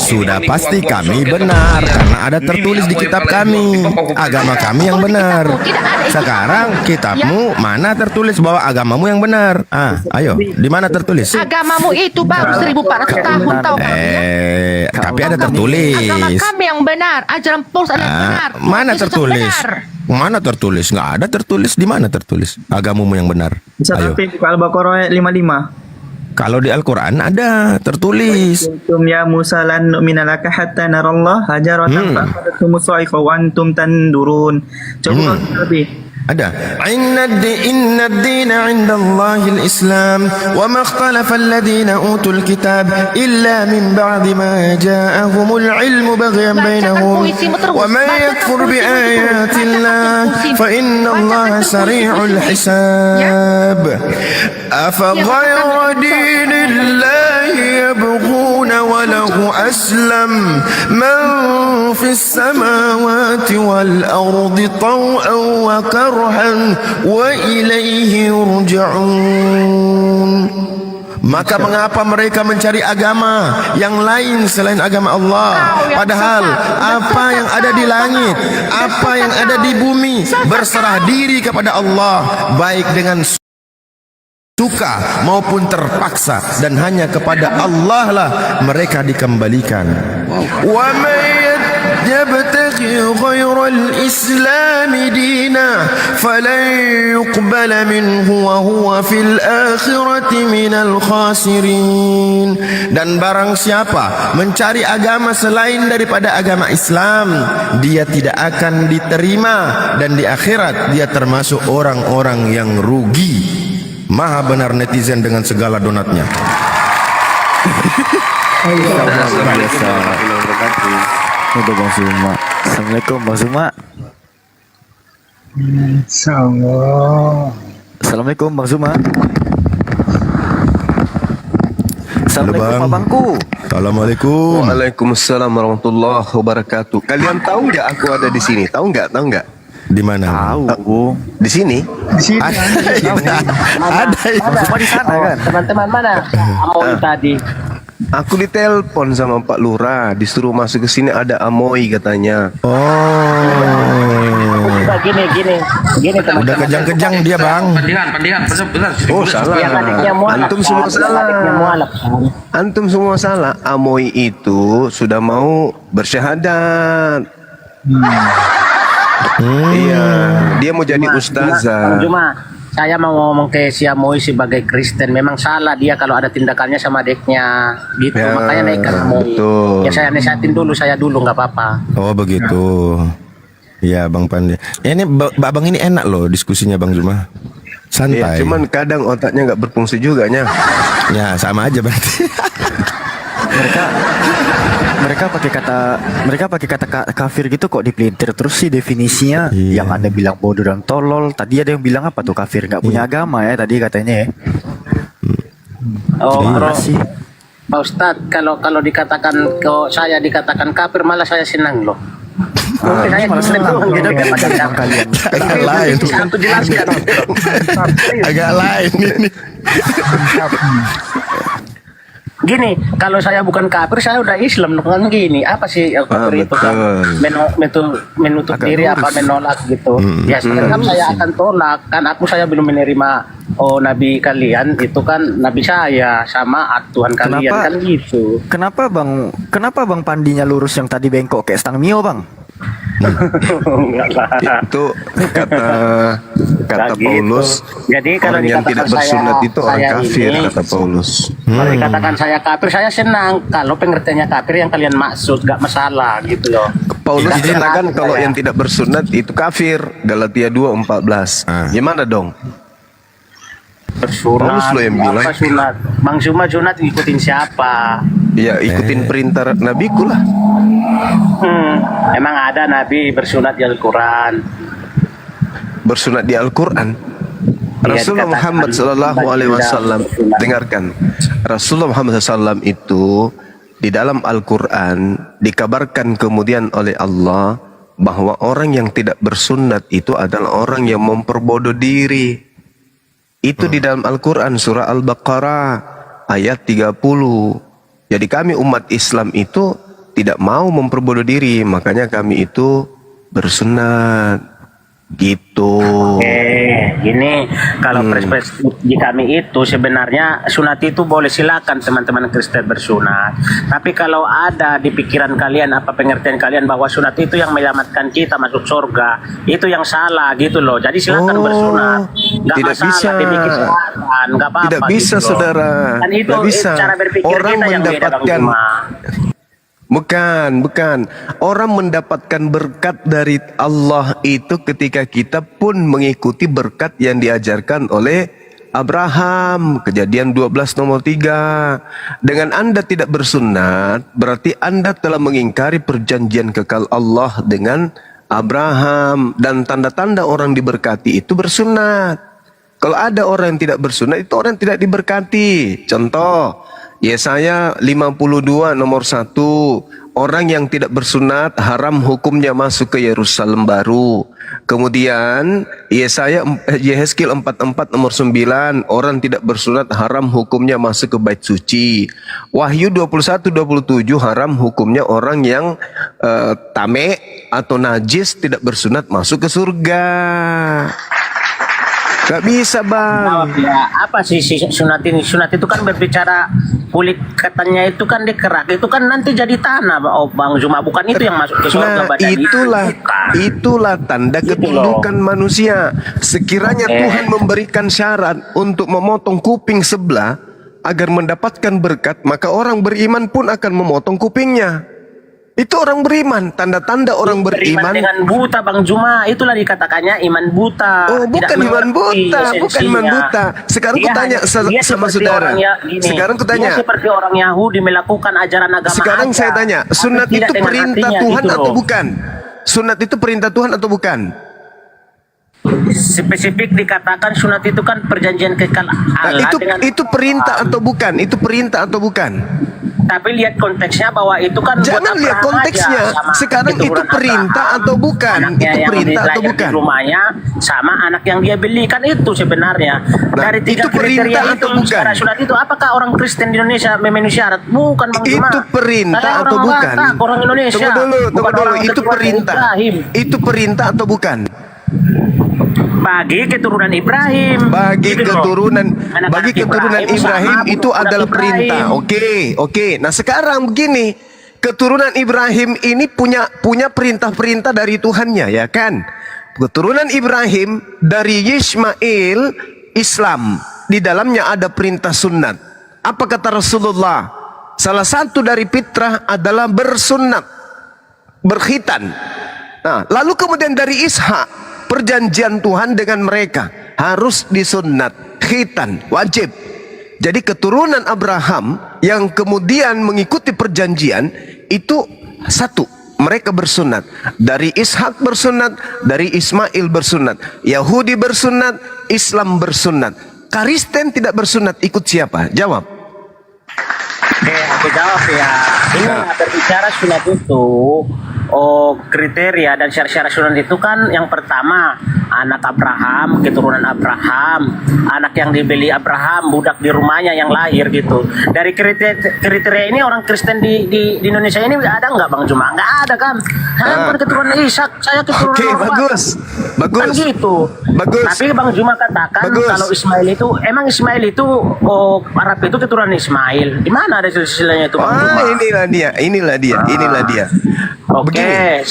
Sudah pasti kami benar karena ada tertulis di kitab kami. Agama kami yang benar. Sekarang kitabmu mana tertulis bahwa agamamu yang benar? Ayo, di mana tertulis? Agamamu itu baru 1400 tahun tahu. Tapi ada tertulis. Agama kami yang benar, ajaran Paulus adalah benar. Mana Yesus tertulis? benar. Mana tertulis? Nggak ada tertulis. Di mana tertulis? Agamamu yang benar. Bisa Ayo. tapi buka Al-Baqarah ayat 55. Kalau di Al-Quran ada tertulis. Kuntum ya Musa lan nu'mina laka hatta narallah hajaratan fa'akhadhatum as-sa'iqah wa antum tandurun. Coba lebih. Ada. Inna ad-dina 'inda Allahil Islam wa ma ikhtalafa alladhina utul kitab illa min ba'di ma ja'ahumul 'ilmu baghyan bainahum wa man yakfur bi ayatillah fa inna Allaha sari'ul hisab. Afa ghayra dinillahi yabghuna wa lahu aslam man fis samawati wal ardi taw'an wa karhan wa ilaihi yurja'un. Maka mengapa mereka mencari agama yang lain selain agama Allah? Padahal apa yang ada di langit, apa yang ada di bumi berserah diri kepada Allah, baik dengan suka maupun terpaksa, dan hanya kepada Allah lah mereka dikembalikan. Wa may yabtaghi ghayral Islam dina falan yuqbala minhu wa huwa fil akhirati minal khasirin. Dan barang siapa mencari agama selain daripada agama Islam, dia tidak akan diterima, dan di akhirat dia termasuk orang-orang yang rugi. Maha benar netizen dengan segala donatnya. Untuk Bang Suma. Assalamualaikum Bang Suma. Assalamualaikum Bang Suma. Assalamualaikum Abangku. Assalamualaikum. Waalaikumsalam warahmatullahi wabarakatuh. Kalian tahu nggak aku ada di sini? Tahu nggak? Tahu nggak? Di mana? Tahu. Di sini? Ada. Semua di sana kan? Teman-teman mana? Amoy tadi. Aku ditelepon sama Pak Lurah, disuruh masuk ke sini, ada Amoy katanya. Gini teman-teman. Udah kejang-kejang dia, Bang. Pendihan, benar. Oh, salah. Antum semua salah. Antum semua salah. Amoy itu sudah mau bersyahadat. Iya, dia mau jadi ustazah. Cuma saya mau ngomong ke si Amoy sebagai Kristen, memang salah dia kalau ada tindakannya sama adiknya gitu, Ya, makanya naikkan Amoy. betul. Ya saya nasihatin dulu, saya dulu nggak apa-apa. Oh, begitu. Ya, Bang Pandi. Ini Abang ini enak loh diskusinya, Bang Zuma. Santai. Iya, cuman kadang otaknya nggak berfungsi juga nya. Ya, sama aja berarti. Mereka pakai kata kafir gitu kok dipelintir terus sih definisinya. Iya. Yang ada bilang bodoh dan tolol. Tadi ada yang bilang apa tuh kafir nggak punya agama ya tadi katanya ya. Oh, Terima kasih. Pak Ustadz, kalau dikatakan saya dikatakan kafir malah saya senang loh. Mungkin saya Kristen doang gitu kan kalian. Agak lain. Satu jelaskan. Agak lain ini. Gini, kalau saya bukan kafir, saya udah Islam kan gini. Apa sih kafir itu kan? Menutup diri apa menolak gitu. Ya sekarang saya akan tolak kan saya belum menerima nabi kalian itu kan nabi saya sama Tuhan kalian kan gitu. Kenapa Bang Pandinya lurus yang tadi bengkok kayak stang mio, Bang? Enggak lah. Itu kata Gitu. Paulus. Jadi kalau orang yang tidak dikatakan bersunat saya- itu orang saya kafir, ini- kata Paulus. Kalau dikatakan saya kafir, saya senang. Kalau pengertiannya kafir yang kalian maksud, gak masalah gitu loh. Paulus Tidak dikatakan senang kalau saya. yang tidak bersunat itu kafir. Galatia 2:14. Gimana dong? Bersunat. Paulus lo yang bilang. Apa sunat? Bang Zuma sunat ikutin siapa? Ya ikutin perintah nabiku lah. Emang ada nabi bersunat di Al-Quran. Bersunat di Al-Quran. Iya, Rasulullah dikatakan Muhammad Sallallahu Alaihi Wasallam, bersunat. dengarkan. Rasulullah Muhammad SAW itu di dalam Al-Quran dikabarkan kemudian oleh Allah bahwa orang yang tidak bersunat itu adalah orang yang memperbodoh diri. Itu di dalam Al-Quran surah Al-Baqarah ayat 30. Jadi kami umat Islam itu tidak mau memperbodoh diri, makanya kami itu bersunat. Gitu. Gini, kalau perspektif di kami itu sebenarnya sunat itu boleh, silakan teman-teman Kristen bersunat. Tapi kalau ada di pikiran kalian, apa pengertian kalian bahwa sunat itu yang menyelamatkan kita masuk surga, itu yang salah gitu loh. Jadi silakan bersunat. Nggak tidak masalah, bisa. demi kesehatan, nggak apa-apa. Tidak bisa, gitu loh. saudara. Dan itu Tidak bisa. cara berpikir Orang kita yang beda, Bang mendapatkan Juma. Bukan. Orang mendapatkan berkat dari Allah itu ketika kita pun mengikuti berkat yang diajarkan oleh Abraham. Kejadian 12 nomor 3. Dengan Anda tidak bersunat, berarti Anda telah mengingkari perjanjian kekal Allah dengan Abraham. Dan tanda-tanda orang diberkati itu bersunat. Kalau ada orang yang tidak bersunat, itu orang yang tidak diberkati. Contoh, Yesaya 52 nomor 1. Orang yang tidak bersunat haram hukumnya masuk ke Yerusalem baru. Kemudian Yehezkiel 44 nomor 9. Orang tidak bersunat haram hukumnya masuk ke bait suci. Wahyu 21-27 haram hukumnya orang yang tame atau najis tidak bersunat masuk ke surga. Gak bisa, Bang. Ya, apa sih sunat ini? Sunat itu kan berbicara kulit katanya itu kan dikerak, itu kan nanti jadi tanah, Bang Juma. Bukan itu yang masuk ke surga badan itulah tanda Gitu ketundukan manusia. Sekiranya Tuhan memberikan syarat untuk memotong kuping sebelah agar mendapatkan berkat, maka orang beriman pun akan memotong kupingnya. Itu orang beriman, tanda-tanda orang beriman. Dengan buta, Bang Juma, itulah dikatakannya iman buta. Oh, bukan iman buta, bukan iman buta. Sekarang Dia kutanya sama saudara. Sekarang kutanya. Dia seperti orang Yahudi melakukan ajaran agama. Sekarang aja, saya tanya, tapi sunat tidak itu dengan perintah artinya Tuhan gitu atau loh. bukan? Sunat itu perintah Tuhan atau bukan? Spesifik dikatakan sunat itu kan perjanjian kekal Nah, Allah dengan itu perintah atau bukan? Itu perintah atau bukan? Tapi lihat konteksnya bahwa itu kan Jangan buat lihat Abraham konteksnya. aja, sama Sekarang itu keturunan perintah Abraham, atau bukan? anaknya Itu yang perintah atau dilahirkan bukan? di rumahnya sama anak yang dia belikan itu sebenarnya. Nah, Dari tiga itu perintah kriteria atau itu bukan? secara sunat itu apakah orang Kristen di Indonesia memenuhi syarat? Bukan, Bang Juma. Itu perintah Saya atau orang bukan? Batak, orang Indonesia. Tunggu dulu. Bukan orang Itu keturunan perintah. Ibrahim. Itu perintah atau bukan? Bagi keturunan Ibrahim. Bagi Gitu loh. keturunan Anak-anak Ibrahim sama itu budak adalah perintah. Oke. Nah, sekarang begini, keturunan Ibrahim ini punya perintah-perintah dari Tuhannya, ya kan? Keturunan Ibrahim dari Yismail Islam, di dalamnya ada perintah sunat. Apa kata Rasulullah? Salah satu dari fitrah adalah bersunat, berkhitan. Nah, lalu kemudian dari Ishak, perjanjian Tuhan dengan mereka harus disunat, khitan, wajib. Jadi keturunan Abraham yang kemudian mengikuti perjanjian itu satu, mereka bersunat. Dari Ishak bersunat, dari Ismail bersunat, Yahudi bersunat, Islam bersunat. Kristen tidak bersunat, ikut siapa? Jawab. Oke, aku jawab ya. Ini berbicara sunat itu, kriteria dan syarat-syarat sunat itu kan yang pertama anak Abraham, keturunan Abraham, anak yang dibeli Abraham, budak di rumahnya yang lahir gitu. Dari kriteria ini orang Kristen di Indonesia ini ada nggak, Bang Juma? Nggak ada kan? Saya bukan keturunan Ishak, saya keturunan Oke, Orban. bagus. Kan gitu. Bagus. Tapi Bang Juma katakan kalau Ismail itu, emang Ismail itu Arab itu keturunan Ismail. Di mana ada silsilahnya itu, Bang Juma? Inilah dia. Oke,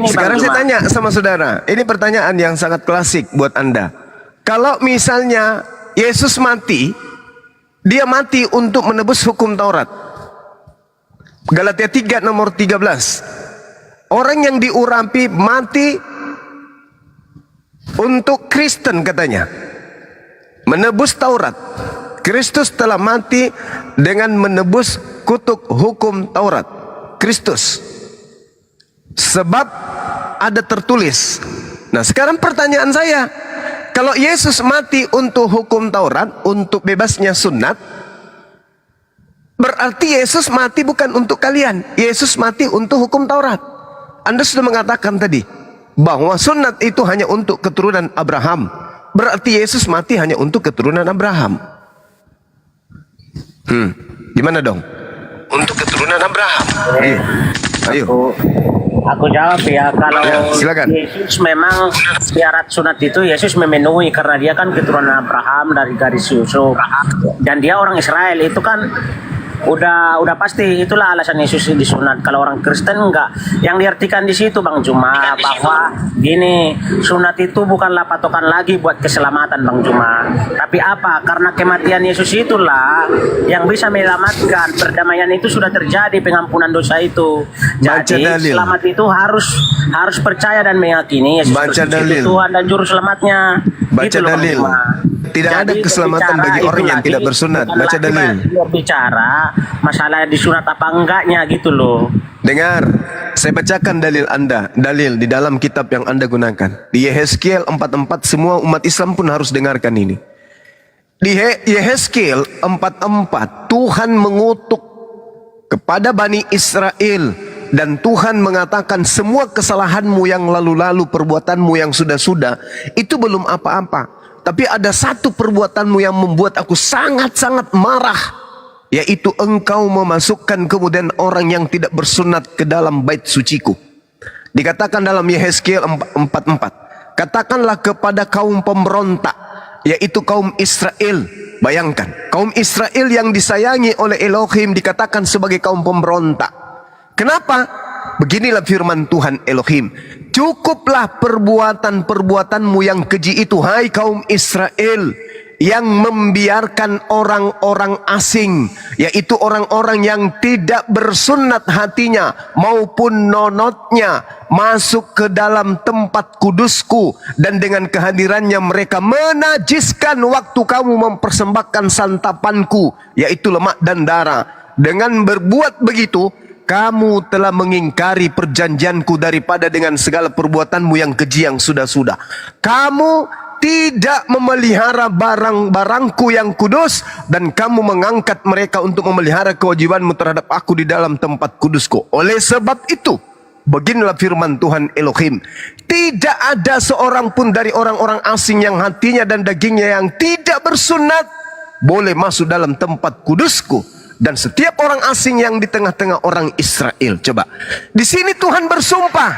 Sekarang saya tanya sama saudara. Ini pertanyaan yang sangat klasik buat Anda. Kalau misalnya Yesus mati, dia mati untuk menebus hukum Taurat. Galatia 3 nomor 13. Orang yang diurapi mati untuk Kristen katanya. Menebus Taurat. Kristus telah mati dengan menebus kutuk hukum Taurat. Kristus. Sebab ada tertulis. Nah, sekarang pertanyaan saya, kalau Yesus mati untuk hukum Taurat, untuk bebasnya sunat, berarti Yesus mati bukan untuk kalian. Yesus mati untuk hukum Taurat. Anda sudah mengatakan tadi bahwa sunat itu hanya untuk keturunan Abraham. Berarti Yesus mati hanya untuk keturunan Abraham. Gimana dong? Untuk keturunan Abraham. Iya. Ayo. Aku jawab ya, kalau Ya, silakan. Yesus memang syarat sunat itu Yesus memenuhi karena dia kan keturunan Abraham dari garis Yusuf dan dia orang Israel, itu kan udah pasti, itulah alasan Yesus disunat. Kalau orang Kristen enggak. Yang diartikan di situ Bang Juma bahwa gini, sunat itu bukanlah patokan lagi buat keselamatan Bang Juma. Tapi apa? Karena kematian Yesus itulah yang bisa menyelamatkan. Perdamaian itu sudah terjadi, pengampunan dosa itu. Jadi Baca dalil. selamat itu harus percaya dan meyakini Yesus Baca Kristus dalil. itu Tuhan dan juru selamatnya. Baca Gitu loh, Bang dalil. Juma. Tidak ada Jadi keselamatan berbicara bagi orang itu yang lagi tidak bersunat. bukan Baca lagi dalil. berbicara masalah disunat apa enggaknya gitu loh. Dengar, saya bacakan dalil di dalam kitab yang Anda gunakan. Di Yehezkiel 44, semua umat Islam pun harus dengarkan ini. Di Yehezkiel 44, Tuhan mengutuk kepada Bani Israel dan Tuhan mengatakan semua kesalahanmu yang lalu-lalu, perbuatanmu yang sudah-sudah, itu belum apa-apa. Tapi ada satu perbuatanmu yang membuat aku sangat-sangat marah, yaitu engkau memasukkan kemudian orang yang tidak bersunat ke dalam bait suciku. Dikatakan dalam Yehezkiel 44, katakanlah kepada kaum pemberontak, yaitu kaum Israel. Bayangkan, kaum Israel yang disayangi oleh Elohim dikatakan sebagai kaum pemberontak. Kenapa? Beginilah firman Tuhan Elohim, cukuplah perbuatan-perbuatanmu yang keji itu, hai kaum Israel, yang membiarkan orang-orang asing, yaitu orang-orang yang tidak bersunat hatinya maupun nonotnya, masuk ke dalam tempat kudusku, dan dengan kehadirannya mereka menajiskan waktu kamu mempersembahkan santapanku, yaitu lemak dan darah. Dengan berbuat begitu, kamu telah mengingkari perjanjianku daripada dengan segala perbuatanmu yang keji yang sudah-sudah. Kamu tidak memelihara barang-barangku yang kudus, dan kamu mengangkat mereka untuk memelihara kewajibanmu terhadap aku di dalam tempat kudusku. Oleh sebab itu, beginilah firman Tuhan Elohim, tidak ada seorang pun dari orang-orang asing yang hatinya dan dagingnya yang tidak bersunat boleh masuk dalam tempat kudusku, dan setiap orang asing yang di tengah-tengah orang Israel. Coba, di sini Tuhan bersumpah,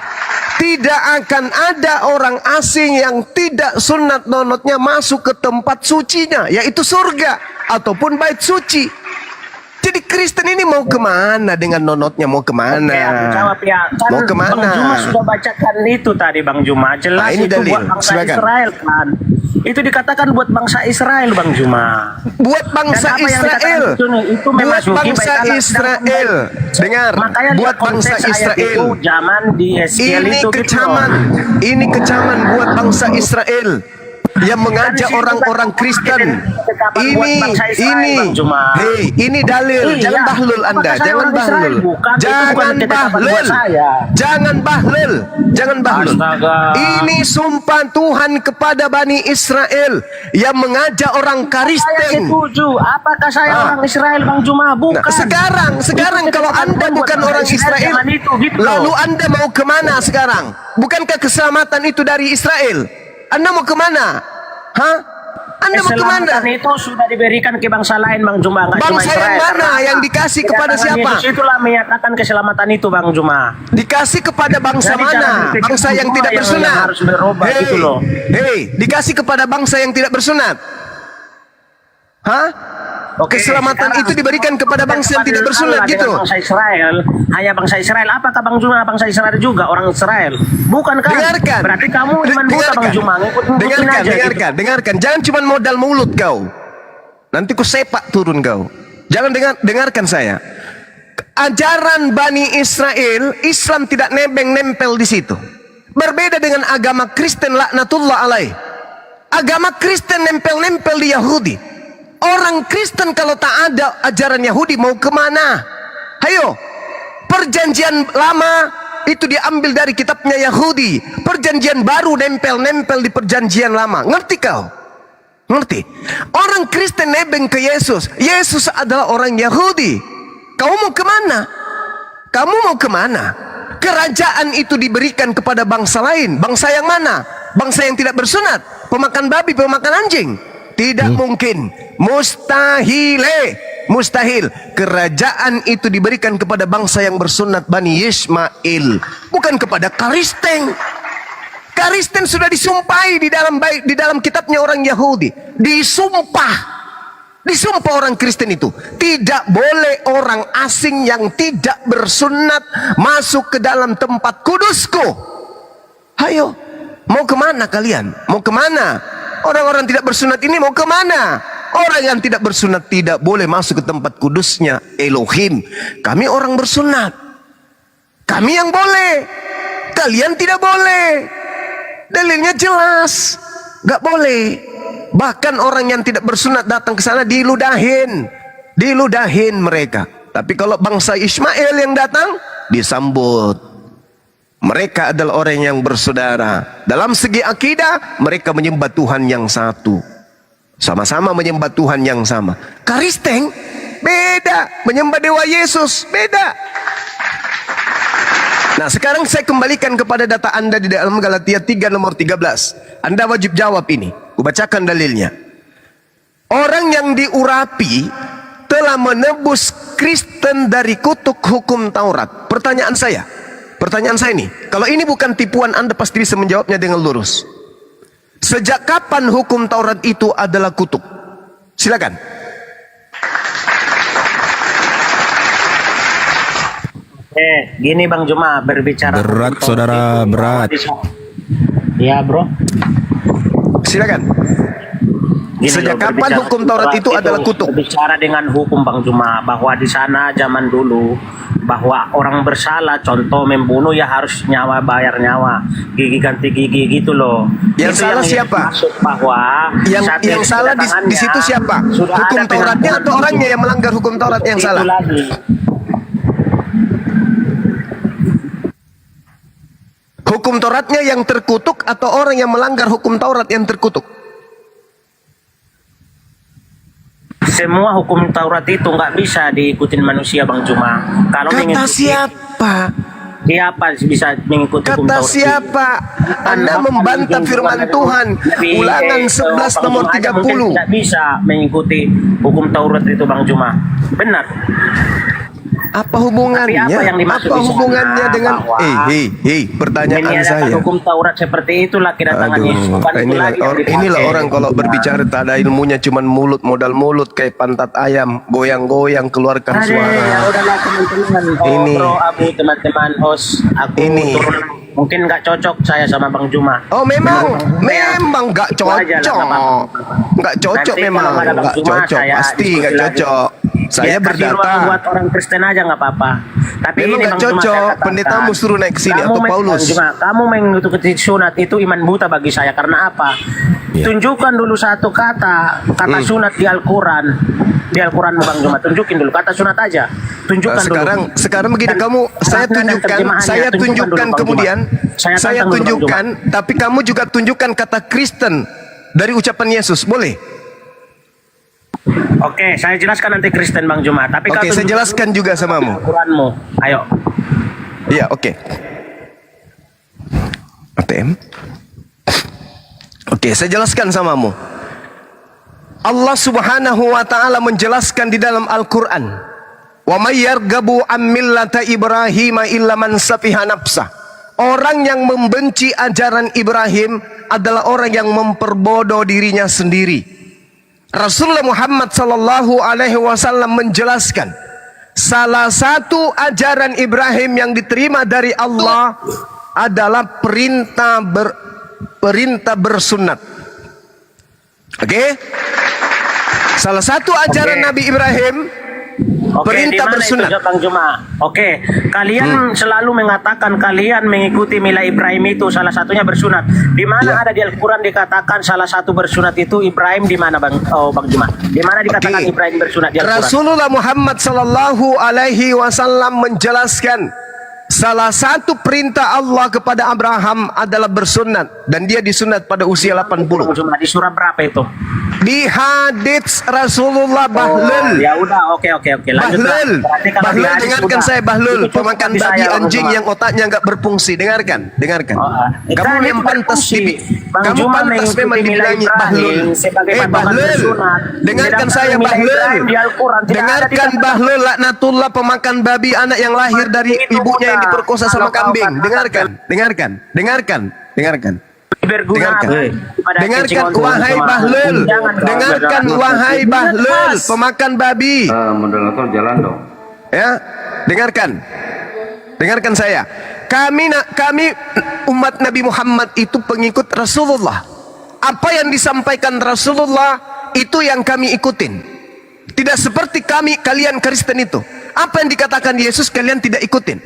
tidak akan ada orang asing yang tidak sunat nonotnya masuk ke tempat sucinya, yaitu surga ataupun bait suci. Jadi Kristen ini mau kemana dengan nonotnya? Mau kemana? Oke, aku jawab ya. Kan Mau kemana? Bang Juma sudah bacakan itu tadi Bang Juma. Jelas Nah, ini itu dalil. buat bangsa Silakan. Israel kan. Itu dikatakan buat bangsa Israel Bang Juma. Buat bangsa Dan apa yang dikatakan Israel. itu Buat memasuki bangsa bait Allah Israel. Dengar, Makanya buat lihat konteks bangsa ayat Israel. itu zaman di Yeskiel Ini itu kecaman, ini kecaman buat bangsa Israel yang mengajak orang-orang Kristen. Ini dalil. Jangan bahlul Anda, jangan bahlul. Jangan bahlul. Ini sumpah Tuhan kepada Bani Israel yang mengajak orang Saya Kristen. setuju. Apakah saya orang Israel Bang Juma? Bukan. Nah, sekarang kalau Anda bukan orang Israel, lalu Anda mau kemana sekarang? Bukankah keselamatan itu dari Israel? Anda mau kemana? Hah? Anda mau kemana? Keselamatan itu sudah diberikan ke bangsa lain Bang Juma, nggak cuma Bangsa Israel. yang mana Karena yang dikasih kepada kedatangan siapa? Yesus itulah menyatakan keselamatan itu Bang Juma. Dikasih kepada bangsa Jadi mana? jangan berpikir Bangsa yang semua tidak yang bersunat. harus berubah gitu loh. Hei, dikasih kepada bangsa yang tidak bersunat. Hah? Oke, Keselamatan sekarang itu diberikan kepada bangsa yang tidak Allah bersunat dengan gitu. Bangsa Israel, hanya bangsa Israel. Apakah Bang Juma bangsa Israel juga orang Israel? Bukan kan? Dengarkan. Berarti kamu iman buta Bang Juma, ngikutin aja gitu. Dengarkan. Jangan cuma modal mulut kau. Nanti ku sepak turun kau. Jangan dengarkan saya. Ajaran Bani Israel, Islam tidak nempel di situ. Berbeda dengan agama Kristen laknatullah alaih. Agama Kristen nempel di Yahudi. Orang Kristen kalau tak ada ajaran Yahudi mau kemana? Hayo, perjanjian lama itu diambil dari kitabnya Yahudi. Perjanjian baru nempel di perjanjian lama. Ngerti kau? Ngerti? Orang Kristen nebeng ke Yesus. Yesus adalah orang Yahudi. Kau mau kemana? Kamu mau kemana? Kerajaan itu diberikan kepada bangsa lain. Bangsa yang mana? Bangsa yang tidak bersunat. Pemakan babi, pemakan anjing. Tidak mungkin. Mustahile. Mustahil. Kerajaan itu diberikan kepada bangsa yang bersunat Bani Ismail, bukan kepada Kristen. Kristen sudah disumpahi di dalam kitabnya orang Yahudi. Disumpah orang Kristen itu tidak boleh orang asing yang tidak bersunat masuk ke dalam tempat kudusku. Ayo, mau kemana kalian? Mau kemana? Orang-orang tidak bersunat ini mau kemana? Orang yang tidak bersunat tidak boleh masuk ke tempat kudusnya Elohim. Kami orang bersunat, kami yang boleh, kalian tidak boleh. Dalilnya jelas, gak boleh. Bahkan orang yang tidak bersunat datang ke sana diludahin mereka. Tapi kalau bangsa Ismail yang datang, disambut. Mereka adalah orang yang bersaudara. Dalam segi akidah, mereka menyembah Tuhan yang satu. Sama-sama menyembah Tuhan yang sama. Kristen beda, menyembah Dewa Yesus beda. Nah, sekarang saya kembalikan kepada data Anda di dalam Galatia 3 nomor 13. Anda wajib jawab ini. Kubacakan dalilnya. Orang yang diurapi telah menebus Kristen dari kutuk hukum Taurat. Pertanyaan saya ini, kalau ini bukan tipuan, Anda pasti bisa menjawabnya dengan lurus. Sejak kapan hukum Taurat itu adalah kutuk? Silakan. Gini Bang Juma, berbicara Berat, saudara, berat. Ya bro. Silakan. Gini Sejak loh, kapan berbicara hukum Taurat itu adalah kutuk? Berbicara dengan hukum Bang Juma, bahwa di sana zaman dulu, bahwa orang bersalah, contoh membunuh ya harus nyawa, bayar nyawa, gigi ganti gigi gitu loh. Yang Itu salah siapa? Maksud bahwa Yang salah di situ siapa? Hukum Tauratnya atau orangnya yang melanggar hukum Taurat yang salah? Lagi. Hukum Tauratnya yang terkutuk atau orang yang melanggar hukum Taurat yang terkutuk? Semua hukum Taurat itu nggak bisa diikutin manusia Bang Juma. Kalau Kata mengikuti, siapa? siapa bisa mengikuti hukum Kata Taurat? siapa? Anda membantah firman Tuhan. Ulangan 11 nomor 30. Mungkin tidak bisa mengikuti hukum Taurat itu Bang Juma. Benar. Apa hubungannya? Tapi apa yang dimaksud Apa di sana? hubungannya dengan pertanyaan Menyatakan saya. hukum Taurat seperti itulah kedatangan Yesus. Bukan itu Inilah, lagi yang dipakai. inilah orang kalau berbicara tak ada ilmunya, cuman mulut, modal mulut kayak pantat ayam, goyang-goyang keluarkan Ya suara. udahlah teman-teman. Ini. Bro, Abu, teman-teman host, aku Ini. turun. Mungkin nggak cocok saya sama Bang Juma. Oh memang nggak cocok, Wajar lah, Bang. nggak cocok Nanti memang, kalau ada Bang nggak Juma, cocok, saya pasti diskusi nggak lagi. cocok. Saya Ya, kasih ruang berdata. buat orang Kristen aja nggak apa-apa. Tapi Memang ini nggak Bang Juma, cocok. saya katakan, Pendetamu suruh naik ke sini atau Paulus. Bang Juma, kamu mengikuti sunat itu iman buta bagi saya. Karena apa? Ya. Tunjukkan dulu satu kata sunat di Al-Quran. Di Al-Quran Bang Juma, tunjukin dulu kata sunat aja. Tunjukkan Sekarang begini, Dan kamu saya makna dan tunjukkan terjemahannya, tunjukkan dulu, Bang kemudian Juma. saya tantang dulu, Bang tunjukkan, tapi kamu juga tunjukkan kata Kristen dari ucapan Yesus, boleh? Juma. Oke, saya jelaskan nanti Kristen Bang Juma. Tapi Oke, saya jelaskan juga samamu. Al-Quranmu. Ayo. Iya, oke. ATM. Oke, saya jelaskan samamu. Allah Subhanahu wa taala menjelaskan di dalam Al-Qur'an, "Wa may yarghabu an millata Ibrahim illa man safiha nafsah." Orang yang membenci ajaran Ibrahim adalah orang yang memperbodoh dirinya sendiri. Rasulullah Muhammad sallallahu alaihi wasallam menjelaskan, salah satu ajaran Ibrahim yang diterima dari Allah adalah perintah bersunat. Oke? Salah satu ajaran Nabi Ibrahim perintah di mana bersunat. itu, Bang Juma? Oke, kalian selalu mengatakan kalian mengikuti mila Ibrahim itu salah satunya bersunat. Di mana ada di Al-Quran dikatakan salah satu bersunat itu Ibrahim, di mana Bang Juma? Di mana dikatakan Oke. Ibrahim bersunat di Al-Quran? Rasulullah Muhammad sallallahu alaihi wasallam menjelaskan salah satu perintah Allah kepada Abraham adalah bersunat, dan dia disunat pada usia 80. Bang Juma, di surah berapa itu? Di hadits Rasulullah Bahlul. Ya udah, oke. Lanjut. Bahlul, Berarti kalau di Bahlul, hadis dengarkan udah. saya Bahlul, Itu cukup pemakan bagi babi saya, Bang anjing Juma. yang otaknya nggak berfungsi. Dengarkan. Kita Kamu ini yang pantas berfungsi. Bang kamu Juma pantas mengikuti memang nilai dibilangi Ibrahim Bahlul. sebagai patokan Bahlul, bersunat. dengarkan Tidak saya ada nilai Bahlul. Ibrahim di Al-Quran. Tidak ada di Dengarkan kitab. Bahlul, laknatullah pemakan babi, anak yang lahir dari Itu ibunya yang udah. diperkosa sama Kalau kau kambing. katakan- Dengarkan. Berguna Dengarkan. pada Dengarkan kencing untuk wahai jemaah. Bahlul. Jangan kau Dengarkan berdoa. wahai Bahlul, pemakan babi. Moderator jalan dong. Ya, dengarkan saya. Kami umat Nabi Muhammad itu pengikut Rasulullah. Apa yang disampaikan Rasulullah itu yang kami ikutin. Tidak seperti kalian Kristen itu. Apa yang dikatakan Yesus kalian tidak ikutin.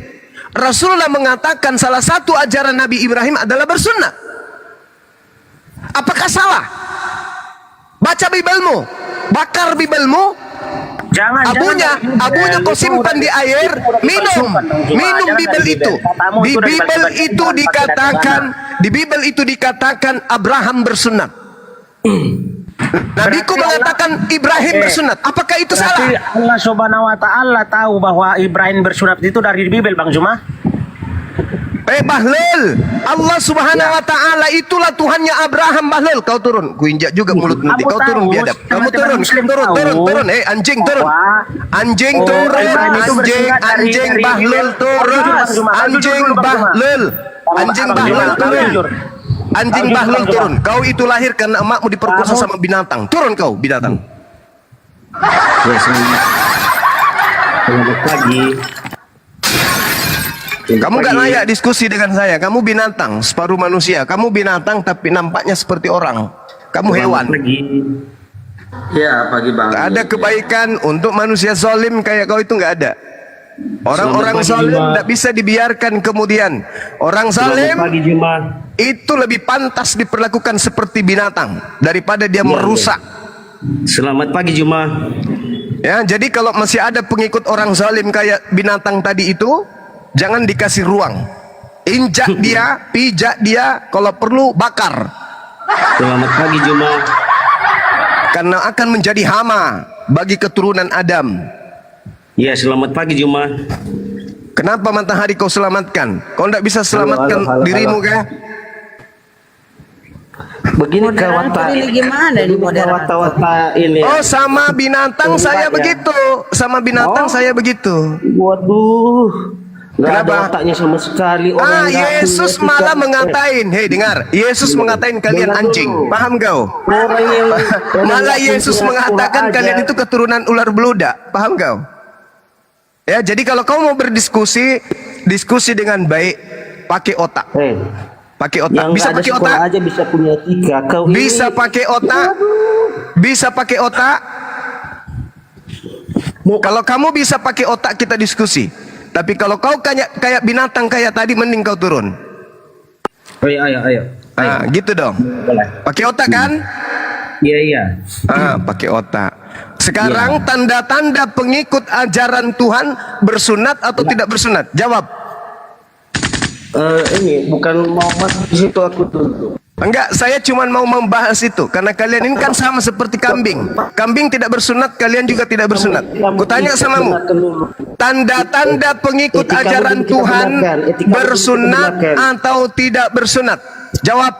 Rasulullah mengatakan salah satu ajaran Nabi Ibrahim adalah bersunnah. Apakah salah? Baca Bibelmu, bakar Bibelmu, abunya kau simpan di air, minum Bibel itu. Di Bibel itu dikatakan Abraham bersunat. Nabiku mengatakan Ibrahim bersunat. Apakah itu Berarti salah? Allah Subhanahu wa taala tahu bahwa Ibrahim bersunat itu dari Bibel, Bang Juma. Bahlul, Allah Subhanahu wa taala itulah Tuhannya Abraham. Bahlul, kau turun. Ku injak juga mulut nanti. Kau turun biadab. Kamu turun. Turun. Anjing turun. Anjing turun. Anjing Bahlul turun. Anjing Bahlul. Anjing Bahlul turun. Anjing Bahlul turun. Kau itu lahir karena emakmu diperkosa sama binatang. Turun kau binatang. Selamat pagi. Kamu gak layak diskusi dengan saya. Kamu binatang, separuh manusia. Kamu binatang tapi nampaknya seperti orang. Kamu hewan. Ya, pagi Bang. Gak ada kebaikan untuk manusia zalim kayak kau itu gak ada. Orang-orang Selamat pagi, zalim Juma. tidak bisa dibiarkan kemudian. Orang zalim Selamat pagi Juma. itu lebih pantas diperlakukan seperti binatang daripada dia merusak. Selamat pagi Juma. Ya, jadi kalau masih ada pengikut orang zalim kayak binatang tadi itu, jangan dikasih ruang. Injak dia, pijak dia, kalau perlu bakar. Selamat pagi Juma. Karena akan menjadi hama bagi keturunan Adam. Ya, selamat pagi Juma. Kenapa matahari kau selamatkan? Kau tidak bisa selamatkan halo, dirimu kah? Begini kawan Gimana nih moderator? wata ini. Oh, sama binatang saya begitu. Sama binatang saya begitu. Waduh. Gak ada Kenapa? otaknya sama sekali. Yesus malah mengatain, hei dengar, Yesus mengatain kalian anjing. Paham kau? Orang yang Malah Yesus mengatakan kalian itu keturunan ular beludak. Paham kau? Ya, jadi kalau kau mau berdiskusi, diskusi dengan baik, pakai otak. Pakai otak. yang Bisa nggak ada pakai sekolah otak? aja bisa punya etika. Kau Bisa ini pakai otak? Bisa pakai otak? Kalau kamu bisa pakai otak kita diskusi. Tapi kalau kau kayak binatang kayak tadi, mending kau turun. Ayo. Ah, gitu dong. Pakai otak kan? Iya. Pakai otak. Sekarang tanda-tanda pengikut ajaran Tuhan bersunat atau tidak bersunat? Jawab. Ini bukan mau masuk di situ aku tuh. Enggak, saya cuma mau membahas itu karena kalian ini kan sama seperti kambing. Kambing tidak bersunat, kalian juga tidak bersunat. Kutanya samamu. Tanda-tanda pengikut Etika ajaran begitu kita Tuhan benarkan. Etika begitu bersunat kita benarkan. atau tidak bersunat? Jawab.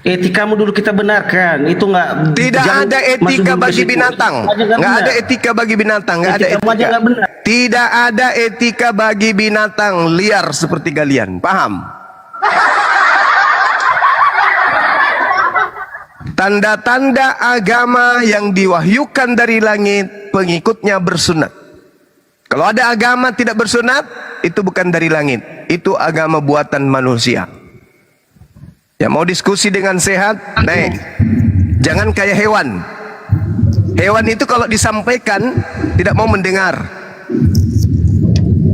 Etikamu dulu kita benarkan. Itu nggak. Tidak jangan ada masuk etika dulu ke bagi situ. binatang. Aja nggak Nggak ada benar. etika bagi binatang. Nggak ada Etikamu aja etika. nggak benar. Tidak ada etika bagi binatang liar seperti kalian. Paham? Tanda-tanda agama yang diwahyukan dari langit, pengikutnya bersunat. Kalau ada agama tidak bersunat, itu bukan dari langit. Itu agama buatan manusia. Ya, mau diskusi dengan sehat, naik. Jangan kayak hewan. Hewan itu kalau disampaikan tidak mau mendengar.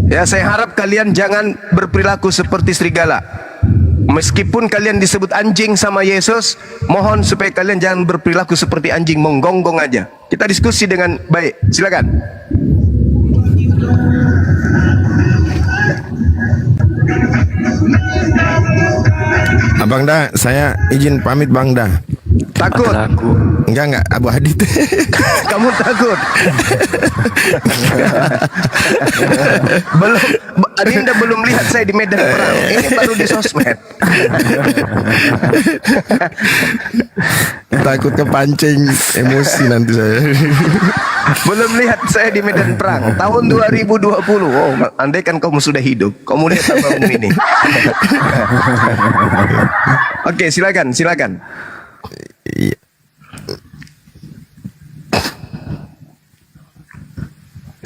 Ya, saya harap kalian jangan berperilaku seperti serigala. Meskipun kalian disebut anjing sama Yesus, mohon supaya kalian jangan berperilaku seperti anjing, menggonggong aja. Kita diskusi dengan baik. Silakan. Abang Da, saya izin pamit Bang Da. Takut? Enggak, Abu Hadid. Kamu takut? belum, Adinda belum lihat saya di medan perang. Ini baru di sosmed. Takut kepancing emosi nanti saya. Belum lihat saya di medan perang tahun 2020. Oh, andai kan kamu sudah hidup, kamu lihat abang ini. Oke, silakan. Iya.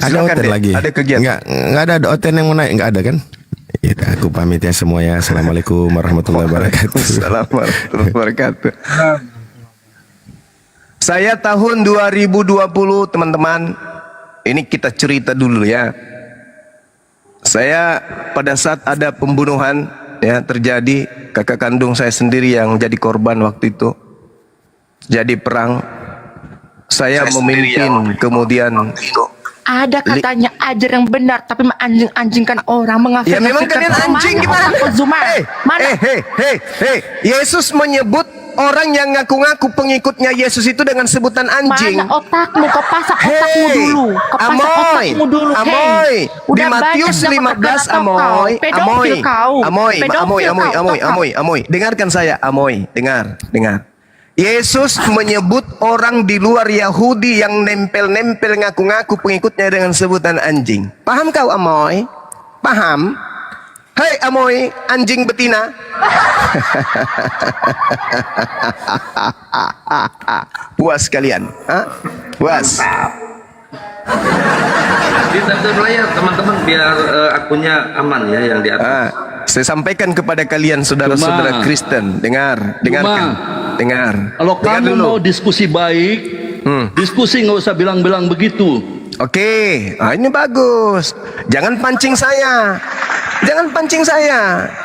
Ada Silakan, hotel Dek. lagi? Ada kegiatan? Enggak ada hotel yang mau naik, enggak ada kan? Ya, aku pamit ya semuanya. Assalamualaikum warahmatullahi wabarakatuh. Assalamualaikum warahmatullahi wabarakatuh. Saya tahun 2020 teman-teman. Ini kita cerita dulu ya. Saya pada saat ada pembunuhan ya terjadi, kakak kandung saya sendiri yang jadi korban waktu itu. Jadi perang. Saya memimpin kemudian Ada katanya ajar yang benar tapi menganjing-anjingkan orang, mengafirkan. ya memang kalian anjing gimana? Mana? Hei, Yesus menyebut orang yang ngaku-ngaku pengikutnya Yesus itu dengan sebutan anjing. Mana otakmu? Kau pasak otakmu dulu. Kau pasak otakmu dulu. Amoy. Di Udah Matius banyak nama 15 kata kau. Pedofil kau. Amoy. Dengarkan saya, Amoy. Dengar. Yesus menyebut orang di luar Yahudi yang nempel-nempel ngaku-ngaku pengikutnya dengan sebutan anjing. Paham kau, Amoy? Paham? Hei Amoy, anjing betina. Puas kalian? Hah? Puas? Kita layar teman-teman biar akunnya aman ya yang di atas. Saya sampaikan kepada kalian saudara-saudara Kristen, dengarkan. Kalau kamu mau diskusi baik, diskusi nggak usah bilang-bilang begitu. Oke, ini bagus. Jangan pancing saya.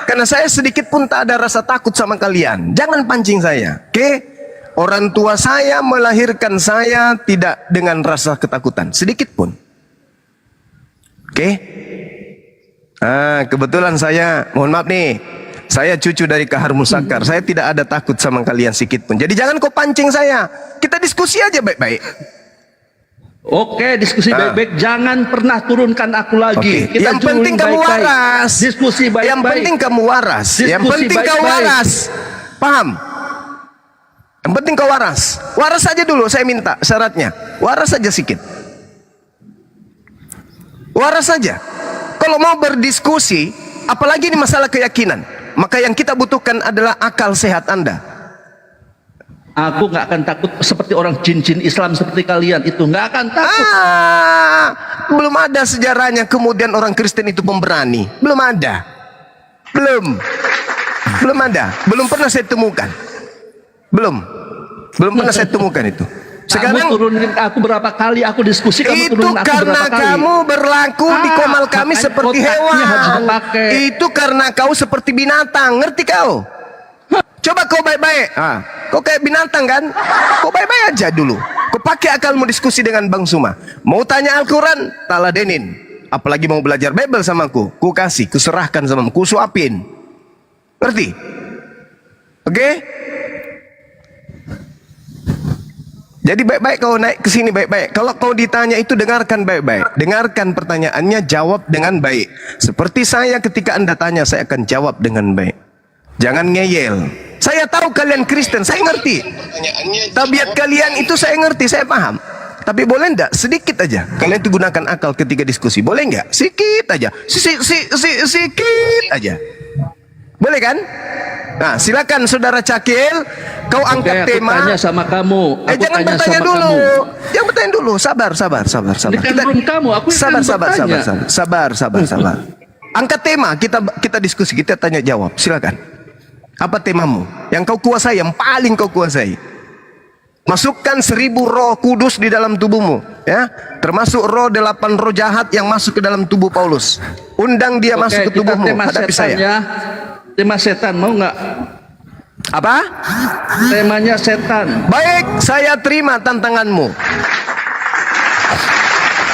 Karena saya sedikit pun tak ada rasa takut sama kalian. Jangan pancing saya. Oke? Orang tua saya melahirkan saya tidak dengan rasa ketakutan. Sedikit pun. Oke? Kebetulan saya, mohon maaf nih. Saya cucu dari Kahar Musakar. Saya tidak ada takut sama kalian sedikit pun. Jadi jangan kau pancing saya. Kita diskusi aja baik-baik. Oke, diskusi baik-baik. Jangan pernah turunkan aku lagi. Okay. Yang penting kamu waras. Diskusi baik-baik. Yang penting kamu waras. Yang penting kau waras. Paham? Yang penting kau waras. Waras saja dulu saya minta syaratnya. Waras saja sedikit. Waras saja. Kalau mau berdiskusi, apalagi ini masalah keyakinan, maka yang kita butuhkan adalah akal sehat Anda. Aku nggak akan takut seperti orang cincin Islam seperti kalian itu, nggak akan takut. Belum ada sejarahnya kemudian orang Kristen itu pemberani. Belum ada. Belum ada. Belum pernah saya temukan. Belum pernah saya temukan itu. Sekarang kamu turunin aku berapa kali aku diskusi, kamu itu turunin aku karena berapa kali. kamu berlaku di komal kami seperti hewan. Itu karena kau seperti binatang, ngerti kau? Coba kau baik-baik. Kau kayak binatang kan? Kau baik-baik aja dulu. Kau pakai akalmu diskusi dengan Bang Suma. Mau tanya Al-Quran, tak ladenin. Apalagi mau belajar Bible sama aku, ku kasih, ku serahkan sama ku suapin. Ngerti? Oke? Jadi baik-baik kau naik ke sini baik-baik. Kalau kau ditanya itu dengarkan baik-baik. Dengarkan pertanyaannya, jawab dengan baik. Seperti saya ketika Anda tanya, saya akan jawab dengan baik. Jangan ngeyel. Saya tahu kalian Kristen, saya ngerti. Tabiat kalian itu saya ngerti, saya paham. Tapi boleh enggak sedikit aja kalian itu gunakan akal ketika diskusi? Boleh enggak? Sikit aja. Sikit aja. Boleh kan? Nah, silakan Saudara Cakil, kau angkat tema. Tanya sama kamu. Jangan bertanya dulu. Jangan bertanya dulu. Sabar. Ini kan belum kamu, aku yang Sabar. Angkat tema, kita diskusi, kita tanya jawab. Silakan. Apa temamu? Yang kau kuasai, yang paling kau kuasai. Masukkan 1000 roh kudus di dalam tubuhmu, ya. Termasuk 8 roh jahat yang masuk ke dalam tubuh Paulus. Undang dia masuk ke tubuhmu. Hadapi saya. Tema setan mau nggak? Apa? Temanya setan. Baik, saya terima tantanganmu.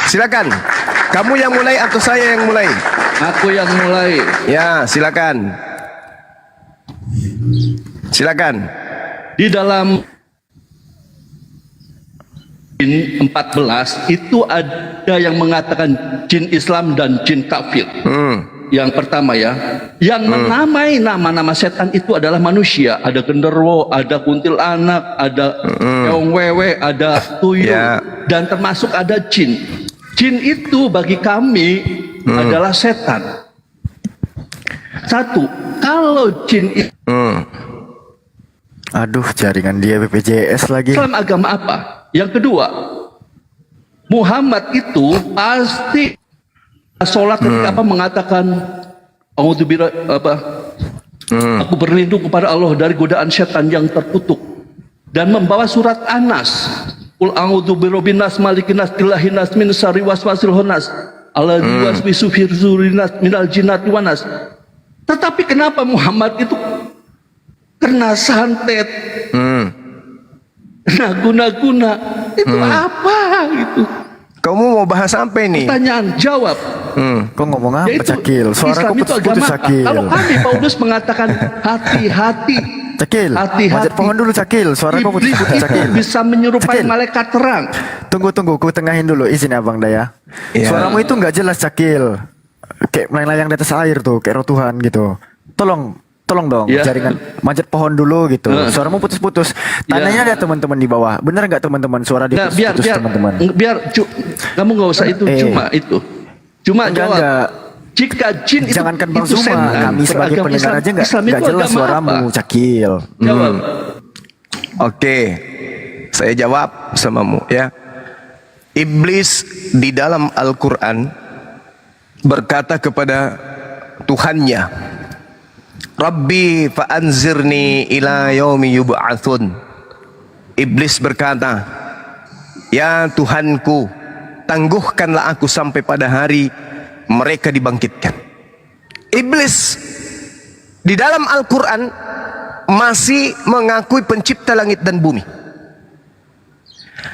Silakan. Kamu yang mulai atau saya yang mulai? Aku yang mulai. Ya, silakan. Silakan. Di dalam jin 14 itu ada yang mengatakan jin Islam dan jin kafir. Yang pertama ya, yang menamai nama-nama setan itu adalah manusia. Ada genderuwo, ada kuntilanak, ada keong wewe, ada tuyul, Ya. dan termasuk ada jin. Jin itu bagi kami adalah setan. Satu, kalau jin itu Aduh, jaringan dia BPJS lagi. Islam agama apa? Yang kedua, Muhammad itu pasti sholat ketika mengatakan aku berlindung kepada Allah dari godaan setan yang terkutuk, dan membawa surat Anas, Qul a'udzu birabbin nas malikin nas ilahin nas min syarri waswasil khannas alladzi yuwaswisu fi sudurin nas minal jinnati wan nas. Tetapi kenapa Muhammad itu kena santet, kena guna-guna, itu apa itu? Kamu mau bahas apa ini? Pertanyaan jawab. Kok ngomong apa, Yaitu, Cakil? Suara Islam kok itu putus-putus, agama apa? Cakil. Kalau kami Paulus mengatakan hati-hati, Cakil, hati-hati. manjat pohon dulu, Cakil. Suara kok Iblis putus-putus, itu Cakil. bisa menyerupai Cakil. malaikat terang. Tunggu, ku tengahin dulu. Izin Abang Daya. Ya. Suaramu itu nggak jelas, Cakil. Kayak melayang-layang di atas air tuh, kayak roh Tuhan gitu. Tolong dong, Ya. jaringan manjat pohon dulu gitu. Suaramu putus-putus. Tanyanya ada teman-teman di bawah. Bener nggak teman-teman suara dia Nah, biar putus-putus, teman-teman? kamu nggak usah itu, cuma Enggak, jawab. enggak. Jika jin Jangankan Bang itu Zuma, setan, kami sebagai beragama pendengar Islam- aja nggak Islam itu jelas agama suaramu, apa? Cakil. Jawab. Oke, saya jawab samamu ya. Iblis di dalam Al-Quran berkata kepada Tuhannya, Rabbi fa'anzirni ila yaumi yub'atsun. Iblis berkata, ya Tuhanku, tangguhkanlah aku sampai pada hari mereka dibangkitkan. Iblis di dalam Al-Quran masih mengakui pencipta langit dan bumi.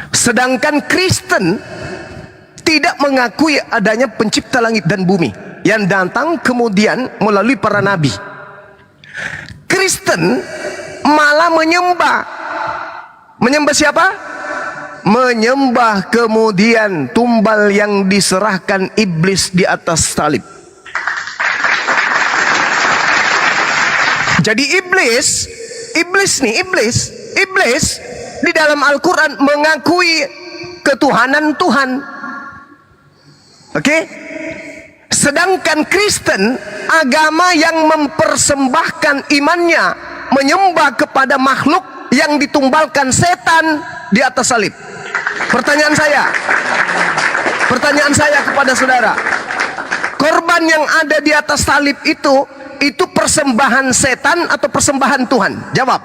Sedangkan Kristen tidak mengakui adanya pencipta langit dan bumi yang datang kemudian melalui para nabi. Kristen malah menyembah siapa? Menyembah kemudian tumbal yang diserahkan iblis di atas salib. Jadi iblis di dalam Al-Quran mengakui ketuhanan Tuhan. Oke? Sedangkan Kristen, agama yang mempersembahkan imannya menyembah kepada makhluk yang ditumbalkan setan di atas salib. Pertanyaan saya kepada saudara, korban yang ada di atas salib itu persembahan setan atau persembahan Tuhan? Jawab.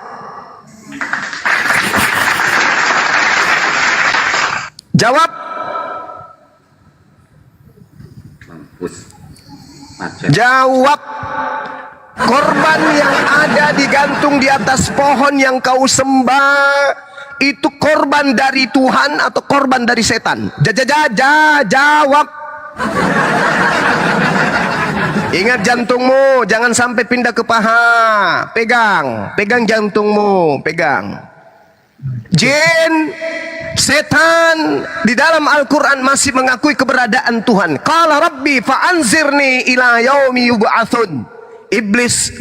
Jawab. Jawab. Korban yang ada digantung di atas pohon yang kau sembah itu korban dari Tuhan atau korban dari setan? Jawab. Ingat jantungmu, jangan sampai pindah ke paha. Pegang jantungmu, pegang. Jin, setan di dalam Al-Quran masih mengakui keberadaan Tuhan. Qala Rabbi fa'anzirni ila yaumi yub'atsun. Iblis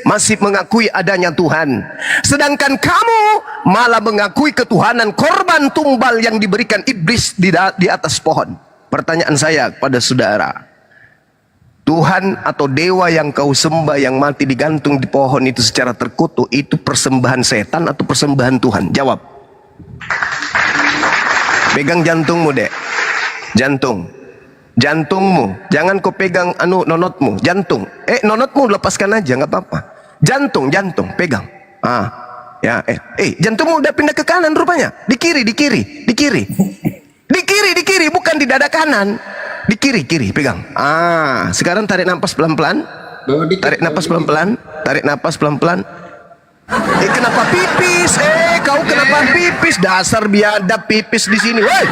masih mengakui adanya Tuhan. Sedangkan kamu malah mengakui ketuhanan korban tumbal yang diberikan iblis di atas pohon. Pertanyaan saya kepada saudara, Tuhan atau dewa yang kau sembah yang mati digantung di pohon itu secara terkutuk, itu persembahan setan atau persembahan Tuhan? Jawab. Pegang jantungmu, Dek. Jantungmu, jangan kau pegang nonotmu, jantung. Nonotmu lepaskan aja, nggak apa-apa. Jantung, pegang. Jantungmu udah pindah ke kanan rupanya. Di kiri, bukan di dada kanan. Di kiri, pegang. Sekarang tarik nafas pelan-pelan. Tarik nafas pelan-pelan. Kenapa pipis? Kau kenapa pipis? Dasar biadab pipis di sini. Woi,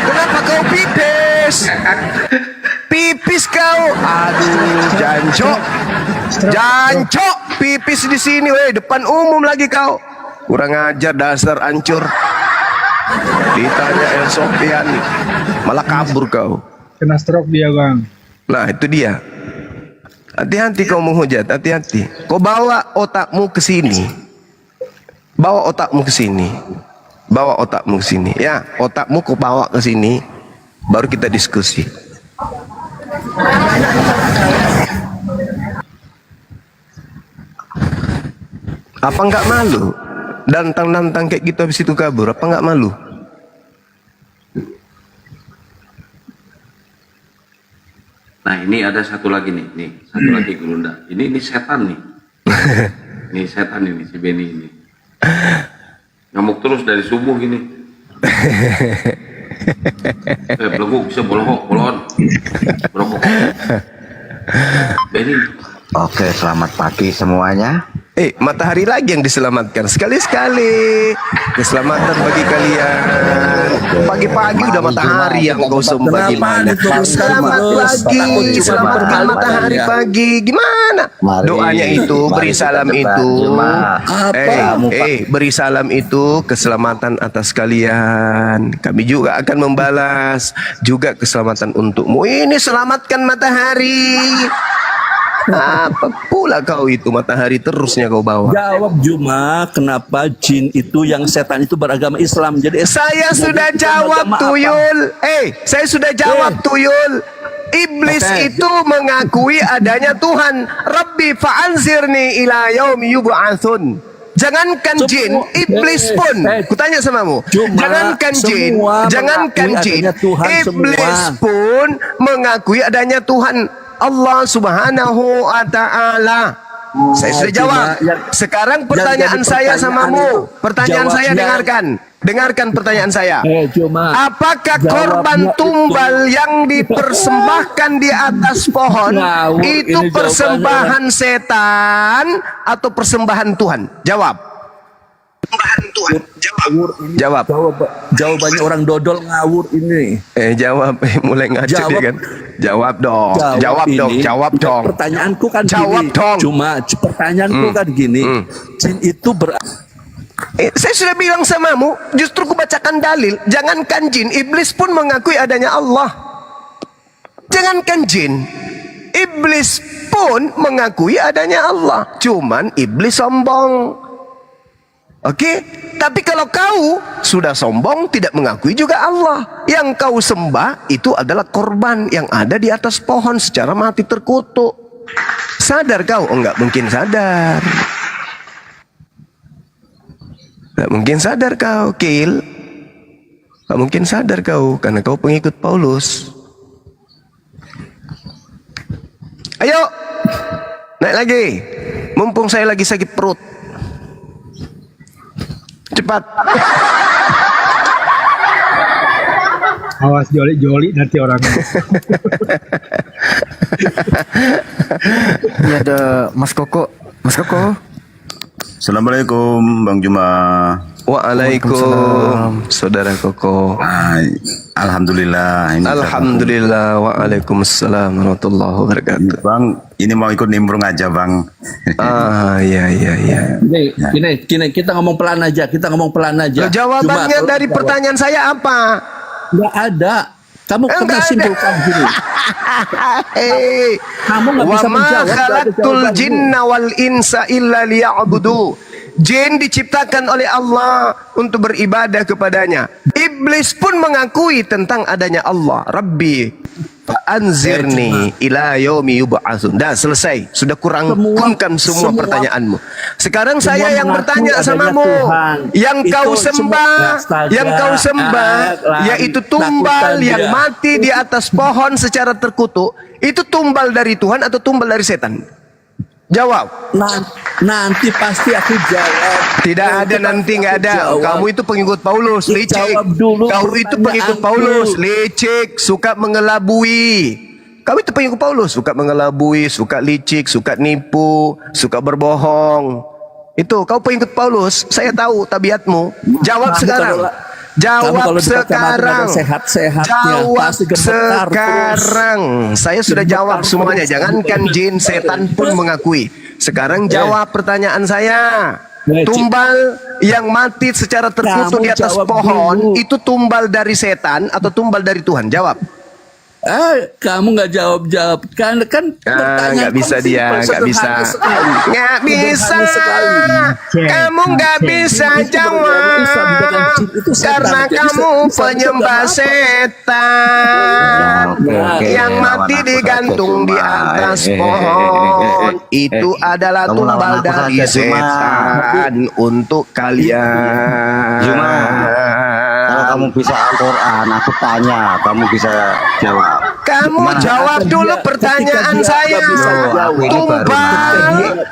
kenapa kau pipis? Pipis kau. Aduh, jancok. Jancok, pipis di sini, weh, depan umum lagi kau. Kurang ajar, dasar ancur. Ditanya El Sofian, malah kabur kau. Kena stroke dia, Bang. Nah, itu dia. Hati-hati kau menghujat, hati-hati. Kau bawa otakmu ke sini. Bawa otakmu ke sini. Bawa otakmu ke sini. Ya, otakmu kau bawa ke sini. Baru kita diskusi. Apa enggak malu? Dantang-dantang kayak gitu habis itu kabur. Apa enggak malu? Nah ini ada satu lagi nih, satu lagi Gurunda. Ini setan nih. Ini setan ini si Beni ini. Ngamuk terus dari subuh gini. Beleguk bisa bolon. Beni. Oke, selamat pagi semuanya. Matahari lagi yang diselamatkan. Sekali-sekali keselamatan bagi kalian. Pagi-pagi udah matahari yang kau sembah. Gimana? Selamat pagi, selamatkan matahari pagi. Gimana? Doanya itu, beri salam itu. Beri salam itu keselamatan atas kalian. Kami juga akan membalas juga keselamatan untukmu. Ini selamatkan matahari. Apa pula kau itu matahari terusnya kau bawa? Jawab Juma, kenapa jin itu yang setan itu beragama Islam? Jadi saya sudah jawab Tuyul. Saya sudah jawab Tuyul. Iblis itu mengakui adanya Tuhan. Rabbi fa'anzirni ila yaumi yub'atsun. Jangankan jin, iblis pun. Kutanya samamu. Jangankan jin, iblis pun mengakui adanya Tuhan. Allah Subhanahu wa Ta'ala. Saya sudah jawab. Sekarang pertanyaan saya samamu. Pertanyaan saya dengarkan. Dengarkan pertanyaan saya. Apakah korban tumbal yang dipersembahkan di atas pohon itu persembahan setan atau persembahan Tuhan? Jawab. Persembahan Tuhan. Jawab. Jawabannya orang dodol ngawur ini. Jawab. Mulai ngaco dia kan. Jawab dong. Jawab dong. Pertanyaanku kan jawab gini. Dong. Cuma pertanyaanku kan gini. Jin itu saya sudah bilang samamu, justru ku bacakan dalil. Jangankan jin, iblis pun mengakui adanya Allah. Jangankan jin, iblis pun mengakui adanya Allah. Cuman iblis sombong. Oke, tapi kalau kau sudah sombong, tidak mengakui juga Allah. Yang kau sembah itu adalah korban yang ada di atas pohon secara mati terkutuk. Sadar kau? Oh, enggak mungkin sadar. Enggak mungkin sadar kau, Kil. Enggak mungkin sadar kau, karena kau pengikut Paulus. Ayo, naik lagi. Mumpung saya lagi sakit perut. Cepat. Awas joli nanti orangnya. Ini ada Mas Koko. Mas Koko. Assalamualaikum Bang Juma. Waalaikumsalam Saudara Koko. Alhamdulillah. Alhamdulillah. Waalaikumsalam warahmatullahi wabarakatuh. Bang, ini mau ikut nimbrung aja Bang. Iya. Gini, kita ngomong pelan aja. Jawabannya dari pertanyaan saya apa? Nggak ada. Kamu pernah simpulkan gini. Kamu nggak bisa menjawab. Wa ma khalaqtul jinna wal insa illa liya'budu. Jin diciptakan oleh Allah untuk beribadah kepadanya. Iblis pun mengakui tentang adanya Allah. Rabbi fa'anzirni ila yaumi yub'atsun. Dah selesai. Sudah kurangkumkan semua pertanyaanmu. Sekarang saya yang bertanya samamu. Yang kau sembah, yaitu tumbal yang mati di atas pohon secara terkutuk. Itu tumbal dari Tuhan atau tumbal dari setan? Jawab. Nanti pasti aku jawab. Tidak ada nanti, nggak ada. Kamu itu pengikut Paulus, licik. Kau itu pengikut Paulus, licik, suka mengelabui. Kau itu pengikut Paulus, suka mengelabui, suka licik, suka nipu, suka berbohong. Itu kau pengikut Paulus. Saya tahu tabiatmu. Jawab sekarang. Jawab kalau di kacamata sekarang. ada sehat-sehatnya, Jawab pasti gemetar sekarang. Saya sudah jawab semuanya. Jangankan jin, setan pun mengakui. Sekarang jawab pertanyaan saya. Tumbal yang mati secara terkutuk di atas pohon itu tumbal dari setan atau tumbal dari Tuhan? Jawab. Kamu nggak jawab kan Nggak bisa dia, nggak bisa, nggak bisa. Kamu nggak bisa jawab karena kamu penyembah setan yang mati digantung di atas pohon. Itu adalah tumbal dari setan untuk kalian. Kalau kamu bisa Al-Quran, aku tanya, kamu bisa jawab. Kamu jawab dulu pertanyaan saya. Tumbal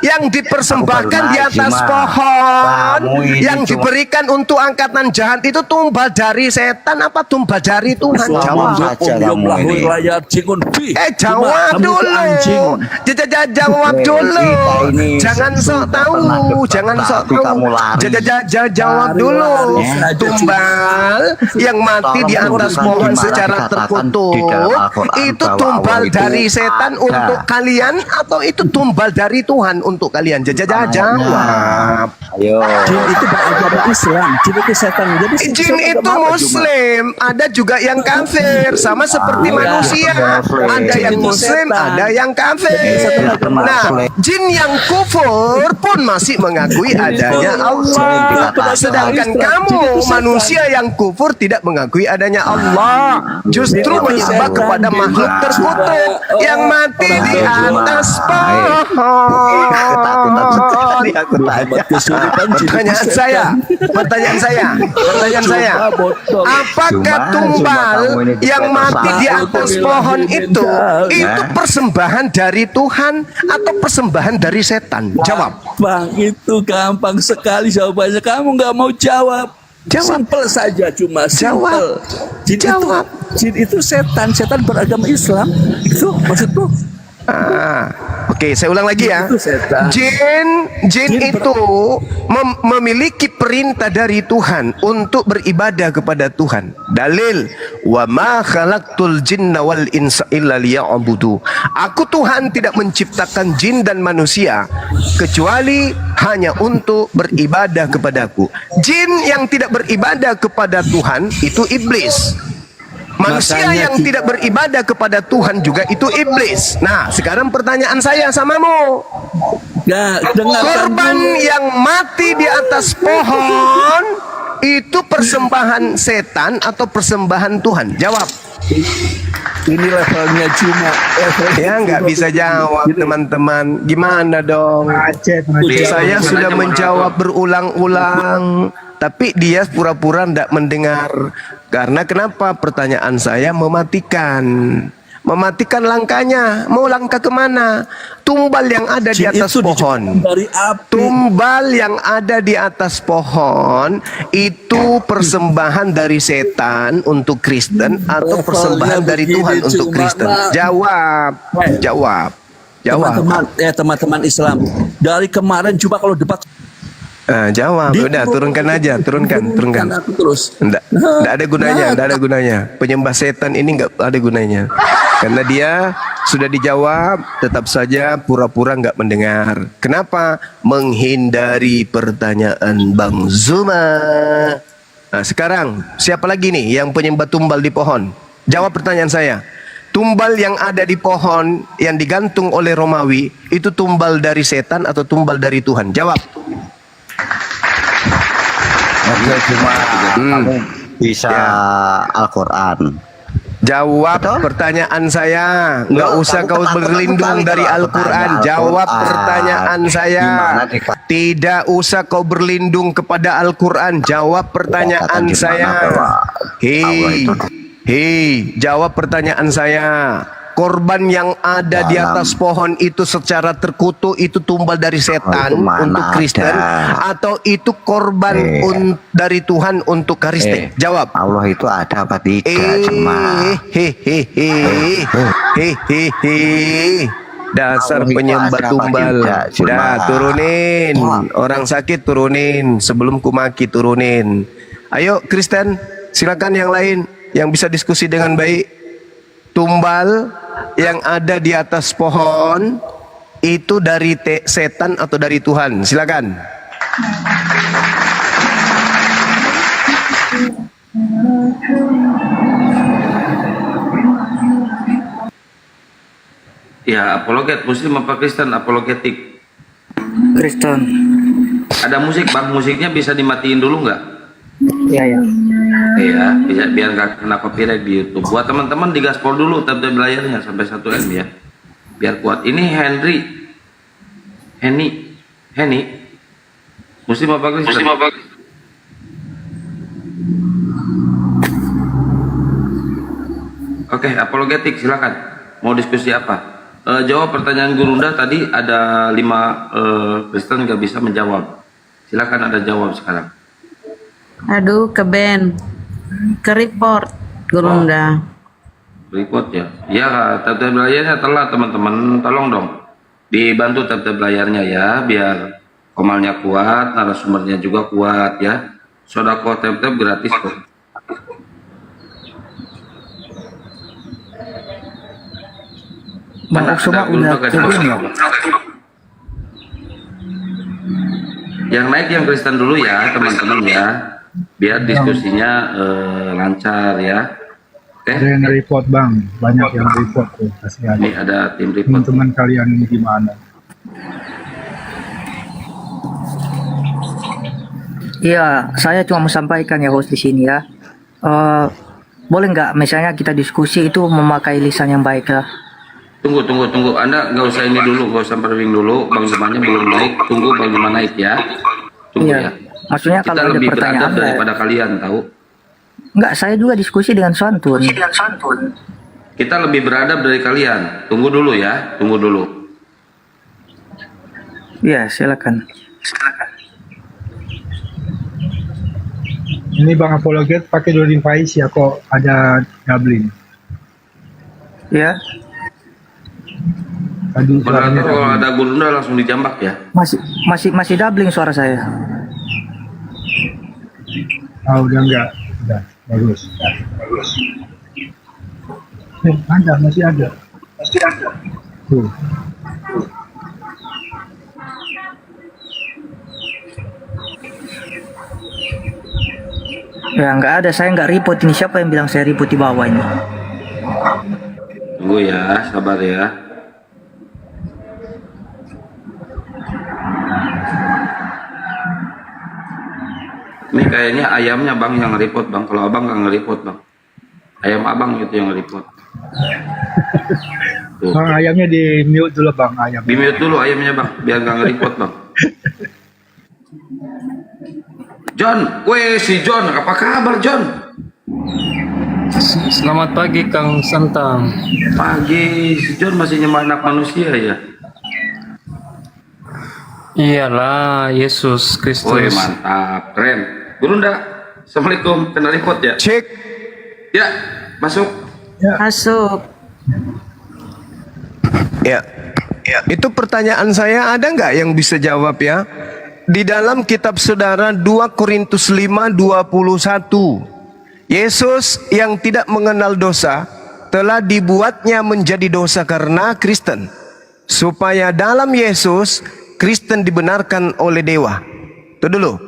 yang dipersembahkan di atas pohon, yang diberikan untuk angkatan jahat itu tumbal dari setan apa tumbal dari Tuhan? Jawab. Jawab dulu. Jawab dulu. Jangan sok tahu. Jangan sok tahu. Jawab dulu. Tumbal yang mati di atas pohon secara terkutuk itu tumbal dari setan untuk kalian atau itu tumbal dari Tuhan untuk kalian? Jawab. Jin itu beragama Islam, jin itu setan. Jadi jin itu Muslim, ada juga yang kafir, sama seperti manusia. Ada yang Muslim, ada yang kafir. Nah, jin yang kufur pun masih mengakui adanya Allah. Sedangkan kamu manusia yang kufur tidak mengakui adanya Allah, justru menyembah kepada makhluk terkutuk yang mati di atas pohon. Pertanyaan saya, apakah tumbal yang mati di atas pohon itu persembahan dari Tuhan atau persembahan dari setan? Jawab. Bang, itu gampang sekali jawabannya. Kamu nggak mau jawab. Simpel saja, cuma simpel. Jin itu setan beragama Islam. Itu maksudku. Oke, saya ulang lagi ya. Jin itu memiliki perintah dari Tuhan untuk beribadah kepada Tuhan. Dalil, wa ma khalaqtul jinna wal insa illa liya'budu. Aku Tuhan tidak menciptakan jin dan manusia kecuali hanya untuk beribadah kepadaku. Jin yang tidak beribadah kepada Tuhan itu iblis. Manusia yang tidak beribadah kepada Tuhan juga itu iblis. Nah, sekarang pertanyaan saya samamu. Korban yang mati di atas pohon itu persembahan setan atau persembahan Tuhan? Jawab. Ini levelnya cuma ya nggak bisa jawab teman-teman. Gimana dong? Saya sudah menjawab berulang-ulang, tapi dia pura-pura tidak mendengar. Karena kenapa? Pertanyaan saya mematikan langkahnya. Mau langkah kemana? Tumbal yang ada di atas pohon. Tumbal yang ada di atas pohon itu persembahan dari setan untuk Kristen atau persembahan dari Tuhan untuk Kristen? Jawab. Teman-teman Islam. Dari kemarin coba kalau debat. Jawab, udah turunkan aja, turunkan. Nggak ada gunanya. Penyembah setan ini nggak ada gunanya, karena dia sudah dijawab, tetap saja pura-pura nggak mendengar. Kenapa? Menghindari pertanyaan Bang Zuma. Nah, sekarang siapa lagi nih yang penyembah tumbal di pohon? Jawab pertanyaan saya. Tumbal yang ada di pohon yang digantung oleh Romawi itu tumbal dari setan atau tumbal dari Tuhan? Jawab. Oke, cuma kamu bisa Al-Quran. Jawab pertanyaan saya. Nggak usah kau berlindung dari Al-Quran. Jawab pertanyaan saya. Tidak usah kau berlindung kepada Al-Quran. Jawab pertanyaan saya. Hei, jawab pertanyaan saya. Korban yang ada di atas pohon itu secara terkutuk itu tumbal dari setan untuk Kristen atau itu korban dari Tuhan untuk Kristen? Jawab. Allah itu ada apa tidak? Dasar penyembah tumbal. Dah, turunin. Orang sakit turunin. Sebelum kumaki turunin. Ayo Kristen. Silakan yang lain yang bisa diskusi dengan baik. Tumbal yang ada di atas pohon itu dari setan atau dari Tuhan? Silakan. Ya, apologet Muslim apa Kristen? Apologetik. Kristen. Ada musik bang, musiknya bisa dimatiin dulu nggak? Iya ya. Iya, bisa biar nggak kena copyright di YouTube. Buat teman-teman digaspol dulu tab layarnya sampai 1 M ya, biar kuat. Ini Henny, Muslim apa Kristen? Muslim apa? Oke, apologetik silakan. Mau diskusi apa? Jawab pertanyaan Gurunda tadi ada 5 Kristen nggak bisa menjawab. Silakan ada jawab sekarang. Aduh, ke band. Ke report, Gurunda. Report ya. Ya, tab layarnya telat teman-teman. Tolong dong dibantu tab layarnya ya, biar komalnya kuat, narasumbernya juga kuat ya. Sodako tab gratis kok. Bang Uksuma udah turun ya? Yang naik yang Kristen dulu ya teman-teman ya, biar diskusinya lancar ya. Oke. Ada yang report bang, banyak yang report tuh. Kasihan. Ini ada tim report. Teman-teman kalian ini gimana? Iya, saya cuma mau sampaikan ya host di sini ya. Boleh nggak misalnya kita diskusi itu memakai lisan yang baik lah. Tunggu. Anda nggak usah ini dulu, nggak usah briefing dulu. Bang Zumannya belum naik. Tunggu Bang Zuman naik ya. Tunggu Iya. ya. Maksudnya Kita kalau ada lebih pertanyaan beradab daripada kalian tahu. Enggak, saya juga diskusi dengan santun. Kita lebih beradab dari kalian. Tunggu dulu ya. Tunggu dulu. Iya, silakan. Ini bang apologet pakai 2 device ya, kok ada doubling. Ya, Tadi suaranya Moderator kalau doubling. ada Gurunda langsung dijambak ya. masih doubling suara saya. Udah enggak, udah bagus. Ada, masih ada. Tuh. Ya nggak ada, saya nggak report ini. Siapa yang bilang saya report di bawah ini? Tunggu ya, sabar ya. Ini kayaknya ayamnya bang yang nge-report bang. Kalau abang nggak nge-report bang. Ayam abang itu yang nge-report. Tuh. Bang ayamnya di mute dulu bang, ayam. Di mute dulu ayamnya bang, biar nggak nge-report bang. John, si John, apa kabar John? Selamat pagi Kang Santang. Pagi, si John masih nyembah anak manusia ya? Iyalah, Yesus Kristus. Woi mantap, keren. Gurunda, assalamualaikum, kena report ya? Cek. Ya, masuk. Masuk. Ya. Itu pertanyaan saya, ada nggak yang bisa jawab ya? Di dalam kitab saudara 2 Korintus 5:21, Yesus yang tidak mengenal dosa telah dibuatnya menjadi dosa karena Kristen, supaya dalam Yesus Kristen dibenarkan oleh dewa. Itu dulu.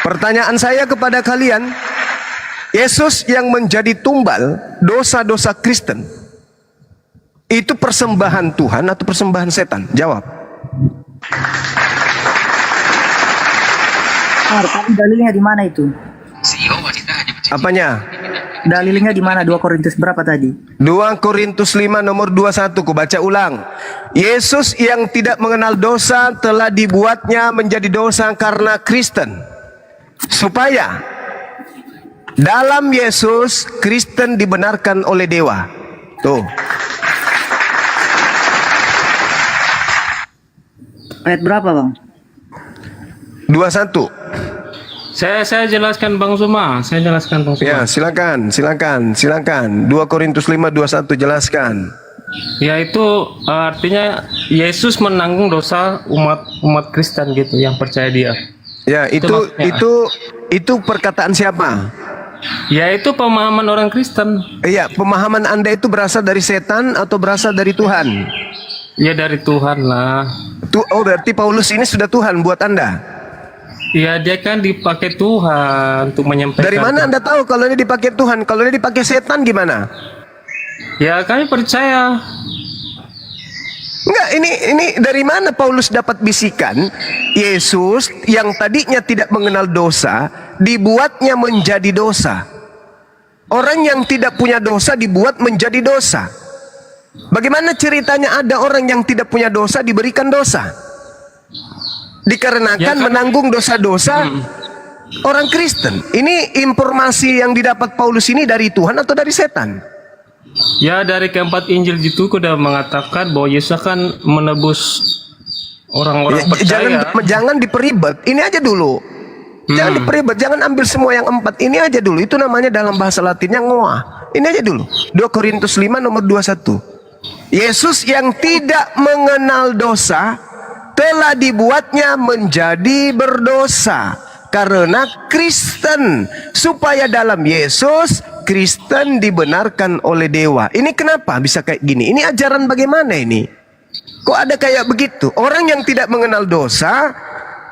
Pertanyaan saya kepada kalian, Yesus yang menjadi tumbal dosa-dosa Kristen, itu persembahan Tuhan atau persembahan setan? Jawab. Tapi dalilnya di mana itu? Apanya? Dalilnya di mana? 2 Korintus berapa tadi? 2 Korintus 5 nomor 21, ku baca ulang. Yesus yang tidak mengenal dosa telah dibuatnya menjadi dosa karena Kristen, supaya dalam Yesus Kristen dibenarkan oleh dewa. Tuh. Ayat berapa bang? 21. Saya jelaskan Bang Zuma. Ya, silakan. 2 Korintus 5:21 jelaskan. Yaitu artinya Yesus menanggung dosa umat Kristen gitu yang percaya dia. Ya, itu perkataan siapa? Ya itu pemahaman orang Kristen. Iya, pemahaman Anda itu berasal dari setan atau berasal dari Tuhan? Ya dari Tuhan lah. Oh, berarti Paulus ini sudah Tuhan buat Anda? Ya dia kan dipakai Tuhan untuk menyampaikan. Dari mana Anda tahu kalau ini dipakai Tuhan? Kalau ini dipakai setan gimana? Ya kami percaya. Enggak, ini dari mana Paulus dapat bisikan Yesus yang tadinya tidak mengenal dosa dibuatnya menjadi dosa. Orang yang tidak punya dosa dibuat menjadi dosa. Bagaimana ceritanya ada orang yang tidak punya dosa diberikan dosa? Dikarenakan Ya, kan- menanggung dosa-dosa orang Kristen. Ini informasi yang didapat Paulus ini dari Tuhan atau dari setan? Ya dari keempat Injil itu udah mengatakan bahwa Yesus akan menebus orang-orang percaya. Jangan diperibet. Ini aja dulu. Jangan diperibet. Jangan ambil semua yang 4. Ini aja dulu. Itu namanya dalam bahasa Latinnya ngoah. Ini aja dulu. 2 Korintus 5 nomor 21. Yesus yang tidak mengenal dosa telah dibuatnya menjadi berdosa karena Kristen, supaya dalam Yesus Kristen dibenarkan oleh dewa. Ini kenapa bisa kayak gini? Ini ajaran bagaimana ini? Kok ada kayak begitu? Orang yang tidak mengenal dosa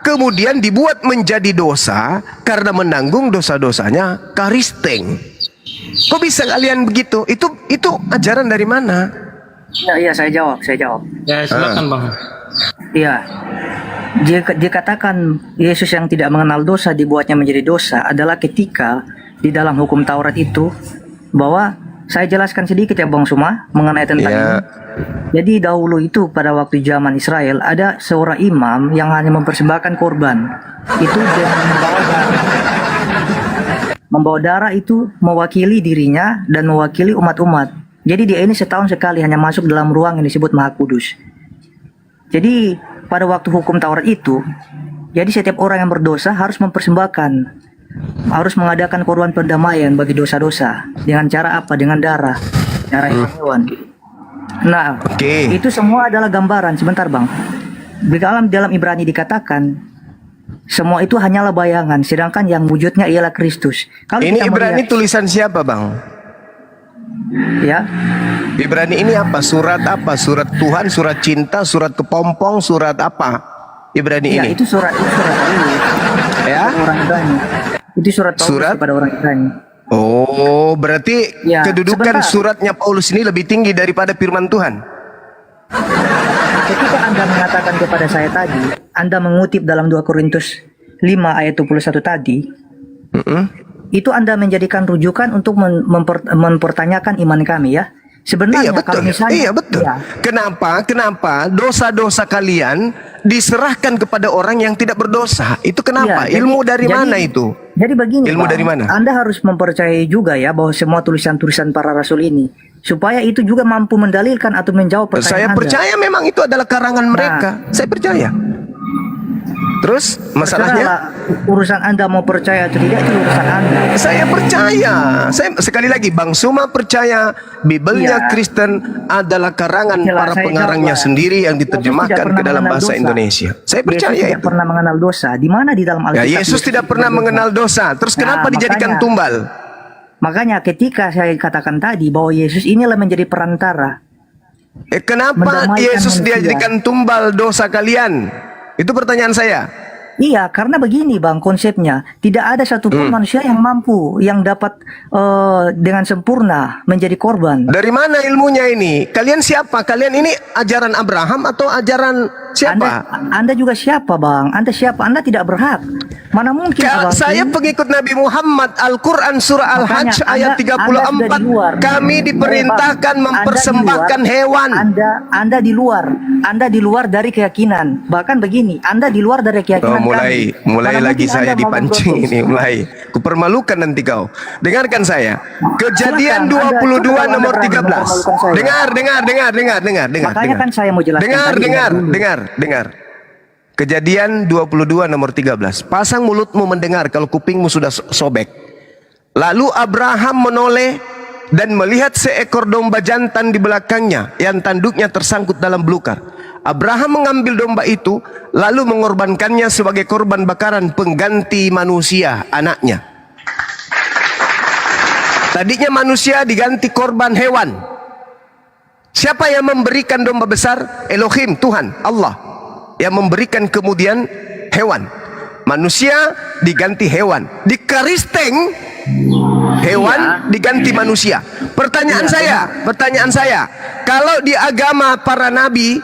kemudian dibuat menjadi dosa karena menanggung dosa-dosanya Kristen. Kok bisa kalian begitu? Itu ajaran dari mana? Iya, saya jawab. Ya silakan Bang. Iya. Dikatakan Yesus yang tidak mengenal dosa dibuatnya menjadi dosa adalah ketika di dalam hukum Taurat itu bahwa saya jelaskan sedikit ya Bang Suma mengenai tentang ini. Jadi dahulu itu pada waktu zaman Israel ada seorang imam yang hanya mempersembahkan korban. Itu dengan membawa darah itu mewakili dirinya dan mewakili umat-umat. Jadi dia ini setahun sekali hanya masuk dalam ruang yang disebut Maha Kudus. Jadi pada waktu hukum Taurat itu, jadi setiap orang yang berdosa harus mempersembahkan, harus mengadakan korban perdamaian bagi dosa-dosa. Dengan cara apa? Dengan darah hewan. Nah, itu semua adalah gambaran. Sebentar Bang. Dalam Ibrani dikatakan, semua itu hanyalah bayangan, sedangkan yang wujudnya ialah Kristus. Kalau Ini kita Ibrani melihat, tulisan siapa Bang? ya, Ibrani ini apa? Surat apa? Surat Tuhan, surat cinta, surat kepompong, surat apa? Ibrani ya ini. itu surat Paulus. Ya? Orang Ibrani. Itu surat Paulus kepada orang Ibrani. Oh, berarti Ya, kedudukan sebentar. suratnya Paulus ini lebih tinggi daripada firman Tuhan. Ketika Anda mengatakan kepada saya tadi, Anda mengutip dalam 2 Korintus 5 ayat 21 tadi, itu Anda menjadikan rujukan untuk mempertanyakan iman kami ya. Sebenarnya kalau misalnya Iya betul. ya, Kenapa dosa-dosa kalian diserahkan kepada orang yang tidak berdosa? Itu kenapa? Iya, Ilmu dari mana itu? Jadi begini, Ilmu Bang, dari mana? Anda harus mempercayai juga ya bahwa semua tulisan-tulisan para rasul ini supaya itu juga mampu mendalilkan atau menjawab pertanyaan Saya Anda. percaya memang itu adalah karangan mereka. Saya percaya. Terus masalahnya? Terserahlah, urusan Anda mau percaya atau tidak itu urusan Anda. Saya percaya. Saya sekali lagi Bang Suma percaya Bibelnya Iya. Kristen adalah karangan Itulah, para saya pengarangnya jawab. sendiri yang Yesus diterjemahkan tidak ke pernah dalam mengenal bahasa dosa. Indonesia. Saya Yesus percaya tidak itu. pernah mengenal dosa. Di mana di dalam Ya, Alkitab? Yesus tidak pernah mengenal dosa. Terus kenapa dijadikan makanya- tumbal? Makanya ketika saya katakan tadi bahwa Yesus inilah menjadi perantara. Kenapa Mendamaikan Yesus manusia. dijadikan tumbal dosa kalian? Itu pertanyaan saya. Iya, karena begini Bang konsepnya. Tidak ada satupun manusia yang mampu, yang dapat dengan sempurna menjadi korban. Dari mana ilmunya ini? Kalian siapa? Kalian ini ajaran Abraham atau ajaran siapa? Anda juga siapa Bang? Anda siapa? Anda tidak berhak. Mana mungkin Abang? Saya pengikut Nabi Muhammad. Al-Quran surah Al-Hajj Makanya ayat Anda 34. sudah di luar. Kami diperintahkan Bang, mempersembahkan hewan. Anda di luar. Anda di luar dari keyakinan. Bahkan begini, Anda di luar dari keyakinan mulai kami. Mana lagi mungkin saya Anda mau dipancing memprotes. ini, mulai. Kupermalukan nanti kau. Dengarkan saya. Kejadian Silakan, 22 Anda nomor berani 13. mempermalukan saya. Dengar. Makanya kan saya mau jelaskan tadi Dengar. Kejadian 22 nomor 13. Pasang mulutmu mendengar kalau kupingmu sudah sobek. Lalu Abraham menoleh dan melihat seekor domba jantan di belakangnya yang tanduknya tersangkut dalam belukar. Abraham mengambil domba itu lalu mengorbankannya sebagai korban bakaran pengganti manusia anaknya. Tadinya manusia diganti korban hewan. Siapa yang memberikan domba besar? Elohim, Tuhan, Allah. Yang memberikan kemudian hewan. Manusia diganti hewan. Di Kristen hewan diganti manusia. Pertanyaan saya, kalau di agama para nabi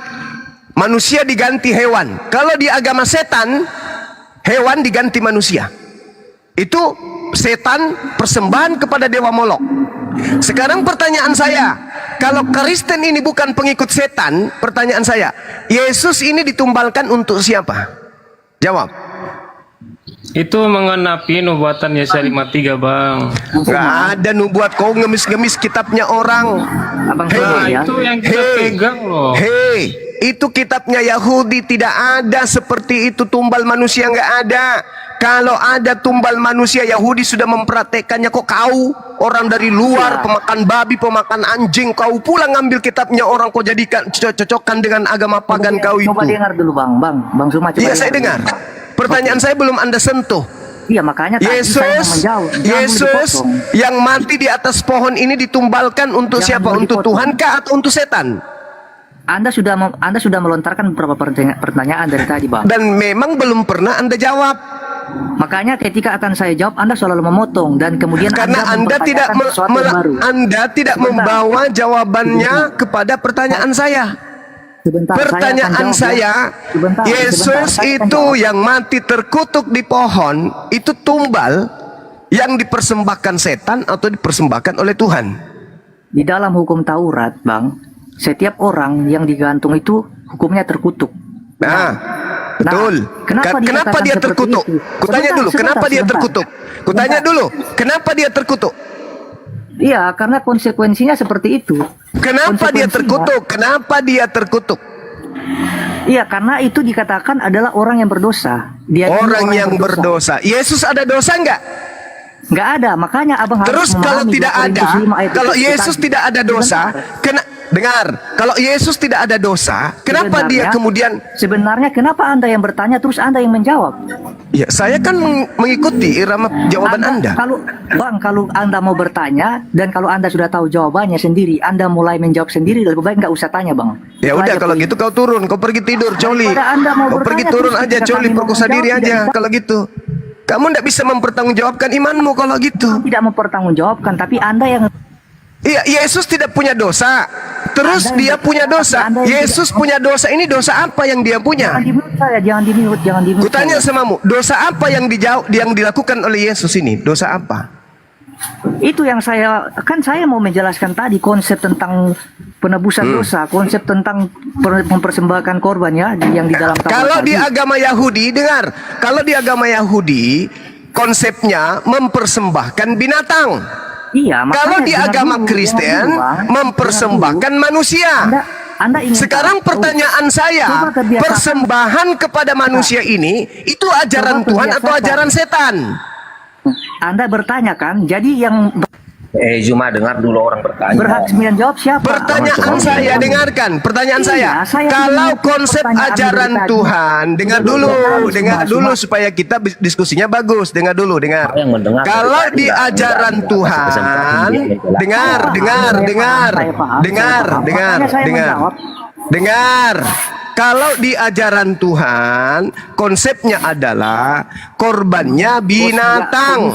manusia diganti hewan. Kalau di agama setan hewan diganti manusia. Itu setan persembahan kepada dewa Molok. Sekarang pertanyaan saya, kalau Kristen ini bukan pengikut setan, pertanyaan saya, Yesus ini ditumbalkan untuk siapa? Jawab. Itu mengenapi nubuatan Yesaya 53, Bang. Gak ada nubuat, kau ngemis-ngemis kitabnya orang. Itu yang kita pegang loh. Hei, itu kitabnya Yahudi, tidak ada seperti itu tumbal manusia, nggak ada. Kalau ada tumbal manusia, Yahudi sudah mempraktekannya. Kok kau orang dari luar, pemakan babi, pemakan anjing, kau pulang ngambil kitabnya orang, kau jadikan cocokkan dengan agama pagan kau itu. Coba dengar dulu Bang Suma. Iya, saya dengar. Pertanyaan saya belum Anda sentuh. Iya, makanya Yesus yang mati di atas pohon ini ditumbalkan untuk siapa? Untuk Tuhan kah atau untuk setan? Anda sudah melontarkan beberapa pertanyaan dari tadi, Bang. Dan memang belum pernah Anda jawab. Makanya ketika akan saya jawab, Anda selalu memotong dan kemudian karena Anda tidak membawa jawabannya kepada pertanyaan saya. Pertanyaan saya, Yesus itu yang mati terkutuk di pohon, itu tumbal yang dipersembahkan setan atau dipersembahkan oleh Tuhan? Di dalam hukum Taurat, Bang, setiap orang yang digantung itu hukumnya terkutuk. Betul. Kenapa dia terkutuk? Kutanya dulu, kenapa dia terkutuk? Kutanya dulu, kenapa dia terkutuk? Iya, karena konsekuensinya seperti itu. Kenapa dia terkutuk? Kenapa dia terkutuk? Iya, karena itu dikatakan adalah orang yang berdosa. Orang yang berdosa. Yesus ada dosa enggak? Enggak ada, makanya abang harus. Terus kalau tidak ada, kalau Yesus tidak ada dosa, kalau Yesus tidak ada dosa, kenapa dia kemudian? Sebenarnya kenapa Anda yang bertanya terus Anda yang menjawab? Ya, saya kan mengikuti irama jawaban Anda. Kalau Anda mau bertanya dan kalau Anda sudah tahu jawabannya sendiri, Anda mulai menjawab sendiri, lebih baik nggak usah tanya, Bang. Ya udah, kalau gitu kau turun, kau pergi tidur, Coli. Kau pergi turun aja, Coli, perkosa diri aja. Kalau gitu, kamu tidak bisa mempertanggungjawabkan imanmu kalau gitu. Tidak mempertanggungjawabkan, tapi Anda yang Iya, Yesus tidak punya dosa. Terus dia punya dosa. Yesus punya dosa. Ini dosa apa yang dia punya? Jangan di-mute. Kutanya samamu, dosa apa yang dilakukan oleh Yesus ini? Dosa apa? Itu yang saya mau menjelaskan tadi, konsep tentang penebusan dosa, konsep tentang mempersembahkan korban ya yang di dalam Taurat. Kalau di agama Yahudi, dengar, kalau di agama Yahudi konsepnya mempersembahkan binatang. Iya, kalau di agama Kristen mempersembahkan manusia. Anda ingin sekarang pertanyaan saya, persembahan kepada manusia ini itu ajaran Tuhan atau ajaran setan? Anda bertanya kan, jadi yang Zuma, dengar dulu orang bertanya. Berhak menjawab siapa? Pertanyaan saya, dengarkan. Pertanyaan saya, kalau konsep ajaran Tuhan, dengar dulu supaya kita diskusinya bagus. Dengar dulu. Kalau di ajaran Tuhan, dengar. Kalau di ajaran Tuhan, konsepnya adalah korbannya binatang.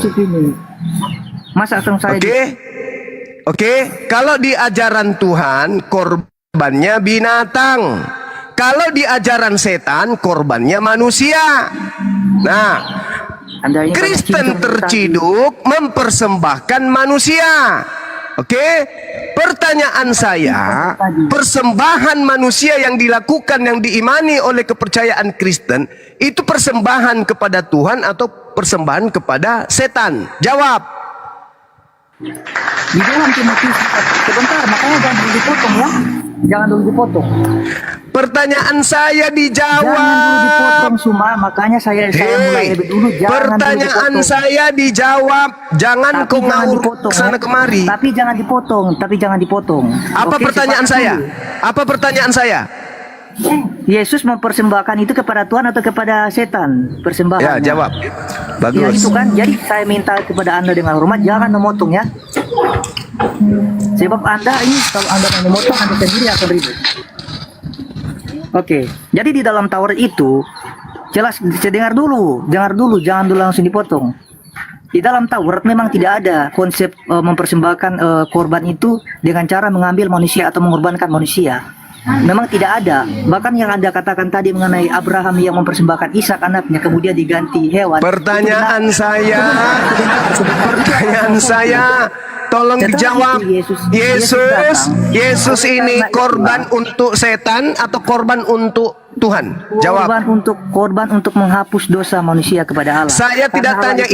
Oke. Kalau di ajaran Tuhan, korbannya binatang. Kalau di ajaran setan, korbannya manusia. Nah, Kristen terciduk mempersembahkan manusia. Oke, pertanyaan saya, persembahan manusia yang dilakukan, yang diimani oleh kepercayaan Kristen, itu persembahan kepada Tuhan atau persembahan kepada setan? Jawab. Di dalam Timotius, sebentar, makanya jangan dulu dipotong ya. Jangan dulu dipotong. Pertanyaan saya dijawab. Jangan dulu dipotong, Suma. Makanya saya mulai lebih dulu. Pertanyaan saya dijawab. Jangan kau ngawur kesana kemari. Tapi jangan dipotong. Apa pertanyaan saya? Apa pertanyaan saya? Yesus mempersembahkan itu kepada Tuhan atau kepada setan? Persembahan. Ya, jawab. Bagus. Ya, itu kan. Jadi saya minta kepada Anda dengan hormat, jangan memotong ya. Sebab Anda ini kalau Anda mau memotong Anda sendiri akan ribet. Oke, jadi di dalam Taurat itu jelas, dengar dulu, jangan dulu langsung dipotong. Di dalam Taurat memang tidak ada konsep mempersembahkan korban itu dengan cara mengambil manusia atau mengorbankan manusia. Memang tidak ada. Bahkan yang Anda katakan tadi mengenai Abraham yang mempersembahkan Ishak anaknya kemudian diganti hewan. Pertanyaan saya, tolong dijawab. Yesus ini korban untuk setan atau korban untuk Tuhan? Jawab. Korban untuk menghapus dosa manusia kepada Allah. Saya tidak tanya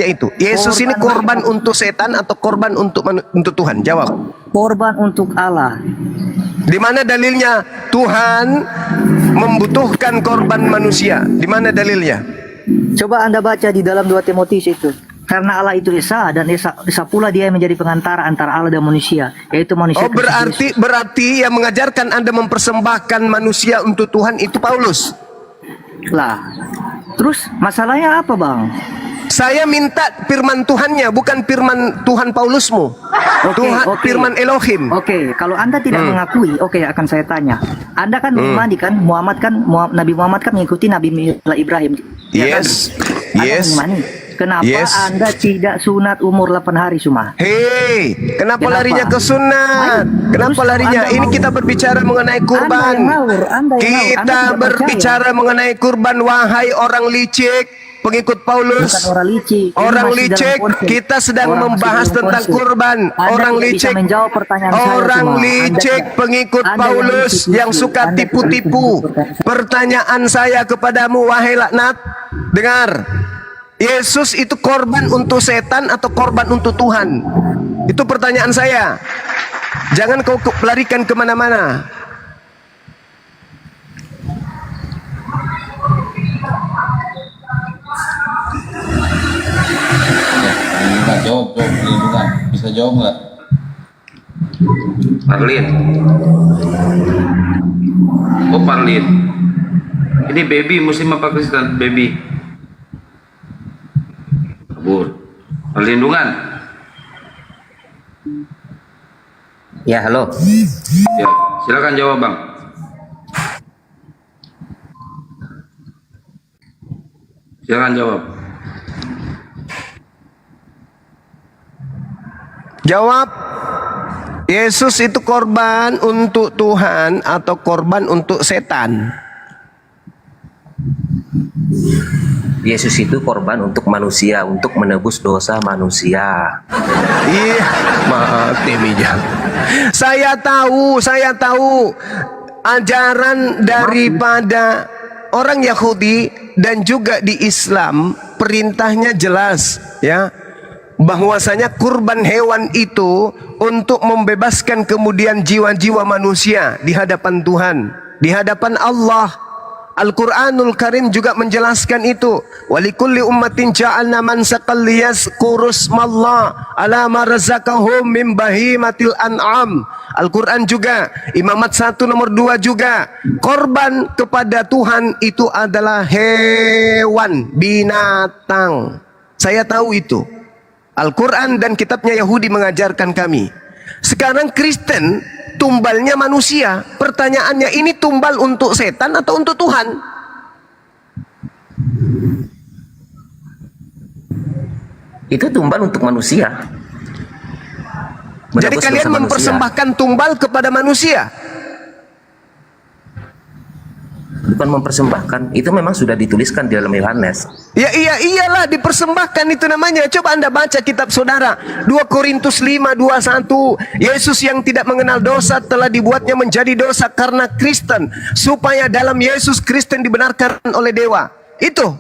itu. Yesus ini korban untuk setan atau korban untuk Tuhan? Jawab. Korban untuk Allah. Di mana dalilnya Tuhan membutuhkan korban manusia? Di mana dalilnya? Coba Anda baca di dalam 2 Timotius itu. Karena Allah itu Esa dan Esa pula dia menjadi pengantara antara Allah dan manusia, yaitu manusia. Oh, berarti yang mengajarkan Anda mempersembahkan manusia untuk Tuhan itu Paulus. Lah. Terus masalahnya apa, Bang? Saya minta firman Tuhannya, bukan firman Tuhan Paulusmu. Firman Elohim. Oke, kalau Anda tidak mengakui, akan saya tanya. Anda kan mengimani kan Nabi Muhammad kan mengikuti Nabi Ibrahim. Yes. Ya kan? Kenapa Anda tidak sunat umur 8 hari Suma? Hei, kenapa larinya ke sunat? Kenapa larinya? Ini kita berbicara mengenai kurban. Kita berbicara mengenai kurban, wahai orang licik, pengikut Paulus. Bukan orang licik. Orang licik, kita sedang membahas tentang kurban. Orang licik, pengikut Paulus yang suka tipu-tipu. Pertanyaan saya kepadamu, wahai laknat, dengar. Yesus itu korban untuk setan atau korban untuk Tuhan? Itu pertanyaan saya. Jangan kau larikan kemana-mana. Nggak jawab perlindungan. Bisa jawab nggak? Parlin. Oh, Parlin. Ini baby Muslim apa Kristen? Baby. Perlindungan. Ya, halo. Ya, silakan jawab, Bang. Silakan jawab. Jawab. Yesus itu korban untuk Tuhan atau korban untuk setan? Yesus itu korban untuk manusia, untuk menebus dosa manusia. Iya, mati mijang. Saya tahu ajaran daripada orang Yahudi dan juga di Islam, perintahnya jelas, ya, bahwasanya kurban hewan itu untuk membebaskan kemudian jiwa-jiwa manusia di hadapan Tuhan, di hadapan Allah. Al-Quranul Karim juga menjelaskan itu. Walikulli ummatin ja'alna mansaqan liyazkurusmallah ala ma razaqahum min bahimatil an'am. Al-Quran juga, Imamat 1 nomor 2 juga. Korban kepada Tuhan itu adalah hewan, binatang. Saya tahu itu. Al-Quran dan kitabnya Yahudi mengajarkan kami. Sekarang Kristen tumbalnya manusia. Pertanyaannya, ini tumbal untuk setan atau untuk Tuhan? Itu tumbal untuk manusia. Jadi kalian mempersembahkan tumbal kepada manusia? Bukan mempersembahkan, itu memang sudah dituliskan di dalam Yohanes. Ya iyalah, dipersembahkan itu namanya. Coba Anda baca kitab saudara 2 Korintus 5:21. Yesus yang tidak mengenal dosa telah dibuatnya menjadi dosa karena Kristen, supaya dalam Yesus Kristen dibenarkan oleh dewa. Itu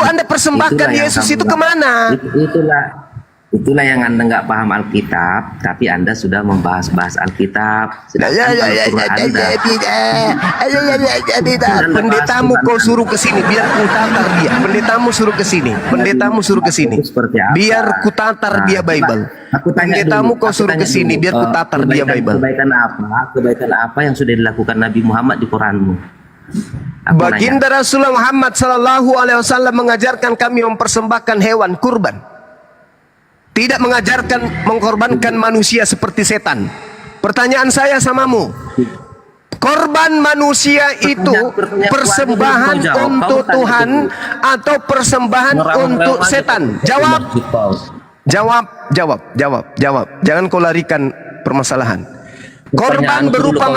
Anda persembahkan Yesus itu kemana? Itulah yang Anda nggak paham Alkitab, tapi Anda sudah membahas-bahas Alkitab. Pendetamu kau suruh ke sini, biar ku tatar dia. Pendetamu suruh ke sini. Biar ku tatar dia Bible. Pendetamu kau suruh ke sini, biar ku tatar dia Bible. Kebaikan apa yang sudah dilakukan Nabi Muhammad di Quranmu? Baginda Rasulullah Muhammad sallallahu alaihi wasallam mengajarkan kami mempersembahkan hewan kurban. tidak mengajarkan mengkorbankan manusia seperti setan. Pertanyaan saya samamu, korban manusia itu persembahan untuk Tuhan atau persembahan untuk setan? Jawab. Jawab. Jangan kau larikan permasalahan. Korban berupa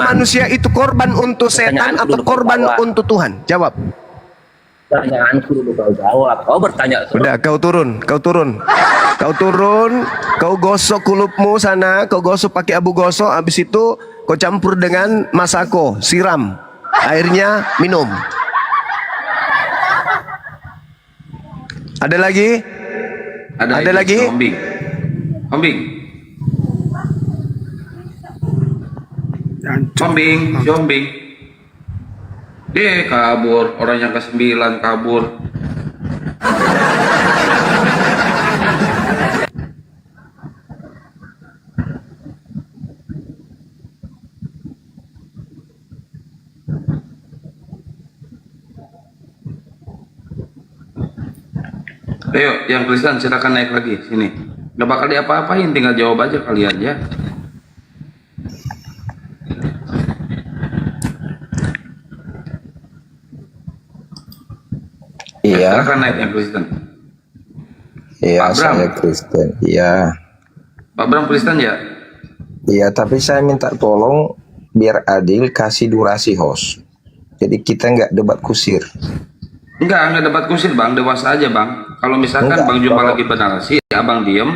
manusia itu korban untuk setan atau korban untuk Tuhan? Jawab. Pertanyaanku dulu kau jawab. Kau bertanya. Udah, kau turun. Kau gosok kulupmu sana, kau gosok pakai abu gosok, habis itu kau campur dengan masako, siram. Airnya minum. Ada lagi? Ada lagi? Kambing. Dia kabur, orang yang ke-9 kabur. Ayo, yang Kristen silakan naik lagi sini. Gak bakal diapa-apain, tinggal jawab aja kalian ya. Iya. Silakan naik yang Kristen. Iya, Pak Bram. saya Kristen. Iya. Pak Bram Kristen ya? Iya, tapi saya minta tolong biar adil kasih durasi host. Jadi kita nggak debat kusir. Enggak debat kusir bang, dewasa aja bang. Kalau misalkan Enggak, Bang Juma kalau- lagi bernarasi, abang diem.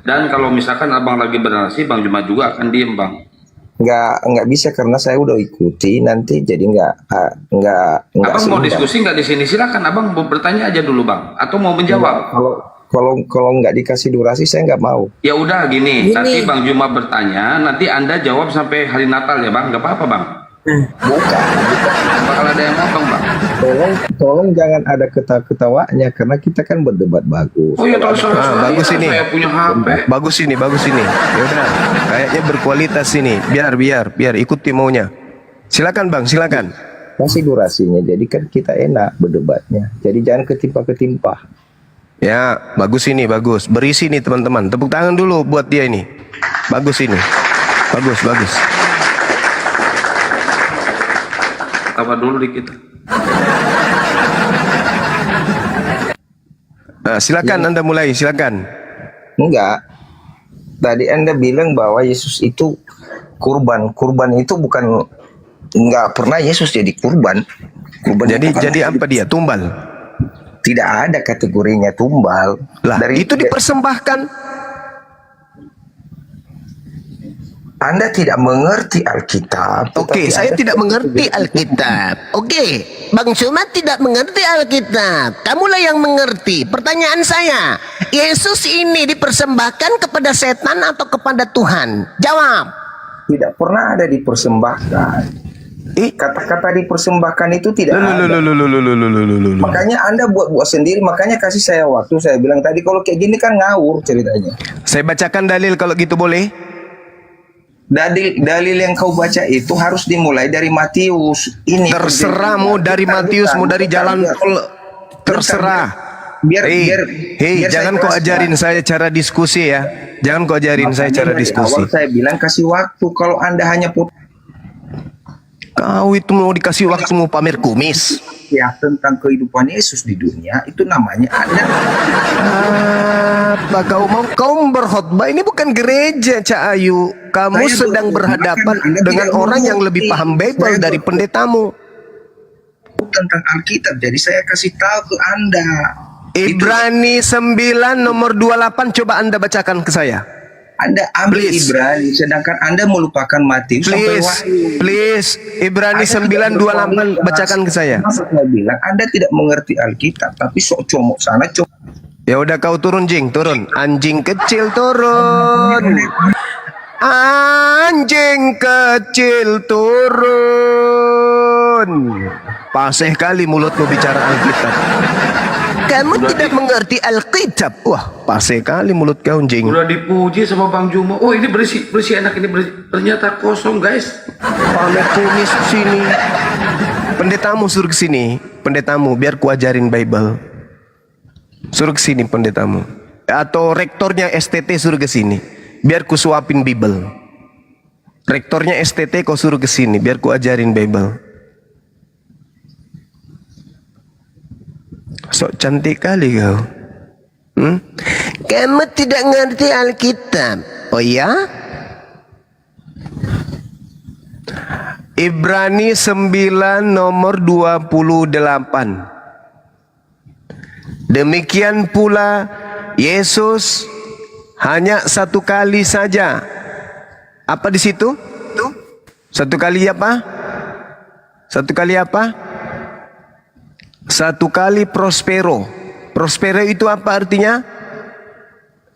Dan kalau misalkan abang lagi bernarasi, Bang Juma juga akan diem bang. Nggak bisa karena saya udah ikuti nanti jadi nggak Abang mau seimbang. diskusi nggak di sini? Silakan abang mau bertanya aja dulu bang, atau mau menjawab. Kalau nggak dikasih durasi saya nggak mau. Ya udah gini, nanti Bang Juma bertanya, nanti Anda jawab sampai hari Natal ya bang, nggak apa-apa bang. Bukan. Bakal ada yang motong bang. Tolong jangan ada ketawa-ketawanya karena kita kan berdebat bagus. Oh iya, terserah. Bagus ini. Saya punya HP. Bagus ini. Ya udah, kayaknya berkualitas ini. Biar ikuti maunya. Silakan bang, silakan. Kasih durasinya jadi kan kita enak berdebatnya. Jadi jangan ketimpa-ketimpa. Ya, bagus ini, bagus. Berisi nih teman-teman. Tepuk tangan dulu buat dia ini. Bagus ini. Bagus. Ketawa dulu dikit. Nah, silakan Anda mulai, silakan. Enggak. Tadi Anda bilang bahwa Yesus itu kurban. Kurban itu bukan, enggak pernah Yesus jadi kurban. Jadi apa dia? Tumbal. Tidak ada kategorinya tumbal. Lah, itu dipersembahkan. Anda tidak mengerti Alkitab. Oke, saya tidak mengerti Alkitab. Oke, Bang Juma tidak mengerti Alkitab. Kamulah yang mengerti. Pertanyaan saya, Yesus ini dipersembahkan kepada setan atau kepada Tuhan? Jawab. Tidak pernah ada dipersembahkan. Kata-kata dipersembahkan itu tidak ada. Makanya Anda buat sendiri. Makanya kasih saya waktu. Saya bilang tadi kalau kayak gini kan ngawur ceritanya. Saya bacakan dalil kalau gitu boleh? Dalil yang kau baca itu harus dimulai dari Matius. Ini terserah mau dari Matius, mau dari jalan tol, terserah. Hei, jangan kau ajarin saya cara diskusi ya. Jangan kau ajarin saya cara diskusi. Awal saya bilang kasih waktu. Kalau Anda hanya kau itu mau dikasih waktu mau pamer kumis. Ya tentang kehidupan Yesus di dunia itu namanya Anda. Apa kau mau? Kau berkhotbah ini bukan gereja, Cak Ayu. Kamu Saya sedang berhadapan Anda dengan tidak orang yang lebih mengerti. paham Bible dari pendetamu. Tentang Alkitab, jadi saya kasih tahu ke Anda. Ibrani 9 nomor 28 coba Anda bacakan ke saya. Anda ambil Ibrani, sedangkan Anda melupakan Matius sampai Wahyu. Please, Ibrani 9:28 bacakan ke saya. Saya bilang Anda tidak mengerti Alkitab, tapi sok comok sana comok. Ya udah kau turun Jing, turun. Anjing kecil turun. Anjing kecil turun. Paseh kali mulutmu bicara Alkitab. Kamu tidak mengerti Alkitab. Wah, paseh kali mulut kau Jing. Udah dipuji sama Bang Juma. Oh ini bersih enak ini bersih. Ternyata kosong guys. Pamer kumis sini. Pendetamu suruh kesini. Pendetamu biar ku ajarin Bible. Suruh ke sini pendetamu. Atau rektornya STT suruh ke sini. Biar ku suapin Bible. Rektornya STT kau suruh ke sini biar ku ajarin Bible. Sok cantik kali kau. Kamu tidak ngerti Alkitab. Oh ya? Ibrani 9 nomor 28. Demikian pula Yesus hanya satu kali saja. Apa di situ? Satu kali apa? Satu kali apa? Satu kali prospero. Prospero itu apa artinya?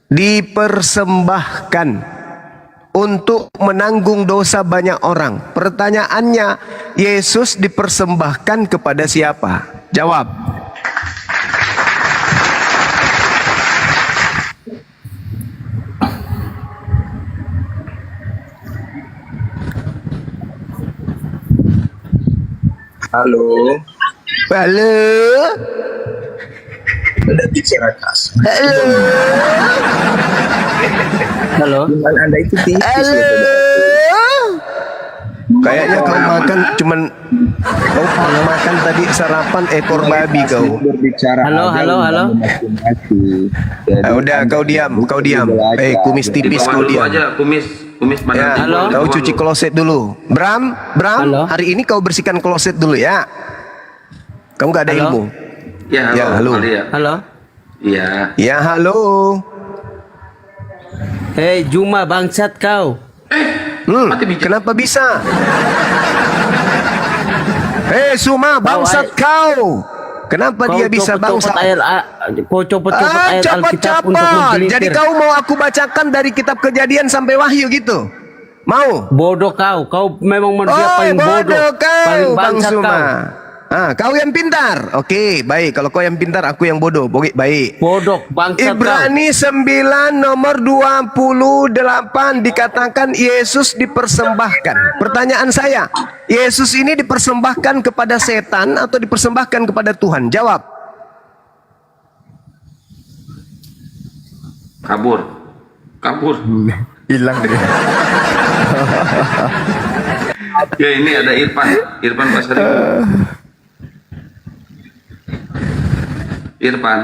Dipersembahkan untuk menanggung dosa banyak orang. Pertanyaannya, Yesus dipersembahkan kepada siapa? Jawab. Halo. Halo. Anda bicara kasar. Halo. Halo. Gimana Anda itu tipis? Halo. Kayaknya kau makan cuman kau makan tadi sarapan ekor babi kau. Halo. Udah kau diam. Kumis tipis kau diam. aja kumis Ya, kau cuci kloset dulu. Bram, hari ini kau bersihkan kloset dulu ya. Kamu gak ada ilmu. Ya, halo. Iya. Ya, halo. Hei, Juma bangsat kau. Kenapa bisa? Hei, Suma bangsat kau. Kenapa dia bisa bangsat? Kau copot-copot ayat Alkitab untuk menjelintir. Jadi kau mau aku bacakan dari kitab Kejadian sampai Wahyu gitu? Mau? Bodoh kau memang manusia paling bodoh. Paling bangsat kau. Kau yang pintar. Oke, baik. Kalau kau yang pintar, aku yang bodoh. Baik. Bodoh, bangsat Ibrani 9 nomor 28 dikatakan Yesus dipersembahkan. Pertanyaan saya, Yesus ini dipersembahkan kepada setan atau dipersembahkan kepada Tuhan? Jawab. Kabur. Hilang dia. Ya ini ada Irfan Pasari. Irfan.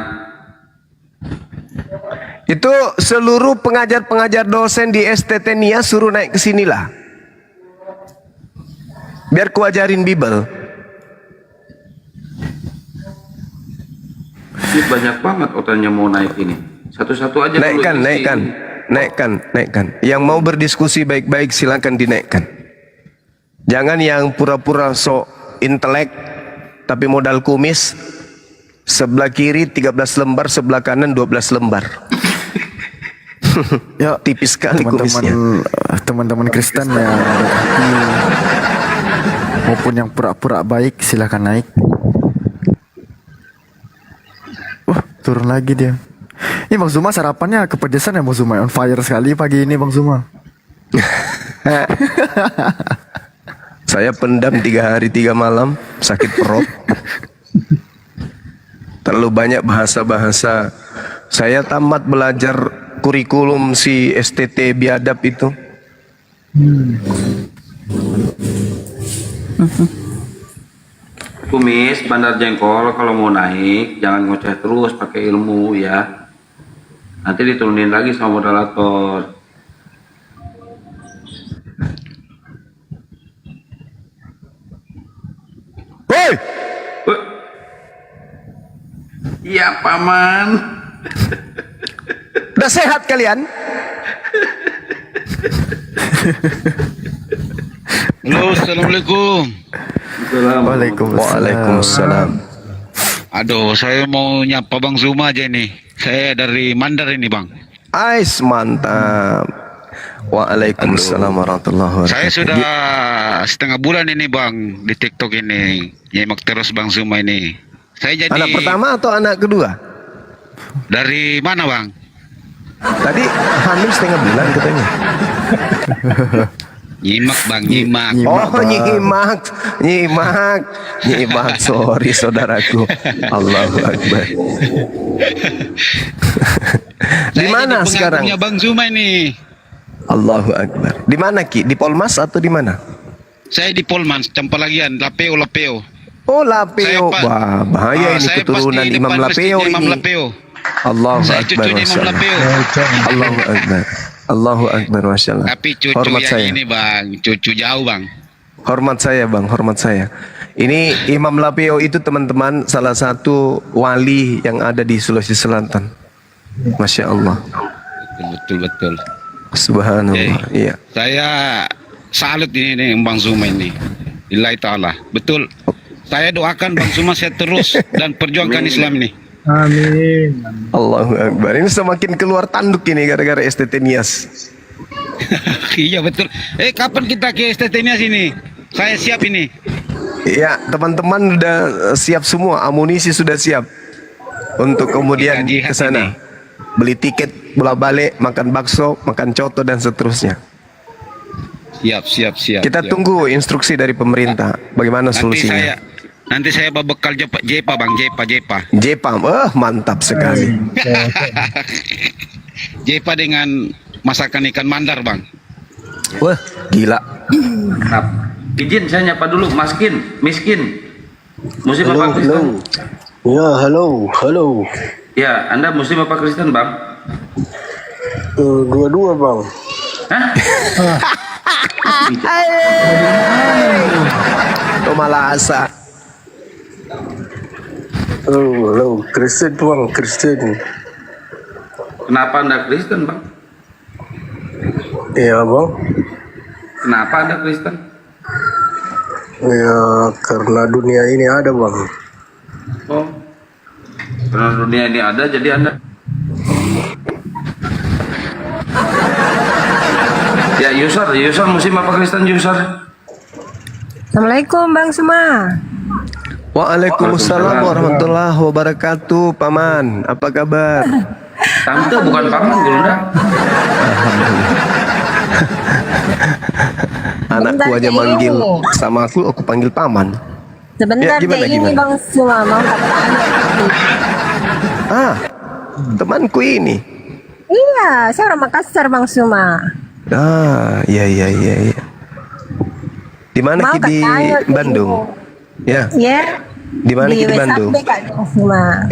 Itu seluruh pengajar-pengajar dosen di STT Nia suruh naik ke sinilah. Biar ku ajarin Bible. Ini banyak banget orangnya mau naik ini. Satu-satu aja. Naikkan. Yang mau berdiskusi baik-baik silakan dinaikkan. Jangan yang pura-pura sok intelek tapi modal kumis. Sebelah kiri 13 lembar, sebelah kanan 12 lembar. Ya, tipis sekali kumisnya. Teman-teman Kristen yang berhati maupun yang pura-pura baik silakan naik. Turun lagi dia. Ini Bang Zuma sarapannya kepedesan ya Bang Zuma, on fire sekali pagi ini Bang Zuma. Saya pendam 3 hari 3 malam, sakit perut. Terlalu banyak bahasa-bahasa. Saya tamat belajar kurikulum si STT Biadab itu. Kumis, Bandar Jengkol kalau mau naik jangan ngoceh terus, pakai ilmu ya. Nanti diturunin lagi sama moderator. Woi! Iya paman. Udah sehat kalian? Halo, assalamualaikum. Waalaikumsalam. Aduh, saya mau nyapa Bang Zuma aja nih. Saya dari Mandar ini Bang. Ais, mantap. Waalaikumsalam warahmatullahi wabarakatuh. Saya sudah setengah bulan ini Bang di TikTok ini. Nyimak terus Bang Zuma ini. Saya jadi anak pertama atau anak kedua? Dari mana Bang? Tadi hamil setengah bulan katanya. Nyimak bang, nyimak. Oh, nyimak. Sorry saudaraku. Allahu Akbar. Di mana sekarang? Bang Zuma ini. Allahu Akbar. Di mana Ki? Di Polmas atau di mana? Saya di Polman, Campalagian, Lapeo. Oh, Lapeo. Wah, bahaya ini keturunan Imam Lapeo ini. Allahu Akbar. Allahu Akbar. Allahu Akbar, Masya Allah. Tapi cucu hormat yang saya. ini bang, cucu jauh bang. Hormat saya bang, hormat saya. Ini Imam Lapeo itu teman-teman salah satu wali yang ada di Sulawesi Selatan. Masya Allah. Betul. Subhanallah. Iya. Saya salut ini Bang Zuma ini. Lillahi ta'ala. Betul. Saya doakan Bang Zuma sehat terus dan perjuangkan Islam ini. Amin. Allahu Akbar. Ini semakin keluar tanduk ini gara-gara STT Nias. Iya betul. Kapan kita ke STT Nias ini? Saya siap ini. Iya, teman-teman udah siap semua, amunisi sudah siap untuk kemudian ke sana. Beli tiket, bola-balik, makan bakso, makan coto dan seterusnya. Siap. Kita tunggu instruksi dari pemerintah. Bagaimana solusinya? Nanti saya bekal Jepa bang, Jepa, mantap sekali. Jepa dengan masakan ikan mandar bang. Wah, gila. Izin saya nyapa dulu, miskin. Muslim apa Kristen? Ya, halo. Ya, Anda Muslim apa Kristen, Bang? Dua-dua, Bang. Hah? Kau malah asa. Halo, Kristen, Bang, Kristen. Kenapa Anda Kristen, Bang? Iya, Bang. Kenapa Anda Kristen? Ya, karena dunia ini ada, Bang. Oh. Karena dunia ini ada, jadi Anda. Ya, Yusar Muslim apa Kristen, Yusar? Assalamualaikum Bang Zuma. Waalaikumsalam warahmatullahi wabarakatuh, Paman. Apa kabar? Tante bukan Paman, Gulda. Anakku aja manggil sama aku panggil Paman. Sebentar gimana? ini Bang Zuma mau Temanku ini. Iya, saya orang Makassar Bang Zuma. Iya. Di mana Ki? Di Bandung. Ya. Ya. Di mana Ki di Bandung? Di Bang Zuma.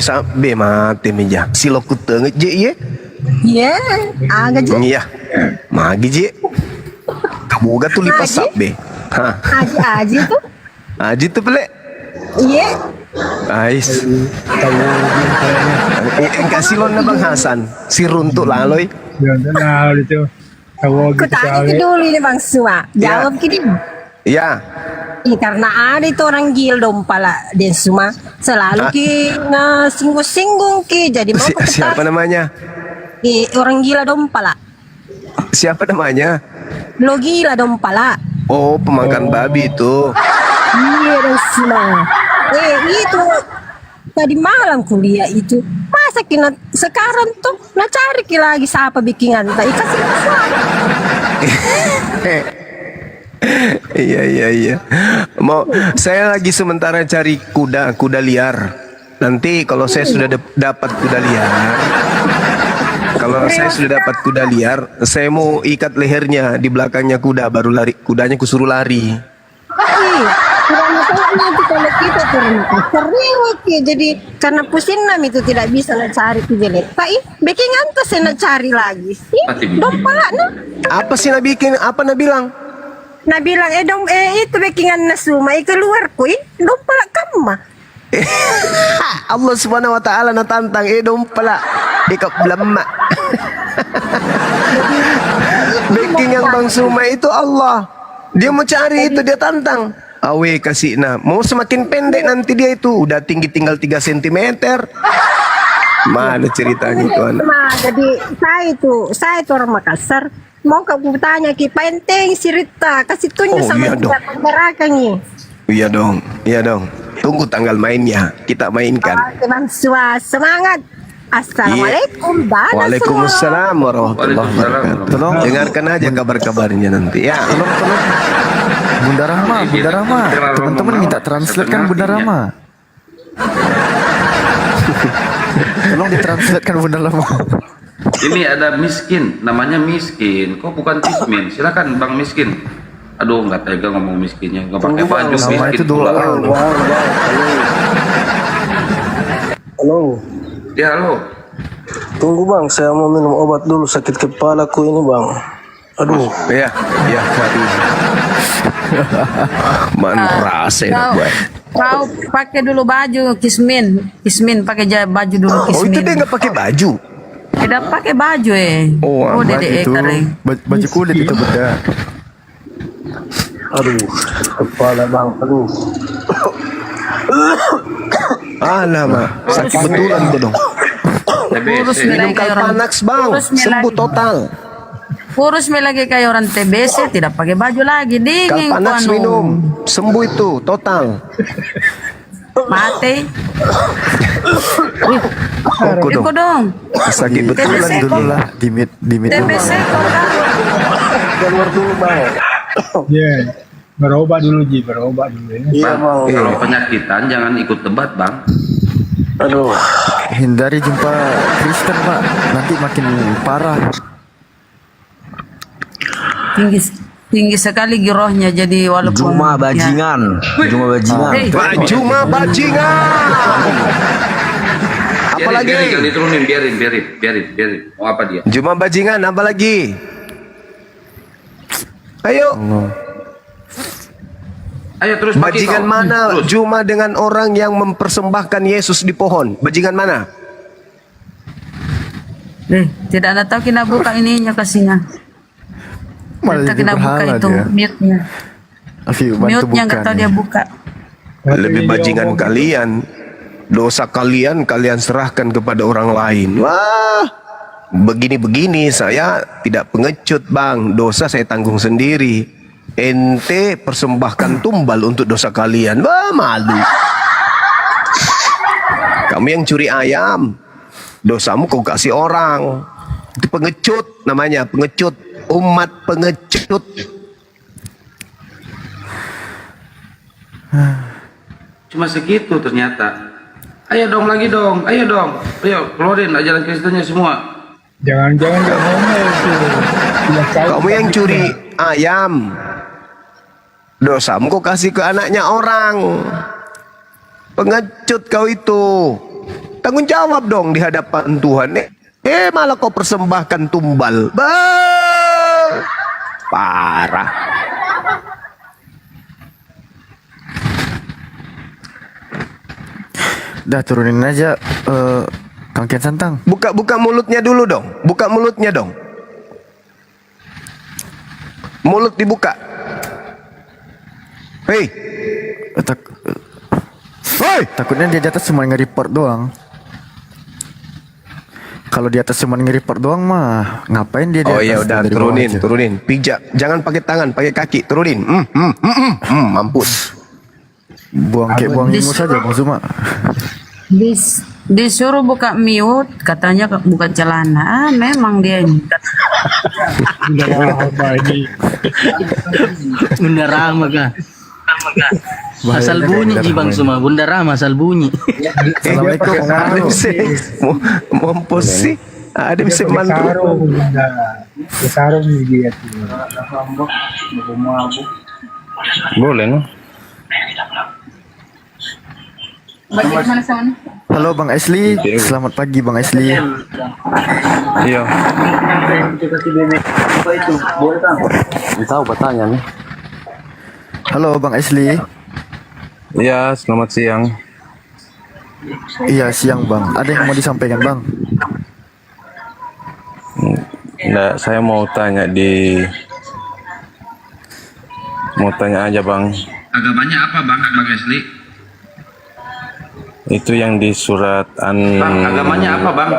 Sampai mati meja. Siloku tengah je ye. Iya, agak je. Iya. Magi je. Kamu gak tuh lipas sabe. Aji tuh. Aji tuh pelek. Iya. Ais. Kasih lon Bang Hasan. Si runtuk laloi. Nah, itu. Aku tanya dulu ini Bang Zuma. Jawab gini. Iya. Karena ada itu orang gil dompala dan Zuma selalu singgung-singgung jadi mau siapa namanya? Orang gila dompala. Siapa namanya? Lo gila dompala. Oh, pemakan babi itu. Iya dan Zuma. Itu tadi malam kuliah itu. Masa kena sekarang tuh cari lagi siapa bikinan tak kasih Iya. Saya lagi sementara cari kuda liar. Nanti kalau saya sudah dapat kuda liar, saya mau ikat lehernya di belakangnya kuda, baru lari. Kudanya kusuruh lari. Nanti kalau kita turun jadi karena pusing itu tidak bisa cari kujelet. Bikin antas saya cari lagi. Dompala Apa sih bikin? Apa bilang? Bilang itu bikinan Zuma keluar dompala kamu mah. Allah Subhanahu wa taala tantang dompala ikap belama. Bikinan Bang Zuma itu Allah. Dia mau cari itu, dia tantang. Awe kasih mau semakin pendek nanti dia itu udah tinggi tinggal 3 cm. Mana ceritanya itu anak? Jadi saya itu orang Makassar. Mau kamu tanya penting cerita kasih tunjuk sama kita masyarakat nih. Iya dong. Tunggu tanggal mainnya, kita mainkan. Bang Zuma semangat. Assalamualaikum. Dadah semua. Waalaikumsalam warahmatullahi wabarakatuh. Tolong Dengarkan aja kabar-kabarnya nanti ya. tolong Bunda Rahma, teman-teman minta translate kan Bunda Rahma. Tolong ditranslatekan Bunda Rahma. Ini ada miskin, namanya miskin. Kok bukan kismin? Silakan Bang Miskin. Aduh, nggak tega ngomong miskinnya. Nggak pakai baju Nama miskin itu pula. doa. Halo. Ya, halo. Tunggu bang, saya mau minum obat dulu sakit kepalaku ini bang. Aduh. Ya, kali. Manrase Kau pakai dulu baju kismin pakai baju dulu kismin. Oh, itu dia nggak pakai baju. Tidak pakai baju Oh, dede itu kering. baju kulit itu Bunda. Aduh, kepala bang. Aduh. Alamak, sakit betulan tuh dong. Kurus Minum Kalpanax bang, sembuh total. Kurus lagi kayak orang TBC, tidak pakai baju lagi, dingin Kalpanax kuanu. minum, sembuh itu total. Mati. Aku dong. Ikut dong. Sakit betulan TBC dulu lah. Dimit TBC kau Keluar dulu bang. Ya, berobat dulu Ji, berobat dulu ya. Iya bang. Kalau penyakitan jangan ikut debat Bang. Aduh. Hindari jumpa Kristen Pak, nanti makin parah. Tinggi sekali girohnya, jadi walaupun Juma bajingan. Juma bajingan. Cuma bajingan. Apalagi? Biarin, diturunin, biarin. Mau apa dia? Cuma bajingan, apa lagi? Ayo. Ayo terus pakai Bajingan kau. mana Terus. Juma dengan orang yang mempersembahkan Yesus di pohon? Bajingan mana? tidak ada tahu kena buka ininya kasihnya. Malah Kita jadi kena buka berhala itu dia. mute-nya. Mute-nya nggak tahu dia buka. Lebih bajingan kalian. Dosa kalian serahkan kepada orang lain. Wah, begini-begini saya tidak pengecut bang. Dosa saya tanggung sendiri. Ente persembahkan tumbal untuk dosa kalian. Wah, malu. Kamu yang curi ayam, dosamu kau kasih orang. Itu pengecut namanya, pengecut. Umat pengecut. Cuma segitu ternyata. Ayo dong, ayo keluarin ajaran Kristennya semua. Jangan ngomel itu. Kamu yang curi ayam, dosamu kau kasih ke anaknya orang. Pengecut kau itu. Tanggung jawab dong di hadapan Tuhan. Malah kau persembahkan tumbal. Parah. Dah turunin aja Kang Kian Santang. Buka mulutnya dulu dong. Buka mulutnya dong. Mulut dibuka. Hei. Takutnya dia di atas cuma nge-report doang. Kalau di atas cuma nge-report doang mah ngapain dia di atas? Oh ya udah, dari bawah aja. turunin. Pijak. Jangan pakai tangan, pakai kaki. Turunin. Mampus. Buang ingus saja Bang Zuma. Disuruh buka mute, katanya buka celana. Memang dia ini. Bunda Rahma kah? Asal bunyi Ji Bang Suma, Bunda Rahma asal bunyi. Assalamualaikum. Mampus sih. Ada bisa mantu. Sarung dia tuh. Boleh no? Halo Bang Asli, selamat pagi Bang Asli. Iya. Tahu bertanya nih. Halo Bang Asli. Iya, selamat siang. Iya siang Bang. Ada yang mau disampaikan Bang? Nggak, saya mau tanya aja Bang. Agamanya apa Bang Asli? Itu yang di surat Bang, agamanya apa Bang?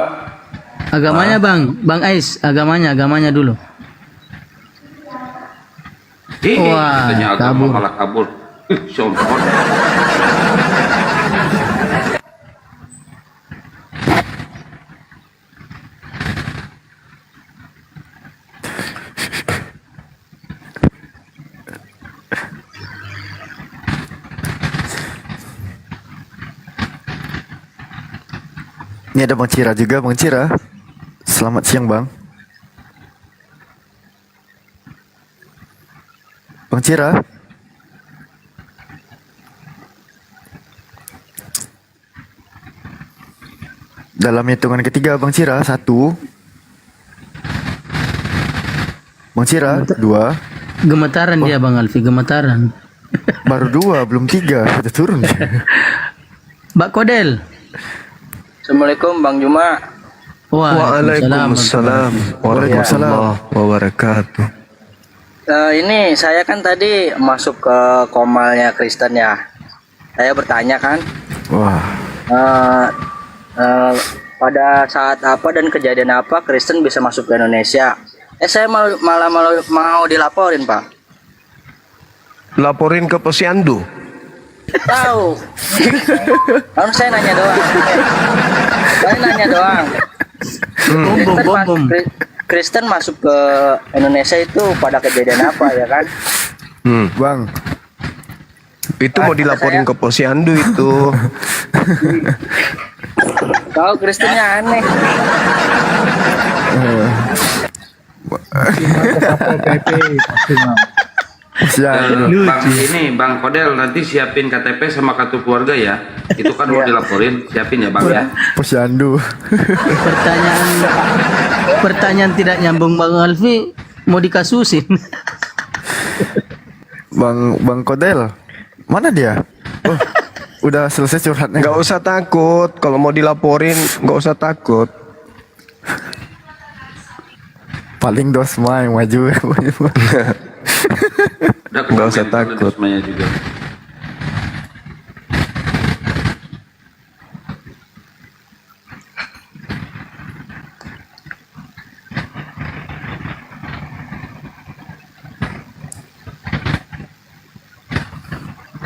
Agamanya Bang Ais, agamanya dulu. Wah, katanya agama kabur. malah kabur. Sombong. Ini ada Bang Cira juga, Bang Cira. Selamat siang, Bang. Bang Cira. Dalam hitungan ketiga, Bang Cira, 1. Bang Cira, 2. Gemetaran dia Bang Alfi, gemetaran. Baru 2, belum 3. Sudah turun. Mbak Kodel. Assalamualaikum Bang Juma. Waalaikumsalam warahmatullahi wabarakatuh. Ini saya kan tadi masuk ke komalnya Kristen ya. Saya bertanya kan. Wah. Pada saat apa dan kejadian apa Kristen bisa masuk ke Indonesia? Saya malah mau dilaporin, Pak. Laporin ke Posyandu. Tahu. Kan saya nanya doang. Kristen masuk ke Indonesia itu pada kejadian apa ya kan? Bang. Itu mau dilaporin ke Posyandu itu. Tahu Kristennya aneh. Bang Kodel nanti siapin KTP sama kartu keluarga ya. Itu kan mau dilaporin, siapin ya Bang ya. Posyandu. Pertanyaan tidak nyambung Bang Alfi, mau dikasusin. Bang Kodel, mana dia? Oh, udah selesai curhatnya. Gak usah takut, kalau mau dilaporin gak usah takut. Paling dosma yang maju. Gak usah takut. Juga.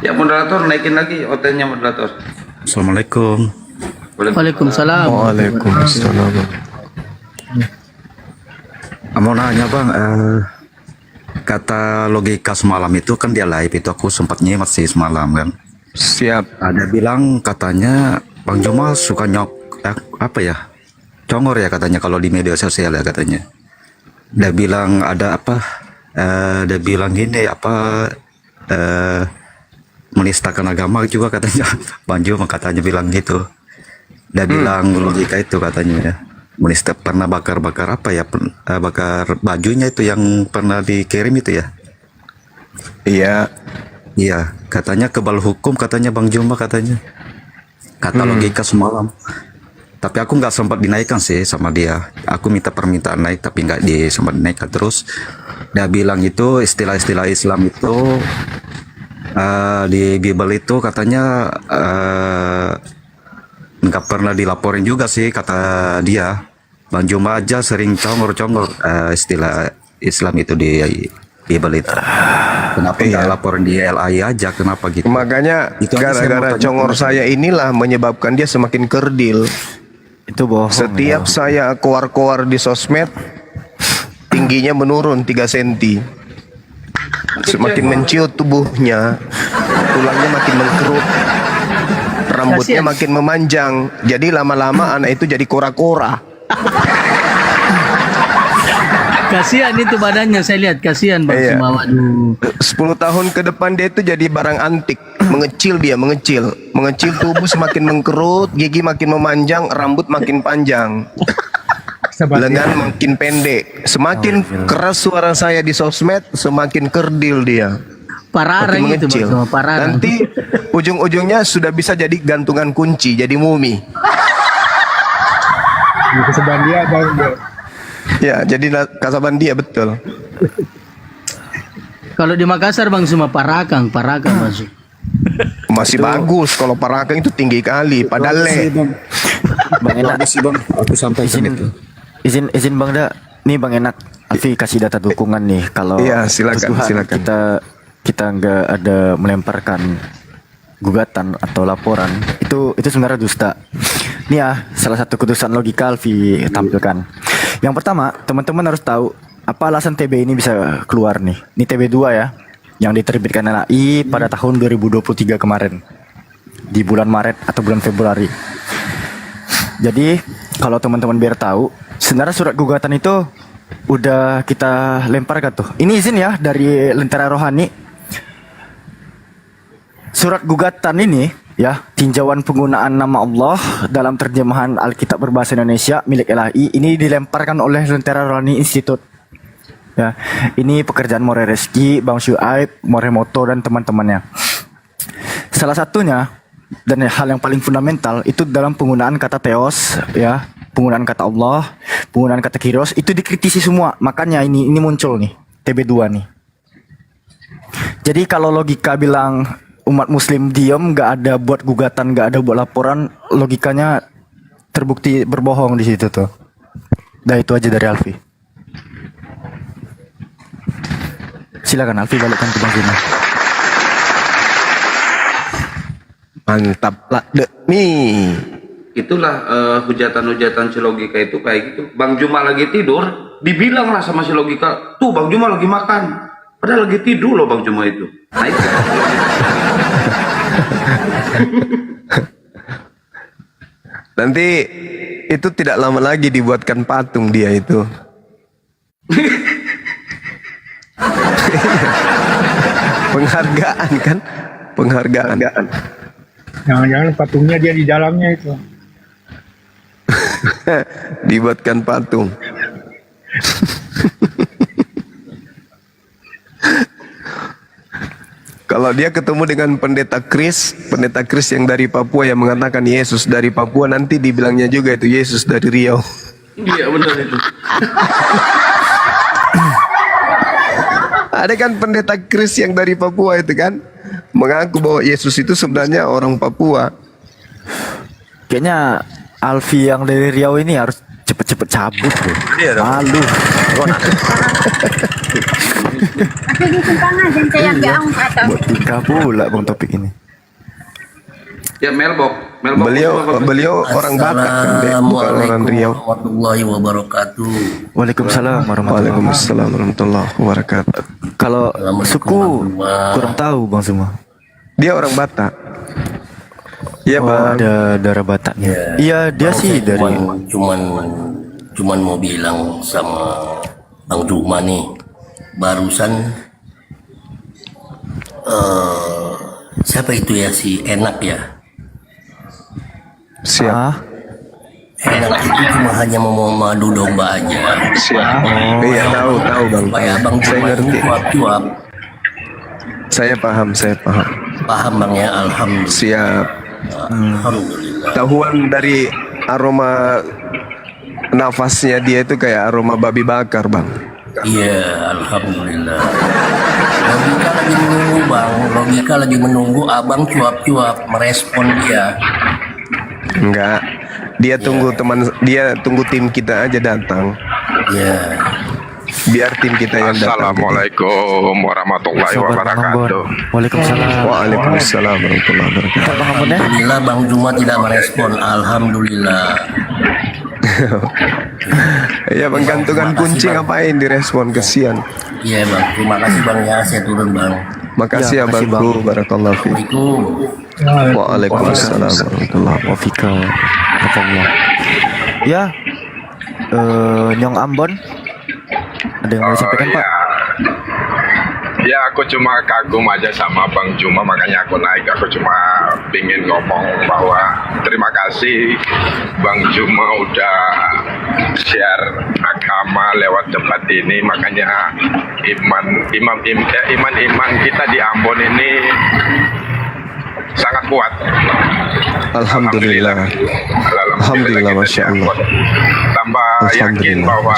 Ya moderator naikin lagi OT-nya moderator. Assalamualaikum. Waalaikumsalam. Waalaikumsalam. Mau nanya Bang, kata logika semalam itu kan dia live itu aku sempat nyimak sih semalam kan. Siap. Ada bilang katanya Bang Joma suka apa ya? Congor ya katanya kalau di media sosial ya katanya. Dia bilang ada apa? Dia bilang gini apa? Menistakan agama juga katanya. Bang Joma katanya bilang gitu. Dia bilang logika itu katanya ya. Menista pernah bakar apa ya? Bakar bajunya itu yang pernah dikirim itu ya? Iya, katanya kebal hukum katanya Bang Juma katanya. Kata logika semalam. Tapi aku nggak sempat dinaikkan sih sama dia. Aku minta permintaan naik tapi nggak sempat dinaikkan terus. Dia bilang itu istilah-istilah Islam itu di Bible itu katanya nggak pernah dilaporin juga sih kata dia. Bang Juma aja sering congor-congor istilah Islam itu di Bible itu. Kenapa nggak laporin di LAI aja? Kenapa gitu? Makanya gara-gara congor saya inilah menyebabkan dia semakin kerdil. Itu bohong. Setiap saya keluar-keluar di sosmed, tingginya menurun 3 cm. Semakin menciut tubuhnya, tulangnya makin mengkerut, rambutnya makin memanjang. Jadi lama-lama anak itu jadi kora-kora. Kasihan itu badannya, saya lihat kasihan Bang Sumawa. 10 tahun ke depan dia itu jadi barang antik. Mengecil tubuh semakin mengkerut, gigi makin memanjang, rambut makin panjang, lengan makin pendek. Semakin keras suara saya di sosmed, semakin kerdil dia. Pararang itu Bang, pararang. Nanti ujung-ujungnya sudah bisa jadi gantungan kunci, jadi mumi. Kasabandia Bang. Ya, jadi Kasabandia betul. Kalau di Makassar Bang Suma Parakang masuk. Masih itu bagus kalau Parakang itu tinggi kali, padahal Bang enak sih Bang, aku sampai izin Bang Da. Nih Bang Enak, Alfi kasih data dukungan nih kalau silakan. Kita nggak ada melemparkan gugatan atau laporan itu sebenarnya dusta. Nih ya, salah satu kedudukan logika Alfi tampilkan. Yang pertama, teman-teman harus tahu apa alasan TB ini bisa keluar nih. Ini TB 2 ya, yang diterbitkan LAI pada tahun 2023 kemarin. Di bulan Maret atau bulan Februari. Jadi kalau teman-teman biar tahu, sebenarnya surat gugatan itu udah kita lemparkan tuh. Ini izin ya dari Lentera Rohani. Surat gugatan ini ya, tinjauan penggunaan nama Allah dalam terjemahan Alkitab berbahasa Indonesia milik LHI ini dilemparkan oleh Lentera Rohani Institute. Ya, ini pekerjaan More Reski, Bang Syuaib, Moremoto dan teman-temannya. Salah satunya dan hal yang paling fundamental itu dalam penggunaan kata theos, ya, penggunaan kata Allah, penggunaan kata kyrios itu dikritisi semua. Makanya ini muncul nih TB2 nih. Jadi kalau logika bilang umat muslim diam, nggak ada buat gugatan, nggak ada buat laporan, logikanya terbukti berbohong di situ tuh. Dah itu aja dari Alfi. Silakan Alfi balikkan ke Bang Zina. Mantap lah nih. Itulah hujatan-hujatan si logika itu kayak gitu. Bang Juma lagi tidur, dibilang lah sama si logika, tuh Bang Juma lagi makan. Padahal lagi tidur loh Bang Juma itu. Nah, itu. Nanti itu tidak lama lagi dibuatkan patung dia itu. Penghargaan kan? Penghargaan. Jangan-jangan patungnya dia di dalamnya itu. Dibuatkan patung. Kalau dia ketemu dengan pendeta Kris yang dari Papua yang mengatakan Yesus dari Papua, nanti dibilangnya juga itu Yesus dari Riau. Iya benar itu. Ada kan pendeta Kris yang dari Papua itu kan mengaku bahwa Yesus itu sebenarnya orang Papua. Kayaknya Alfi yang dari Riau ini harus cepet-cepet cabut bro. Iya dong. Malu. Aku disimpan aja saya nggak ang kata. Buat tika pula bang topik ini. Ya Melbok. Beliau orang Batak kan, bukan orang Riau. Warahmatullahi wabarakatuh. Waalaikumsalam warahmatullahi wabarakatuh. Kalau suku kurang tahu bang semua. Dia orang Batak. Iya bang. Ada darah Bataknya. Iya dia sih dari. Cuman mau bilang sama Bang Juma nih, barusan siapa itu ya si Enak ya? Siap. Enak itu cuma hanya mau madu domba aja. Siap. Iya tahu bang. Supaya Bang Juma ini cuap-cuap. Saya paham. Paham bang ya, alhamdulillah. Siap. Alhamdulillah. Tahuan dari aroma nafasnya dia itu kayak aroma babi bakar bang. Iya, alhamdulillah. Logika lagi menunggu abang cuap-cuap merespon dia. Enggak, dia tunggu tunggu tim kita aja datang. Iya. Biar tim kita yang datang. Assalamualaikum warahmatullahi wabarakatuh. Waalaikumsalam warahmatullahi wabarakatuh. Alhamdulillah Bang Juma tidak merespon. Alhamdulillah. Ya bang, gantungan kunci ngapain direspon, kesian. Iya bang, terima kasih bang ya, saya turun bang. Makasih ya bangku, barakallahu fiik. Waalaikumsalam warahmatullahi wabarakatuh. Ya, Nyong Ambon, ada yang mau disampaikan Pak? Ya aku cuma kagum aja sama Bang Juma, makanya aku naik. Aku cuma pingin ngomong bahwa terima kasih Bang Juma udah share agama lewat tempat ini. Makanya iman kita di Ambon ini sangat kuat. Alhamdulillah. Alhamdulillah, masya Allah. Tambah yakin bahwa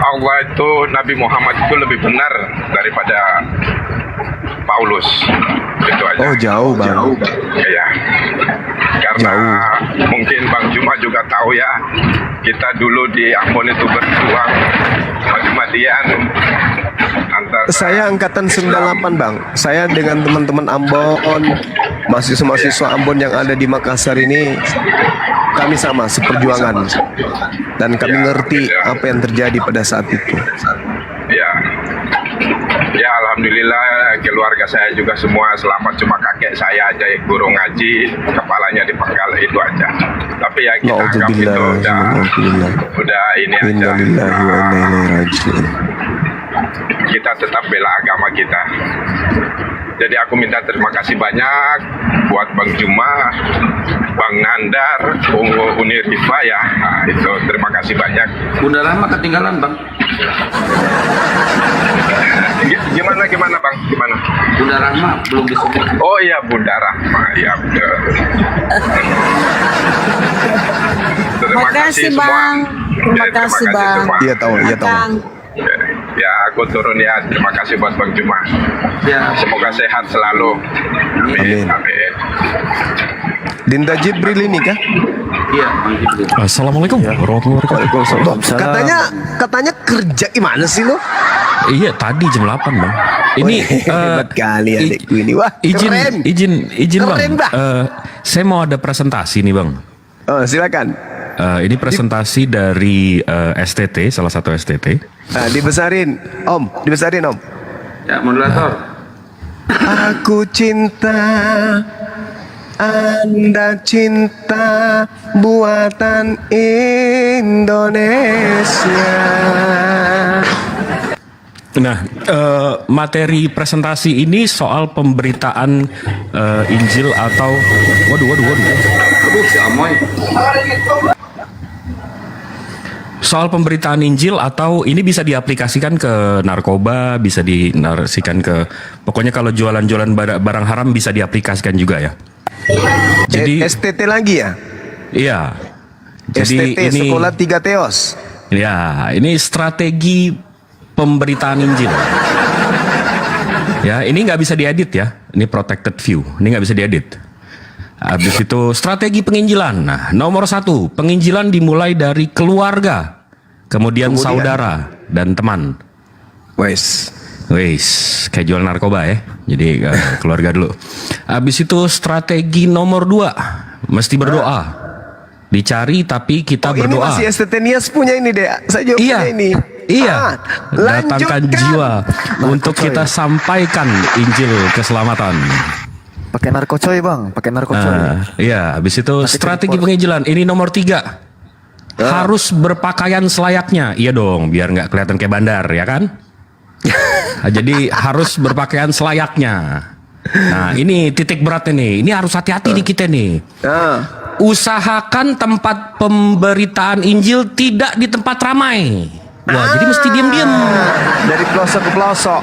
Allah itu, Nabi Muhammad itu lebih benar daripada Paulus. Itu aja. Oh jauh bang. Iya. Karena mungkin Bang Juma juga tahu ya, kita dulu di Ambon itu berjuang mati-matian. Saya angkatan 98 bang. Saya dengan teman-teman Ambon, mahasiswa Ambon yang ada di Makassar ini, kami sama seperjuangan. Dan kami ngerti apa yang terjadi pada saat itu. Ya, alhamdulillah keluarga saya juga semua selamat, cuma kakek saya aja yang guru ngaji, kepalanya dipenggal, itu aja. Tapi ya kita anggap itu udah ini aja. Kita tetap bela agama kita. Jadi aku minta terima kasih banyak buat Bang Juma, Bang Nandar, Uni Rifa ya. Nah, itu terima kasih banyak. Udah lama ketinggalan Bang. Gimana Bang? Gimana? Bunda Rahma belum disebut. Oh iya Bunda Rahma, ya betul. Terima kasih Bang. Terima kasih Bang. Iya tahu. Ya aku turun ya. Terima kasih buat Bang Juma. Ya. Semoga sehat selalu. Amin. Dinda Jibril ini kah? Iya, Bang Jibril. Assalamualaikum warahmatullahi wabarakatuh. Katanya kerja gimana sih lo? Iya tadi jam 8 Bang. Ini hebat kali adikku ini. Wah, izin keren, Bang. Saya mau ada presentasi nih Bang. Oh, silakan. Ini presentasi dari STT, salah satu STT. Nah, dibesarin Om. Ya, moderator. Aku cinta, Anda cinta, buatan Indonesia. Nah, materi presentasi ini soal pemberitaan Injil atau waduh. Aduh, si Amoy. Soal pemberitaan Injil atau ini bisa diaplikasikan ke narkoba, bisa dinarasikan ke pokoknya kalau jualan-jualan barang haram bisa diaplikasikan juga ya. Jadi STT lagi ya? Iya. Jadi STT ini Sekolah 3 Teos. Ya, ini strategi pemberitaan Injil. Ya, ini nggak bisa diedit ya. Ini protected view. Ini nggak bisa diedit. Habis itu strategi penginjilan. Nah, nomor 1, penginjilan dimulai dari keluarga, kemudian saudara dan teman. Wes, kayak jual narkoba ya. Jadi keluarga dulu. Habis itu strategi nomor 2, mesti berdoa. Dicari tapi kita berdoa. Ini masih STT Nias punya ini deh. Saya juga punya ini. Iya, datangkan jiwa untuk kita sampaikan Injil keselamatan. Pakai narkocoy Bang, pakai narkocoy. Iya, habis itu strategi penginjilan. Ini nomor 3. Harus berpakaian selayaknya. Iya dong, biar nggak kelihatan kayak bandar, ya kan? Jadi harus berpakaian selayaknya. Nah, ini titik berat ini. Ini harus hati-hati nih kita nih. Usahakan tempat pemberitaan Injil tidak di tempat ramai. Wah, jadi mesti diam-diam. Dari pelosok ke pelosok.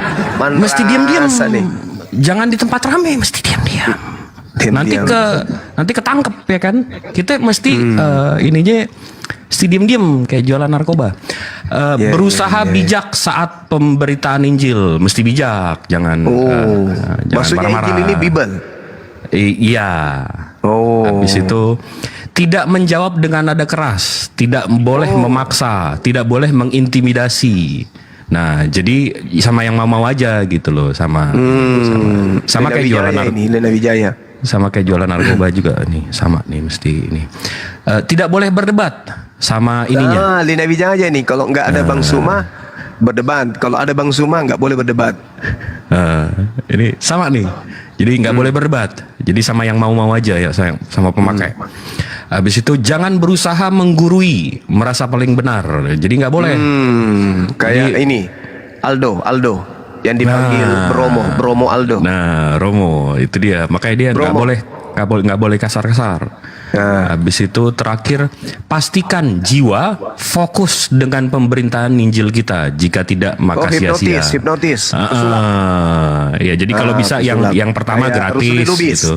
Mesti diam-diam. Jangan di tempat ramai, mesti diam-diam. Nanti ketangkep ya kan. Kita mesti ininya mesti diam-diam kayak jualan narkoba. Berusaha bijak saat pemberitaan Injil, mesti bijak, jangan jangan maksudnya marah-marah. Injil ini Bible. Iya. Habis itu tidak menjawab dengan nada keras, tidak boleh memaksa, tidak boleh mengintimidasi. Nah, jadi sama yang mau aja gitu loh, sama kayak jualan narkoba. Sama kayak jualan narkoba juga nih, sama nih mesti ini. Tidak boleh berdebat sama ininya. Lina Wijaya nih, kalau nggak ada Bang Suma berdebat, kalau ada Bang Suma nggak boleh berdebat. Ini sama nih, jadi nggak boleh berdebat. Jadi sama yang mau aja ya, sama pemakai. Habis itu jangan berusaha menggurui, merasa paling benar. Jadi nggak boleh. Kayak ini Aldo yang dipanggil Bromo Aldo. Nah, Romo itu dia. Makanya dia nggak boleh kasar-kasar. Habis itu terakhir pastikan jiwa fokus dengan pemberitaan Injil kita. Jika tidak maka sia-sia. Hipnotis. Ya jadi kalau bisa yang pertama gratis gitu.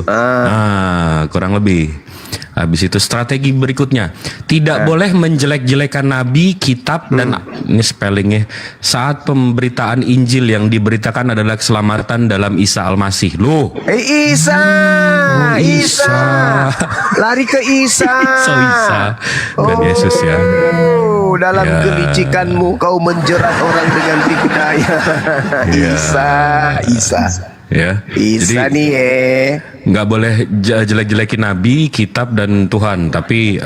Kurang lebih. Habis itu strategi berikutnya, tidak boleh menjelek-jelekan nabi, kitab dan ini spellingnya. Saat pemberitaan Injil yang diberitakan adalah keselamatan dalam Isa Al-Masih. Loh. Isa. Lari ke Isa. Isa. Dan Yesus ya. Dalam kelicikanmu kau menjerat orang dengan tipu daya. Isa. Ya, Isa jadi nih nggak boleh jelek-jelekin nabi, kitab dan Tuhan, tapi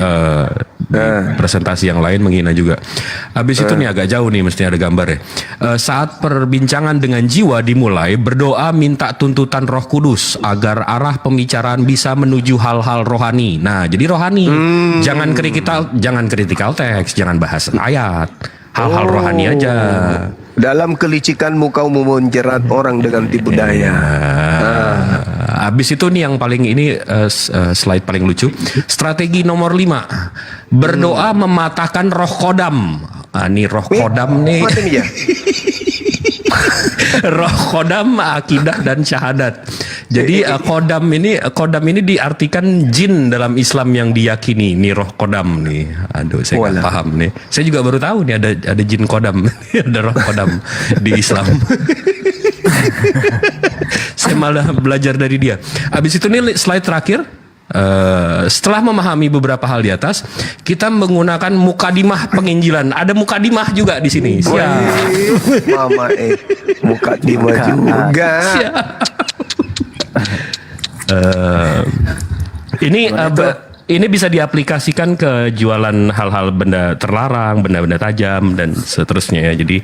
Presentasi yang lain menghina juga. Habis itu nih agak jauh nih, mesti ada gambar ya. Saat perbincangan dengan jiwa dimulai, berdoa minta tuntutan Roh Kudus agar arah pembicaraan bisa menuju hal-hal rohani. Nah, jadi rohani. Jangan kritikal teks, jangan bahas ayat. Hal-hal rohani aja. Dalam kelicikanmu kau memenjerat orang dengan tipu daya. Habis itu nih yang paling ini slide paling lucu. Strategi nomor 5. Berdoa mematahkan roh kodam. Nih roh kodam nih. Roh kodam, akidah dan syahadat. Jadi kodam ini diartikan jin dalam Islam yang diyakini. Nih roh kodam nih. Aduh, saya nggak paham nih. Saya juga baru tahu nih ada jin kodam, ada roh kodam di Islam. Saya malah belajar dari dia. Habis itu nih slide terakhir. Setelah memahami beberapa hal di atas, kita menggunakan mukadimah penginjilan. Ada mukadimah juga di sini. Mama mukadimah juga. Ini bisa diaplikasikan ke jualan hal-hal benda terlarang, benda-benda tajam dan seterusnya ya. Jadi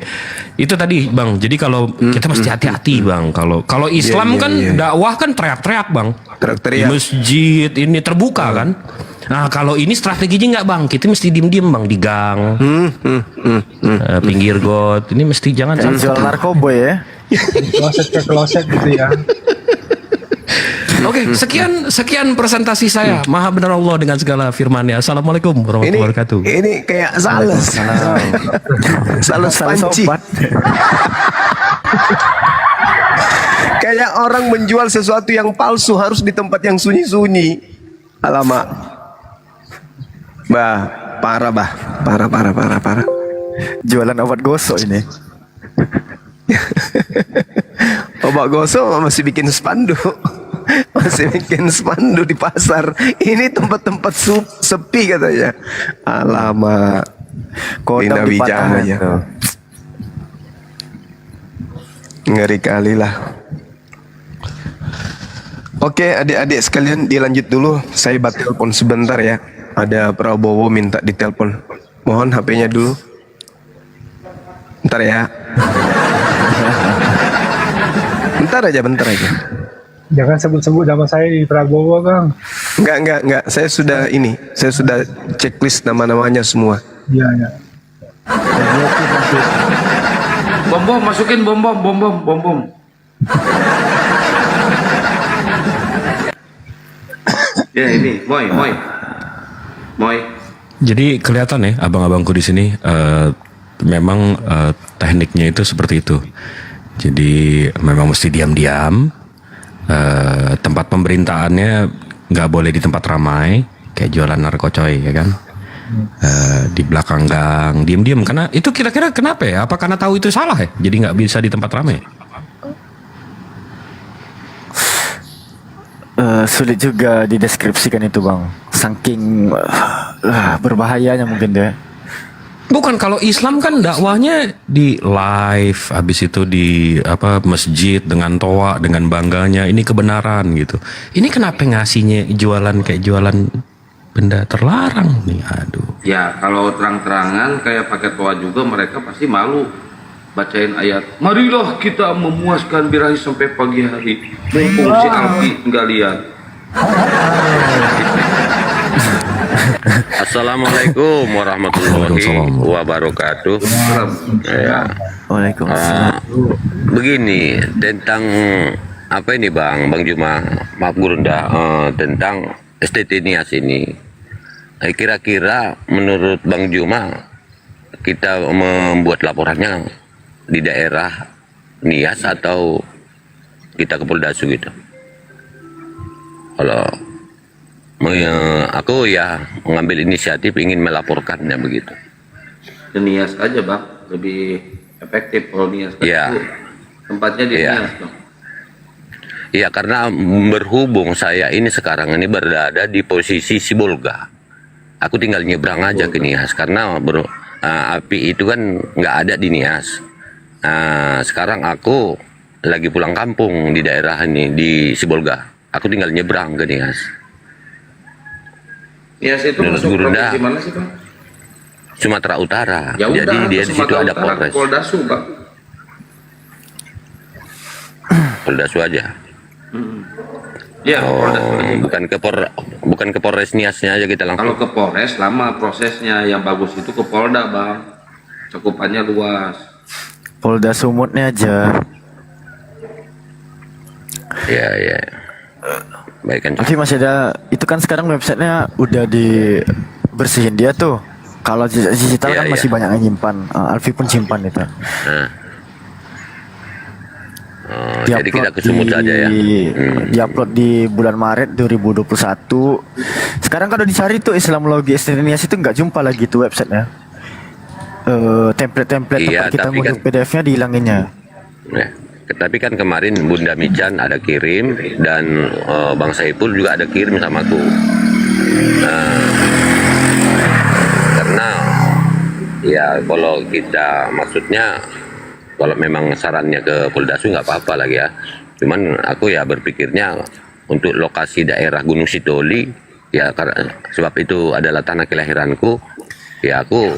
itu tadi Bang. Jadi kalau kita mesti hati-hati Bang. Kalau Islam kan dakwah kan teriak-teriak Bang. Di masjid ini terbuka kan. Nah kalau ini strateginya nggak Bang. Kita mesti diem-diem Bang di gang, pinggir got. Ini mesti jangan sampai jual narkoba ya. Kloset ke kloset gitu ya. Oke, sekian presentasi saya. Maha benar Allah dengan segala firman-Nya. Assalamualaikum warahmatullahi wabarakatuh. Ini kayak sales. Sales panci. Kayak orang menjual sesuatu yang palsu harus di tempat yang sunyi-sunyi. Alamak. Parah. Jualan obat gosok ini. Obat gosok masih bikin spanduk. Masih bikin spanduk di pasar. Ini tempat-tempat sepi katanya. Alamak. Kodam dipatahkan ya. Ngeri kali lah. Oke adik-adik sekalian, dilanjut dulu. Saya telepon sebentar ya. Ada Prabowo minta ditelepon. Mohon HP-nya dulu. Bentar ya. Bentar aja. Jangan sebut-sebut nama saya di Prabowo, Bang. Enggak. Saya sudah checklist nama-namanya semua. Iya. Bom, masukin bom. Ya ini, Moy. Jadi kelihatan ya abang-abangku di sini memang tekniknya itu seperti itu. Jadi memang mesti diam-diam. Tempat pemerintahannya nggak boleh di tempat ramai, kayak jualan narkocoy ya kan. Di belakang gang, diam-diam. Karena itu kira-kira kenapa ya? Apa karena tahu itu salah ya? Jadi nggak bisa di tempat ramai? Sulit juga dideskripsikan itu Bang. Saking berbahayanya mungkin deh. Bukan, kalau Islam kan dakwahnya di live, habis itu di masjid dengan toa, dengan bangganya ini kebenaran gitu. Ini kenapa ngasihnya kayak jualan benda terlarang nih? Aduh. Ya kalau terang-terangan kayak pakai toa juga mereka pasti malu bacain ayat. Marilah kita memuaskan birahi sampai pagi hari. Mumpung si Alfi nggak lihat. Assalamualaikum warahmatullahi wabarakatuh. Ya. Waalaikumsalam. Begini tentang apa ini Bang Juma, maaf Gurunda, tentang STT Nias ini. Kira-kira menurut Bang Juma kita membuat laporannya di daerah Nias atau kita ke Poldasu gitu? Kalau aku ya mengambil inisiatif ingin melaporkannya begitu. Nias aja Bang, lebih efektif kalau Nias. Ya. Tempatnya di Nias Bang. Iya, karena berhubung saya ini sekarang ini berada di posisi Sibolga. Aku tinggal nyebrang aja ke Nias karena api itu kan nggak ada di Nias. Sekarang aku lagi pulang kampung di daerah ini di Sibolga. Aku tinggal nyebrang ke Nias. Nias itu Menurut masuk Gurunda, provinsi mana sih Bang? Sumatera Utara. Ya udah, Jadi dia ke di situ Sumatera ada Utara, ke Polres. Poldasu Bang. Poldasu aja. Ya, bukan ke Polres Niasnya aja kita langsung. Kalau ke Polres lama prosesnya, yang bagus itu ke Polda Bang. Cakupannya luas. Polda Sumutnya aja. Ya. Baik kan. Alfi masih ada, itu kan sekarang websitenya udah dibersihin dia tuh. Kalau digital kan masih banyak yang nyimpan. Alfi pun simpan itu. Jadi kita ke Sumut saja ya. Diupload di bulan Maret 2021. Sekarang kalau dicari tuh Islamologi Nias itu nggak jumpa lagi tuh websitenya. Template-template tempat kita ngurus PDF-nya dihilanginnya. Ya. Tapi kan kemarin Bunda Mican ada kirim dan Bang Saiful juga ada kirim sama aku. Karena ya kalau kita maksudnya kalau memang sarannya ke Poldasu nggak apa-apa lagi ya. Cuman aku ya berpikirnya untuk lokasi daerah Gunung Sitoli ya karena sebab itu adalah tanah kelahiranku. Ya aku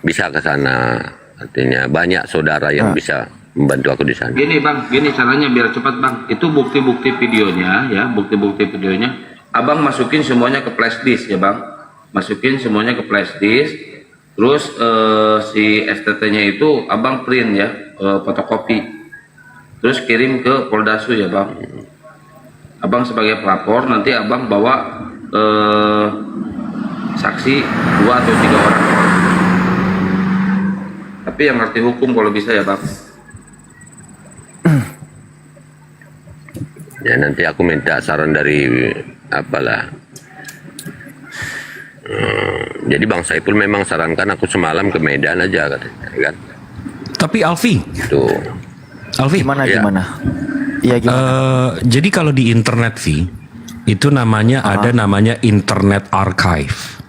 bisa ke sana. Artinya banyak saudara yang bisa membantu aku di sana. Gini Bang, gini caranya biar cepat Bang. Itu bukti-bukti videonya ya, bukti-bukti videonya. Abang masukin semuanya ke flash disk ya Bang. Masukin semuanya ke flash disk. Terus si STT-nya itu Abang print ya, fotokopi. Terus kirim ke Poldasu ya Bang. Abang sebagai pelapor, nanti Abang bawa saksi 2 atau 3 orang. Tapi yang ngerti hukum kalau bisa ya Bang. Ya nanti aku minta saran dari apalah. Jadi Bang Saiful memang sarankan aku semalam ke Medan aja katanya kan. Tapi Alfi, gimana? Iya gimana? Jadi kalau di internet itu namanya ada namanya Internet Archive.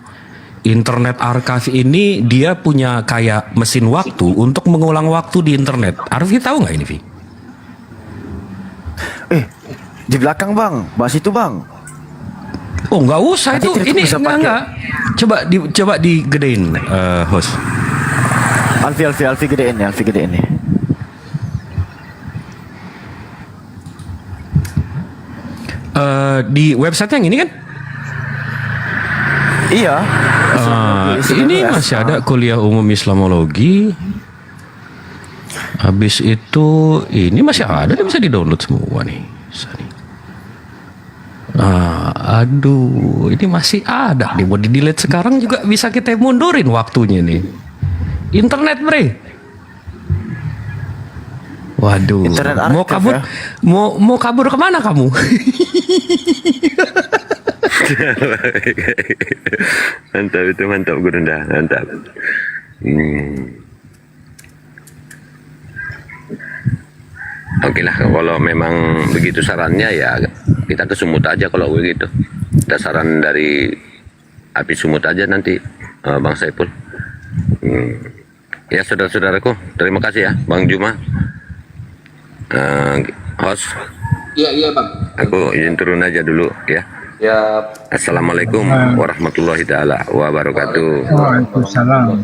Internet Archive ini dia punya kayak mesin waktu untuk mengulang waktu di internet. Arfi tahu nggak ini, Vi? Di belakang Bang, bahas itu Bang. Oh nggak usah itu, ini enggak. Coba digedein, host. Alfi gedein ya, Alfi gedein nih. Di website yang ini kan? Iya. Ini masih ada kuliah umum Islamologi. Habis itu ini masih ada, dia bisa di-download semua nih. Aduh, ini masih ada. Nih mau di-delete sekarang juga bisa kita mundurin waktunya nih. Internet, bre. Waduh, mau kabur, ya? mau kabur kemana kamu? Mantap itu, mantap Gurunda, mantap. Oke lah, kalau memang begitu sarannya ya kita ke Sumut aja kalau begitu. Kita saran dari Api Sumut aja nanti, Bang Saiful. Ya saudara-saudaraku, terima kasih ya Bang Juma. Host. Iya Bang. Aku izin turun aja dulu ya. Ya. Assalamualaikum warahmatullahi taala wabarakatuh. Waalaikumsalam.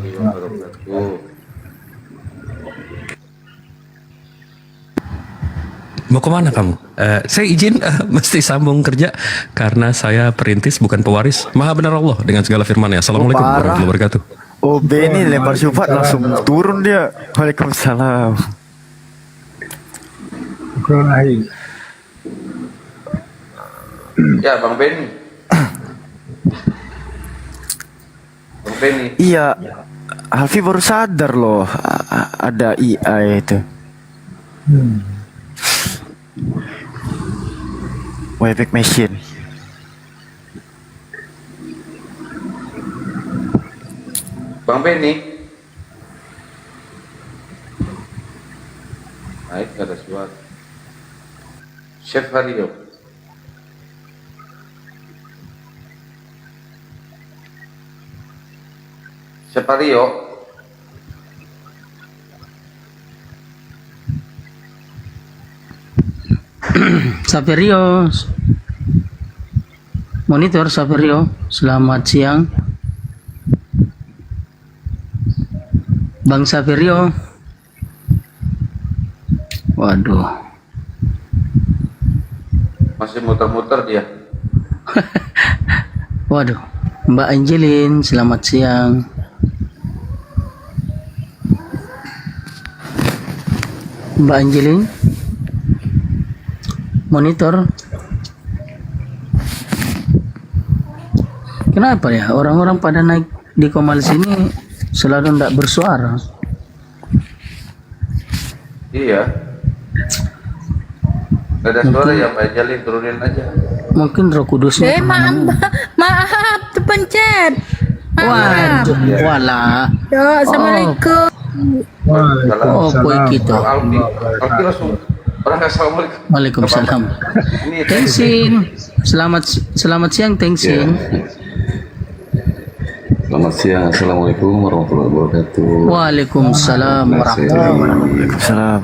Mau kemana kamu? Saya izin mesti sambung kerja karena saya perintis bukan pewaris. Maha benar Allah dengan segala firman-Nya. Assalamualaikum warahmatullahi wabarakatuh. Oh Benny lempar syufat langsung turun dia. Waalaikumsalam. Ya Bang Benny. Bang Benny. Iya, Alfi baru sadar loh ada IA itu. Wayback Machine. Bang Benny. Naik ada suara. Chef Hario. Chef Hario. Saperios. Monitor Saverio, selamat siang. Bang Saverio. Waduh. Masih muter-muter dia. Waduh. Mbak Angelin, selamat siang. Mbak Angelin. Monitor. Kenapa ya orang-orang pada naik di Komal sini selalu tidak bersuara? Iya. Gak ada suara ya Mbak Jalin, turunin aja. Mungkin Roh Kudusnya. Maaf, terpencet. Waduh, walah. Ya, Assalamualaikum. Oh, poin kita. Alfi langsung. Orang assalamualaikum. Waalaikumsalam. Tengsing. Selamat siang Tengsing. Selamat siang, Assalamualaikum warahmatullahi wabarakatuh. Waalaikumsalam warahmatullahi wabarakatuh.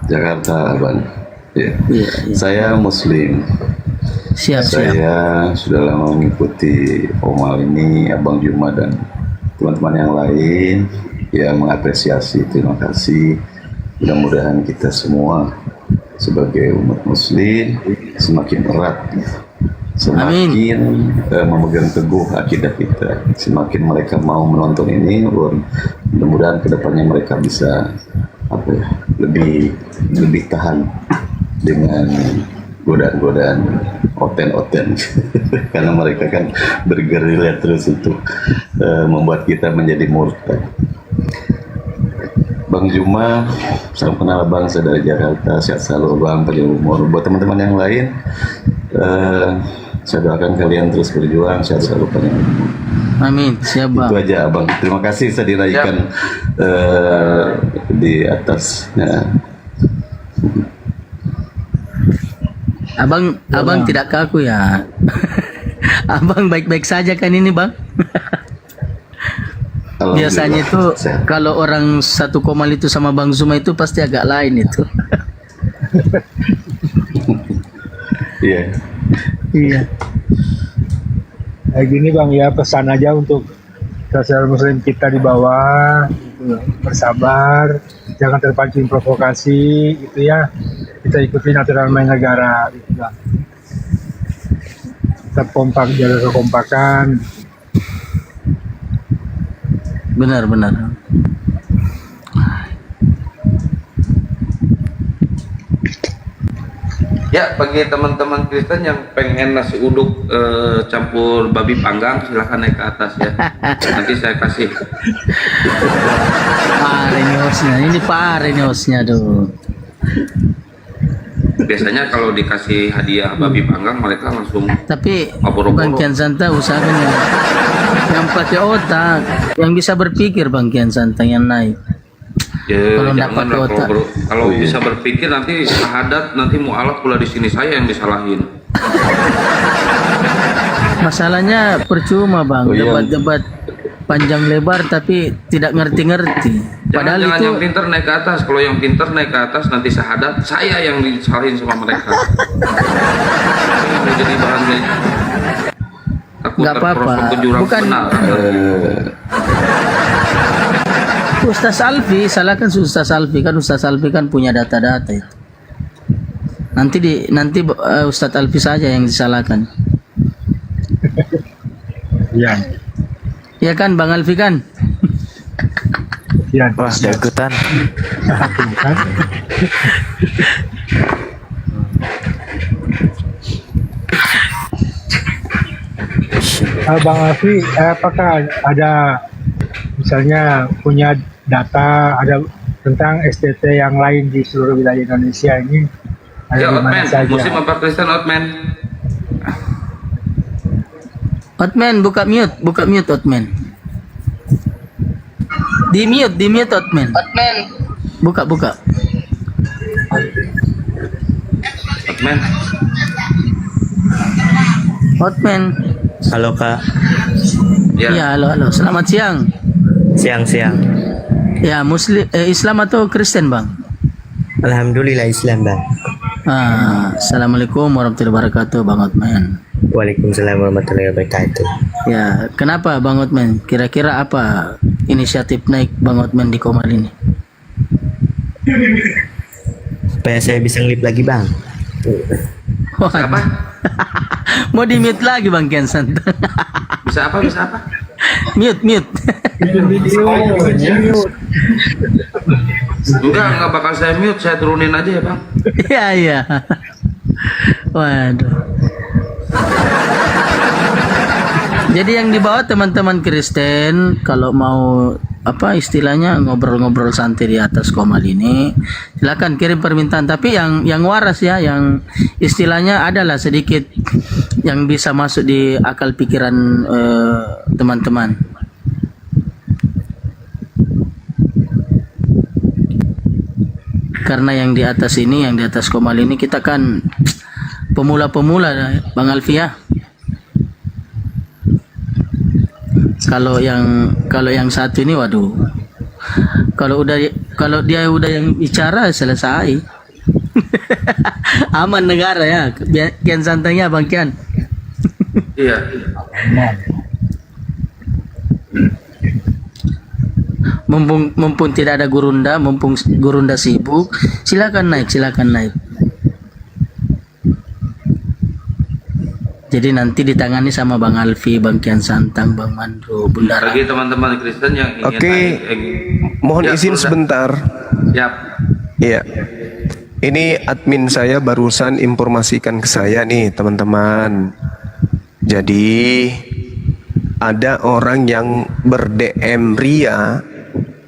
Jakarta, Abang. Ya. Saya Muslim. Saya sudah lama mengikuti Komal ini, Abang Juma dan teman-teman yang lain. Ya, mengapresiasi, terima kasih. Mudah-mudahan kita semua sebagai umat Muslim semakin erat, semakin memegang teguh akidah kita, semakin mereka mau menonton ini, mudah-mudahan kedepannya mereka bisa lebih tahan dengan godaan-godaan oten-oten karena mereka kan bergerilya terus untuk membuat kita menjadi murtad. Bang Juma, salam kenal Bang, saya dari Jakarta, sehat selalu Bang, panjang umur. Buat teman-teman yang lain, saya doakan kalian terus berjuang, sehat selalu panjang umur. Amin, siap Bang. Itu aja Abang, terima kasih saya diraihkan di atas. Ya. Abang tidak kaku ya. Abang baik-baik saja kan ini Bang? Biasanya itu kalau orang satu Komal itu sama Bang Zuma itu pasti agak lain itu. Iya. Iya. Kayak gini Bang ya, pesan aja untuk sosial muslim kita di bawah, gitu, bersabar, jangan terpancing provokasi, gitu ya. Kita ikutin aturan main negara, gitu Bang. Tetap kompak, jaga kekompakan. Benar. Ya, bagi teman-teman Kristen yang pengen nasi uduk campur babi panggang, silahkan naik ke atas ya. Nanti saya kasih. Ini hostnya tuh. Biasanya kalau dikasih hadiah babi panggang mereka langsung. Tapi Bang Kian Santa usahakan yang pakai otak, yang bisa berpikir Bang Kian Santa yang naik. Ya, kalau dapat otak. Kalau bisa berpikir nanti syahadat, nanti mu'alaf pula di sini saya yang disalahin. Masalahnya percuma Bang, debat-debat panjang lebar tapi tidak ngerti-ngerti. Padahal Jangan itu yang pinter naik ke atas. Kalau yang pinter naik ke atas nanti syahadat saya yang disalahin sama mereka. Jadi bahannya nggak apa-apa. Bukan Ustaz Alfi, salahkan Ustaz Alfi kan. Ustaz Alfi kan punya data-data itu. Nanti Ustaz Alfi saja yang disalahkan. Iya. Ya kan Bang Alfi kan? Iya. Wah, ikutan. Bang Alfi, apakah ada misalnya punya data ada tentang STT yang lain di seluruh wilayah Indonesia ini? Ya Otman, Muslim apa Kristen Otman? Otman, buka mute Otman. Di mute Otman. Buka. Otman. Halo Kak. Ya, halo. Selamat siang. Siang. Ya, Islam atau Kristen Bang? Alhamdulillah Islam Bang. Assalamualaikum warahmatullahi wabarakatuh Bang Otman. Waalaikumsalam warahmatullahi wabarakatuh. Ya, kenapa Bang Otman? Kira-kira apa inisiatif naik Bang Otman di Komal ini? Supaya saya bisa ngelip lagi bang. Apa? Mau di mute lagi Bang Kian Santang. Bisa apa? Bisa apa? Mute. Enggak bakal saya mute, saya turunin aja ya bang. Iya. Waduh. Jadi yang dibawa teman-teman Kristen kalau mau apa istilahnya ngobrol-ngobrol santai di atas Komal ini, silakan kirim permintaan. Tapi yang waras ya, yang istilahnya adalah sedikit yang bisa masuk di akal pikiran teman-teman. Karena yang di atas ini, yang di atas Komal ini kita kan pemula-pemula, Bang Alfia. Kalau yang satu ini, waduh. Kalau dia udah yang bicara selesai. Aman negara ya. Kian Santangnya Bang Kian. Iya. Mumpung tidak ada Gurunda, mumpung Gurunda sibuk, silakan naik. Jadi nanti ditangani sama Bang Alfi, Bang Kian Santang, Bang Mandro, Bunda. Bagi teman-teman Kristen yang ingin Oke, mohon izin sebentar. Siap. Iya. Ini admin saya barusan informasikan ke saya nih teman-teman. Jadi ada orang yang ber-DM Ria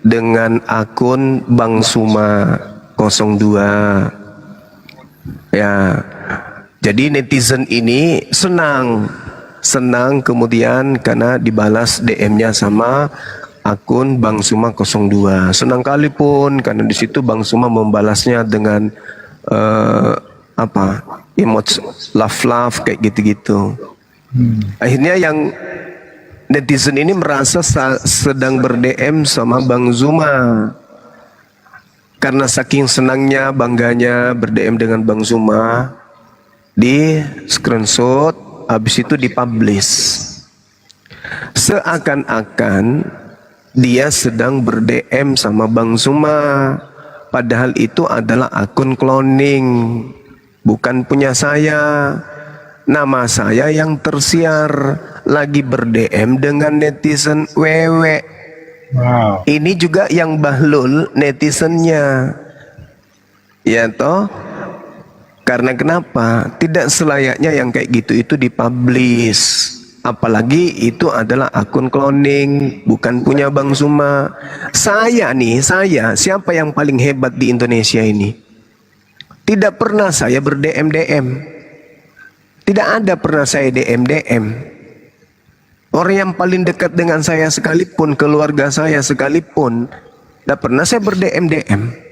dengan akun Bang Suma 02. Ya. Jadi netizen ini senang kemudian karena dibalas DM-nya sama akun Bang Suma 02. Senang kali pun karena di situ Bang Suma membalasnya dengan emoji love kayak gitu-gitu. Akhirnya yang netizen ini merasa sedang ber-DM sama Bang Zuma. Karena saking senangnya, bangganya ber-DM dengan Bang Zuma, di screenshot, habis itu dipublish. Seakan-akan dia sedang ber-DM sama Bang Zuma, padahal itu adalah akun cloning, bukan punya saya. Nama saya yang tersiar, lagi ber-DM dengan netizen wewe. Wow. Ini juga yang bahlul netizennya, ya toh. Karena kenapa? Tidak selayaknya yang kayak gitu itu dipublish. Apalagi itu adalah akun cloning, bukan punya Bang Suma. Saya, siapa yang paling hebat di Indonesia ini? Tidak pernah saya ber-DM-DM. Tidak ada pernah saya DM-DM. Orang yang paling dekat dengan saya sekalipun, keluarga saya sekalipun, tidak pernah saya ber-DM-DM.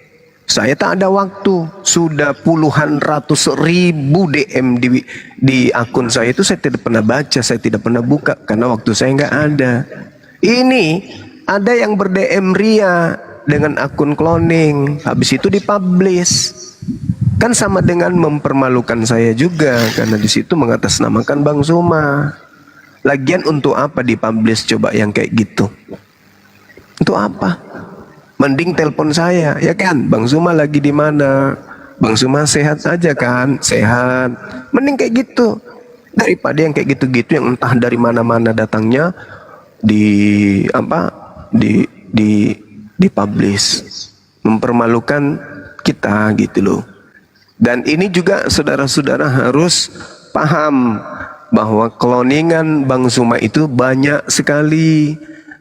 Saya tak ada waktu. Sudah puluhan ratus ribu DM di akun saya itu saya tidak pernah baca, saya tidak pernah buka karena waktu saya nggak ada. Ini ada yang ber-DM Ria dengan akun cloning, habis itu dipublish. Kan sama dengan mempermalukan saya juga karena di situ mengatasnamakan Bang Suma. Lagian untuk apa dipublish coba yang kayak gitu? Untuk apa? Mending telepon saya, ya kan? Bang Suma lagi di mana? Bang Suma sehat saja kan? Sehat. Mending kayak gitu daripada yang kayak gitu-gitu yang entah dari mana-mana datangnya dipublish, mempermalukan kita gitu loh. Dan ini juga saudara-saudara harus paham bahwa cloningan Bang Suma itu banyak sekali.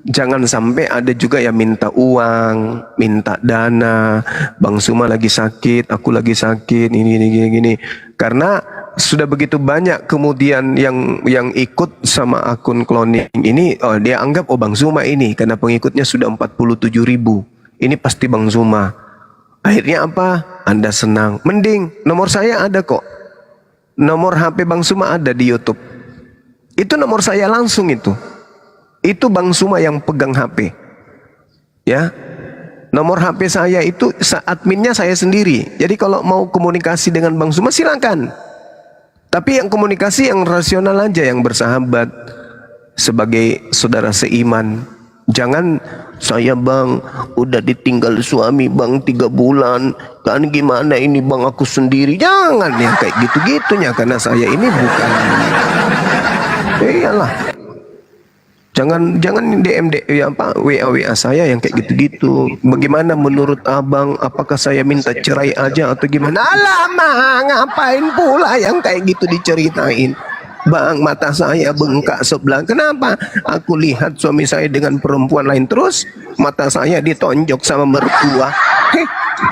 Jangan sampai ada juga yang minta uang, minta dana. Bang Suma lagi sakit, aku lagi sakit, ini. Karena sudah begitu banyak kemudian yang ikut sama akun cloning ini, dia anggap Bang Suma ini karena pengikutnya sudah 47.000. Ini pasti Bang Suma. Akhirnya apa? Anda senang. Mending nomor saya ada kok. Nomor HP Bang Suma ada di YouTube. Itu nomor saya langsung itu. Itu Bang Suma yang pegang HP. Ya. Nomor HP saya itu adminnya saya sendiri. Jadi kalau mau komunikasi dengan Bang Suma silakan. Tapi yang komunikasi yang rasional aja, yang bersahabat sebagai saudara seiman. Jangan saya bang udah ditinggal suami bang 3 bulan, kan gimana ini bang aku sendiri. Jangan yang kayak gitu-gitunya, karena saya ini bukan. Iyalah. Jangan DM ya apa WA saya yang kayak gitu-gitu. Bagaimana menurut abang? Apakah saya minta cerai aja atau gimana? Alamak, ngapain pula yang kayak gitu diceritain? Bang, mata saya bengkak sebelah. Kenapa? Aku lihat suami saya dengan perempuan lain, terus mata saya ditonjok sama mertua.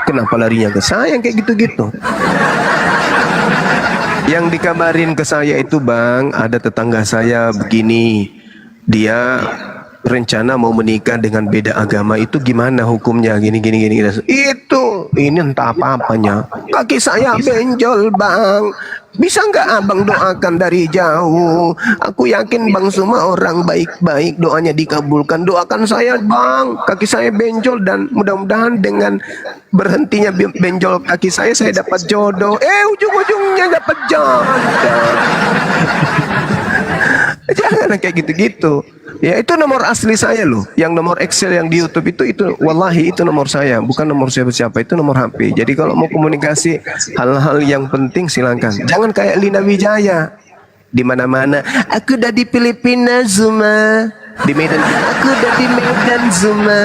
Kenapa larinya ke saya yang kayak gitu-gitu? Yang dikabarin ke saya itu bang, ada tetangga saya begini. Dia rencana mau menikah dengan beda agama, itu gimana hukumnya? Gini. Itu ini entah apa-apanya. Kaki saya benjol bang. Bisa nggak abang doakan dari jauh? Aku yakin bang semua orang baik-baik, doanya dikabulkan. Doakan saya bang, kaki saya benjol, dan mudah-mudahan dengan berhentinya benjol kaki saya dapat jodoh. Ujung-ujungnya dapat jodoh. Jangan kayak gitu-gitu. Ya itu nomor asli saya loh. Yang nomor Excel yang di YouTube itu wallahi itu nomor saya, bukan nomor siapa-siapa, itu nomor HP. Jadi kalau mau komunikasi hal-hal yang penting silakan. Jangan kayak Lina Wijaya. Di mana-mana, aku udah di Filipina Zuma. Di Medan, aku udah di Medan Zuma.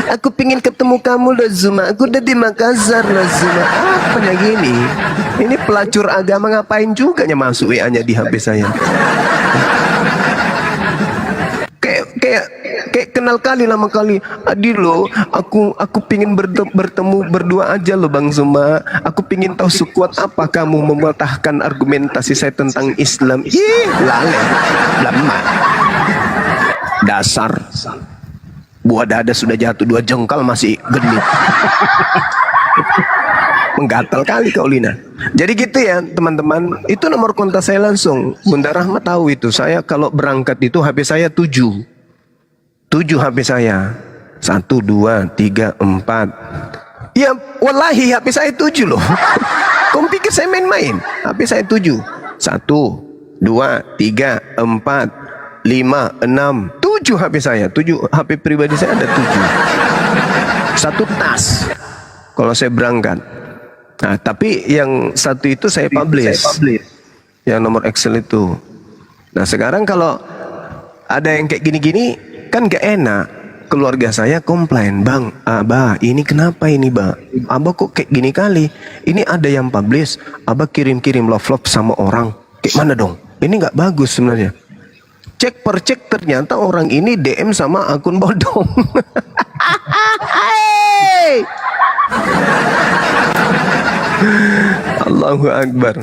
Aku pingin ketemu kamu loh Zuma. Aku udah di Makassar loh Zuma. Apanya gini? Ini pelacur agama, ngapain juga masuk WA-nya di HP saya? Kayak kenal kali lama kali. Adi lo, aku pingin bertemu berdua aja lo Bang Zuma. Aku pingin tahu sekuat apa kamu mematahkan argumentasi saya tentang Islam. Ih, lale, lemah. Dasar. Buah dada sudah jatuh 2 jengkal masih genit. Menggatal kali kau Lina. Jadi gitu ya teman-teman. Itu nomor kontak saya langsung. Bunda Rahma tahu itu. Saya kalau berangkat itu HP saya 7 HP saya. 1, 2, 3, 4. Ya wallahi HP saya 7 loh. Kau pikir saya main-main? HP saya 7. 1, 2, 3, 4, 5, 6, 7 HP saya. 7 HP pribadi saya ada 7. 1 tas kalau saya berangkat. Nah, tapi yang 1 itu saya publish. Yang nomor Excel itu. Nah, sekarang kalau ada yang kayak gini-gini kan gak enak. Keluarga saya komplain, "Bang, Abah, ini kenapa ini, Bang? Abah kok kayak gini kali? Ini ada yang publish, Abah kirim-kirim love sama orang. Kayak mana dong? Ini gak bagus sebenarnya." Cek per cek ternyata orang ini DM sama akun bodong. Allahu Akbar.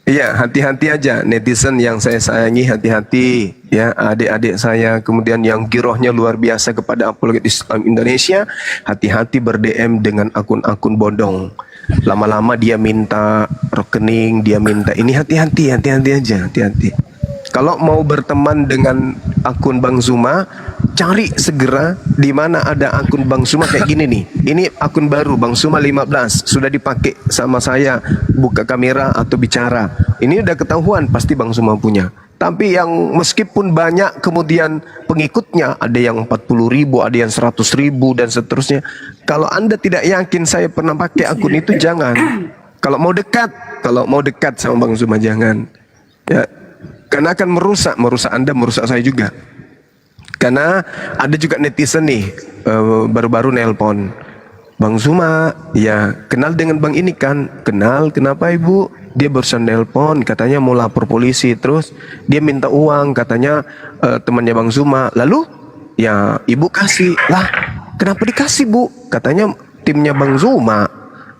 Iya, hati-hati aja netizen yang saya sayangi, hati-hati ya adik-adik saya, kemudian yang girohnya luar biasa kepada apologet Islam Indonesia, hati-hati ber-DM dengan akun-akun bodong. Lama-lama dia minta rekening, dia minta ini, hati-hati aja, hati-hati. Kalau mau berteman dengan akun Bang Zuma, cari segera di mana ada akun Bang Zuma kayak gini nih. Ini akun baru Bang Zuma 15, sudah dipakai sama saya buka kamera atau bicara. Ini udah ketahuan pasti Bang Zuma punya. Tapi yang meskipun banyak kemudian pengikutnya, ada yang 40.000, ada yang 100.000 dan seterusnya. Kalau Anda tidak yakin saya pernah pakai akun itu, jangan. Kalau mau dekat sama Bang Zuma jangan. Ya. Karena akan merusak Anda, merusak saya juga. Karena ada juga netizen nih baru-baru nelpon, "Bang Zuma, ya kenal dengan Bang ini kan?" "Kenal, kenapa Ibu?" Dia barusan nelpon, katanya mau lapor polisi, terus dia minta uang, katanya temannya Bang Zuma. Lalu ya Ibu kasih. Lah, kenapa dikasih Bu? Katanya timnya Bang Zuma.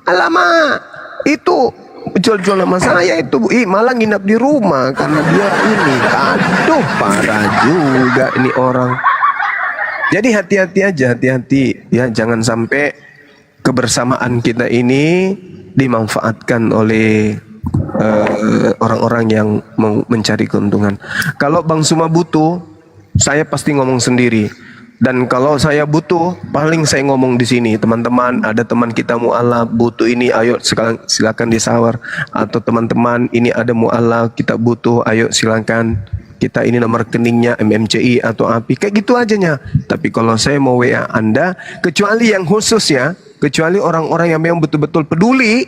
Alamak, itu jual-jual nama saya itu Bu. Malah nginap di rumah karena dia ini. Aduh, parah juga ini orang. Jadi hati-hati aja, hati-hati ya, jangan sampai kebersamaan kita ini dimanfaatkan oleh orang-orang yang mau mencari keuntungan. Kalau Bang Zuma butuh, saya pasti ngomong sendiri. Dan kalau saya butuh, paling saya ngomong di sini, teman-teman, ada teman kita mu'alaf butuh ini, ayo silakan disawar. Atau teman-teman, ini ada mu'alaf kita butuh, ayo silakan. Kita ini nomor rekeningnya MMCI atau API, kayak gitu ajanya. Tapi kalau saya mau WA Anda, kecuali yang khusus ya, kecuali orang-orang yang memang betul-betul peduli,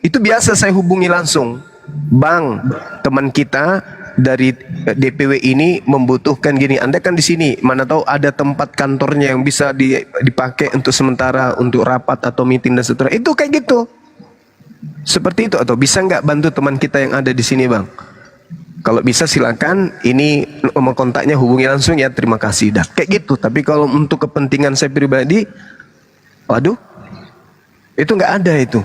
itu biasa saya hubungi langsung. Bang, teman kita dari DPW ini membutuhkan gini. Anda kan di sini, mana tahu ada tempat kantornya yang bisa dipakai untuk sementara untuk rapat atau meeting dan seterusnya. Itu kayak gitu. Seperti itu. Atau bisa nggak bantu teman kita yang ada di sini, Bang? Kalau bisa silakan. Ini nomor kontaknya, hubungi langsung ya. Terima kasih dah. Kayak gitu. Tapi kalau untuk kepentingan saya pribadi, waduh, itu nggak ada itu.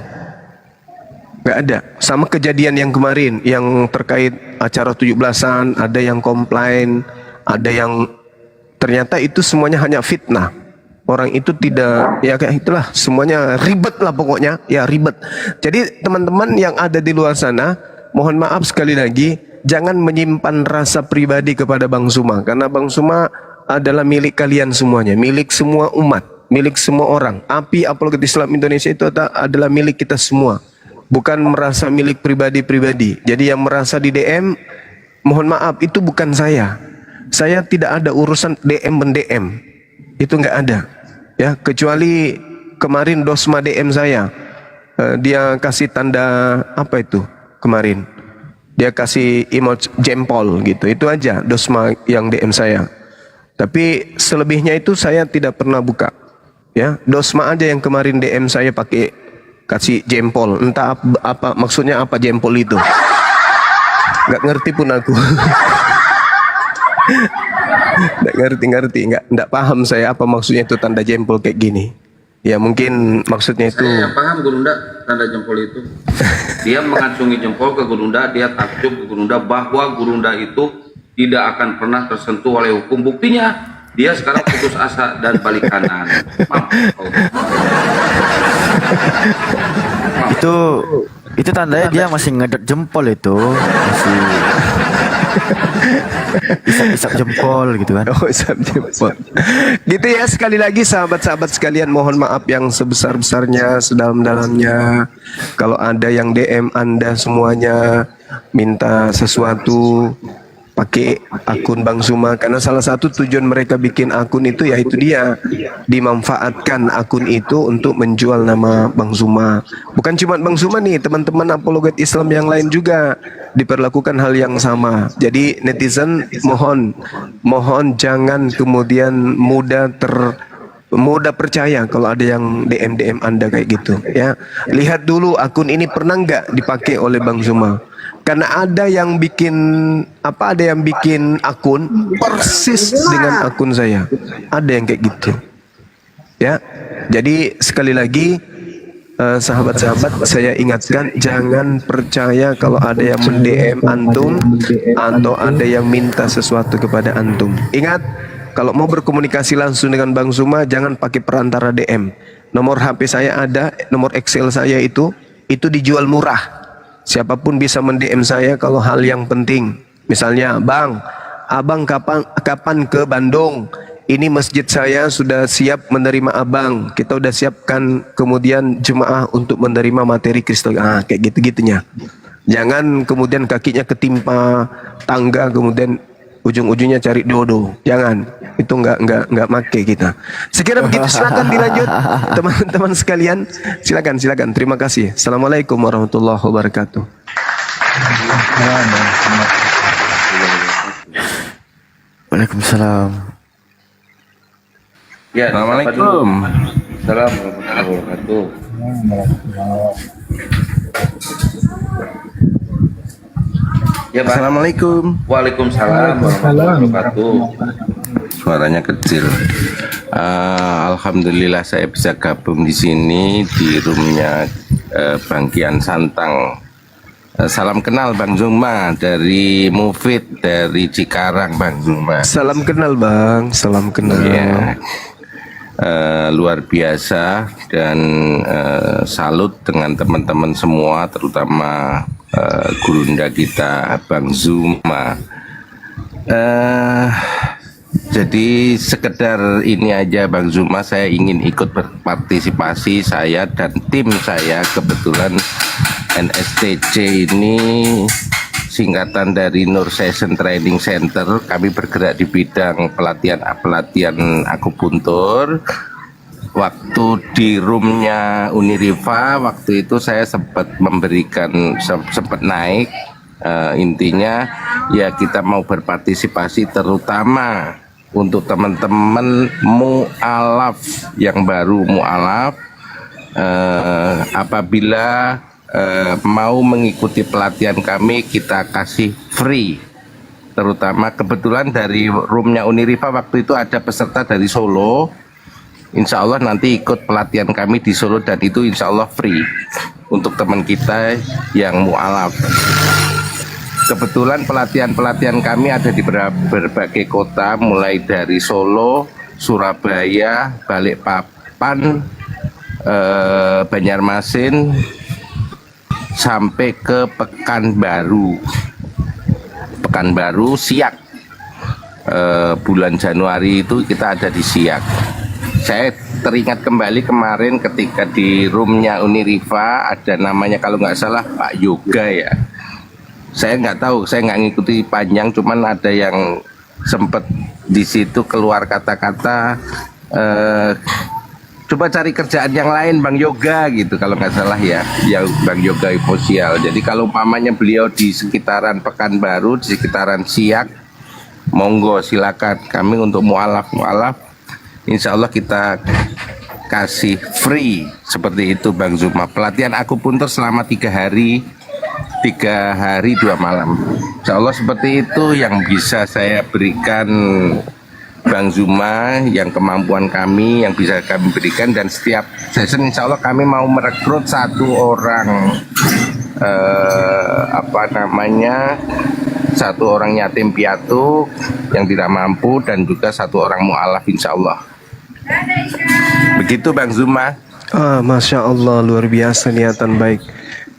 Nggak ada. Sama kejadian yang kemarin yang terkait acara 17-an, ada yang komplain, ada yang ternyata itu semuanya hanya fitnah. Orang itu tidak, ya kayak itulah, semuanya ribet lah pokoknya, ya ribet. Jadi teman-teman yang ada di luar sana, mohon maaf sekali lagi, jangan menyimpan rasa pribadi kepada Bang Suma, karena Bang Suma adalah milik kalian semuanya, milik semua umat, milik semua orang. API Apologet Islam Indonesia itu adalah milik kita semua. Bukan merasa milik pribadi-pribadi. Jadi yang merasa di DM, mohon maaf, itu bukan saya. Saya tidak ada urusan DM-DM. Itu nggak ada. Ya, kecuali kemarin Dosma DM saya. Dia kasih tanda apa itu kemarin? Dia kasih emoji jempol gitu. Itu aja Dosma yang DM saya. Tapi selebihnya itu saya tidak pernah buka. Ya, Dosma aja yang kemarin DM saya pakai kasih jempol, entah apa maksudnya, apa jempol itu, nggak ngerti pun aku. nggak paham saya apa maksudnya itu tanda jempol kayak gini. Ya mungkin maksudnya itu. Saya yang paham Gurunda tanda jempol itu. Dia mengacungi jempol ke Gurunda, dia takjub ke Gurunda bahwa Gurunda itu tidak akan pernah tersentuh oleh hukum. Buktinya dia sekarang putus asa dan balik kanan. Itu tandanya dia masih ngedot jempol, itu masih isap-isap jempol gitu kan. Oh, isap jempol. Gitu ya, sekali lagi sahabat-sahabat sekalian, mohon maaf yang sebesar-besarnya, sedalam-dalamnya. Kalau ada yang DM Anda semuanya minta sesuatu, pakai akun Bang Suma, karena salah satu tujuan mereka bikin akun itu yaitu dia dimanfaatkan akun itu untuk menjual nama Bang Suma. Bukan cuma Bang Suma nih, teman-teman apologet Islam yang lain juga diperlakukan hal yang sama. Jadi netizen mohon jangan kemudian mudah percaya kalau ada yang DM Anda kayak gitu ya. Lihat dulu akun ini pernah nggak dipakai oleh Bang Suma. Karena ada yang bikin akun persis dengan akun saya. Ada yang kayak gitu. Ya. Jadi sekali lagi sahabat-sahabat, saya ingatkan jangan percaya kalau ada yang mend-DM antum atau ada yang minta sesuatu kepada antum. Ingat, kalau mau berkomunikasi langsung dengan Bang Suma jangan pakai perantara DM. Nomor HP saya ada, nomor Excel saya itu dijual murah. Siapapun bisa mend-DM saya kalau hal yang penting. Misalnya, Bang, Abang kapan ke Bandung? Ini masjid saya sudah siap menerima Abang. Kita udah siapkan kemudian jemaah untuk menerima materi Kristus. Kayak gitu-gitunya. Jangan kemudian kakinya ketimpa tangga kemudian ujung-ujungnya cari dodo. Jangan. Itu enggak make kita. Sekira begitu, silakan dilanjut teman-teman sekalian. Silakan. Terima kasih. Assalamualaikum warahmatullahi wabarakatuh. Waalaikumsalam. Ya, Assalamualaikum. Assalamualaikum warahmatullahi wabarakatuh. Ya, Pak. Assalamualaikum. Waalaikumsalam warahmatullahi wabarakatuh. Suaranya kecil. Alhamdulillah saya bisa gabung di sini di roomnya Bang Kian Santang. Salam kenal Bang Zuma dari Mufid dari Cikarang, Bang Zuma. Salam kenal Bang, salam kenal. Ya. Luar biasa dan salut dengan teman-teman semua, terutama gurunda kita Bang Zuma. Jadi sekedar ini aja Bang Zuma, saya ingin ikut berpartisipasi, saya dan tim saya. Kebetulan NSTC ini singkatan dari Nur Session Training Center. Kami bergerak di bidang pelatihan akupuntur. Waktu di roomnya Uniriva, waktu itu saya sempat naik. Intinya ya kita mau berpartisipasi, terutama untuk teman-teman mu'alaf yang baru mu'alaf, apabila mau mengikuti pelatihan kami, kita kasih free. Terutama kebetulan dari roomnya Uniriva waktu itu ada peserta dari Solo. Insya Allah nanti ikut pelatihan kami di Solo, dan itu insya Allah free untuk teman kita yang mu'alaf. Kebetulan pelatihan kami ada di berbagai kota, mulai dari Solo, Surabaya, Balikpapan, Banjarmasin, sampai ke Pekanbaru. Siak. Bulan Januari itu kita ada di Siak. Saya teringat kembali kemarin ketika di roomnya Uniriva ada namanya kalau nggak salah Pak Yoga ya. Saya nggak tahu, saya nggak ngikuti panjang, cuman ada yang sempet di situ keluar kata-kata coba cari kerjaan yang lain Bang Yoga gitu kalau nggak salah ya, yang Bang Yoga Imposial. Jadi kalau umpamanya beliau di sekitaran Pekanbaru, di sekitaran Siak, monggo silakan. Kami untuk mu'alaf, insya Allah kita kasih free seperti itu Bang Zuma. Pelatihan akupuntur selama 3 hari 2 malam. Insya Allah seperti itu yang bisa saya berikan Bang Zuma, yang kemampuan kami yang bisa kami berikan. Dan setiap session insya Allah kami mau merekrut 1 orang 1 orang yatim piatu yang tidak mampu, dan juga 1 orang mu'alaf insya Allah. Begitu Bang Zuma. Masya Allah, luar biasa niatan baik.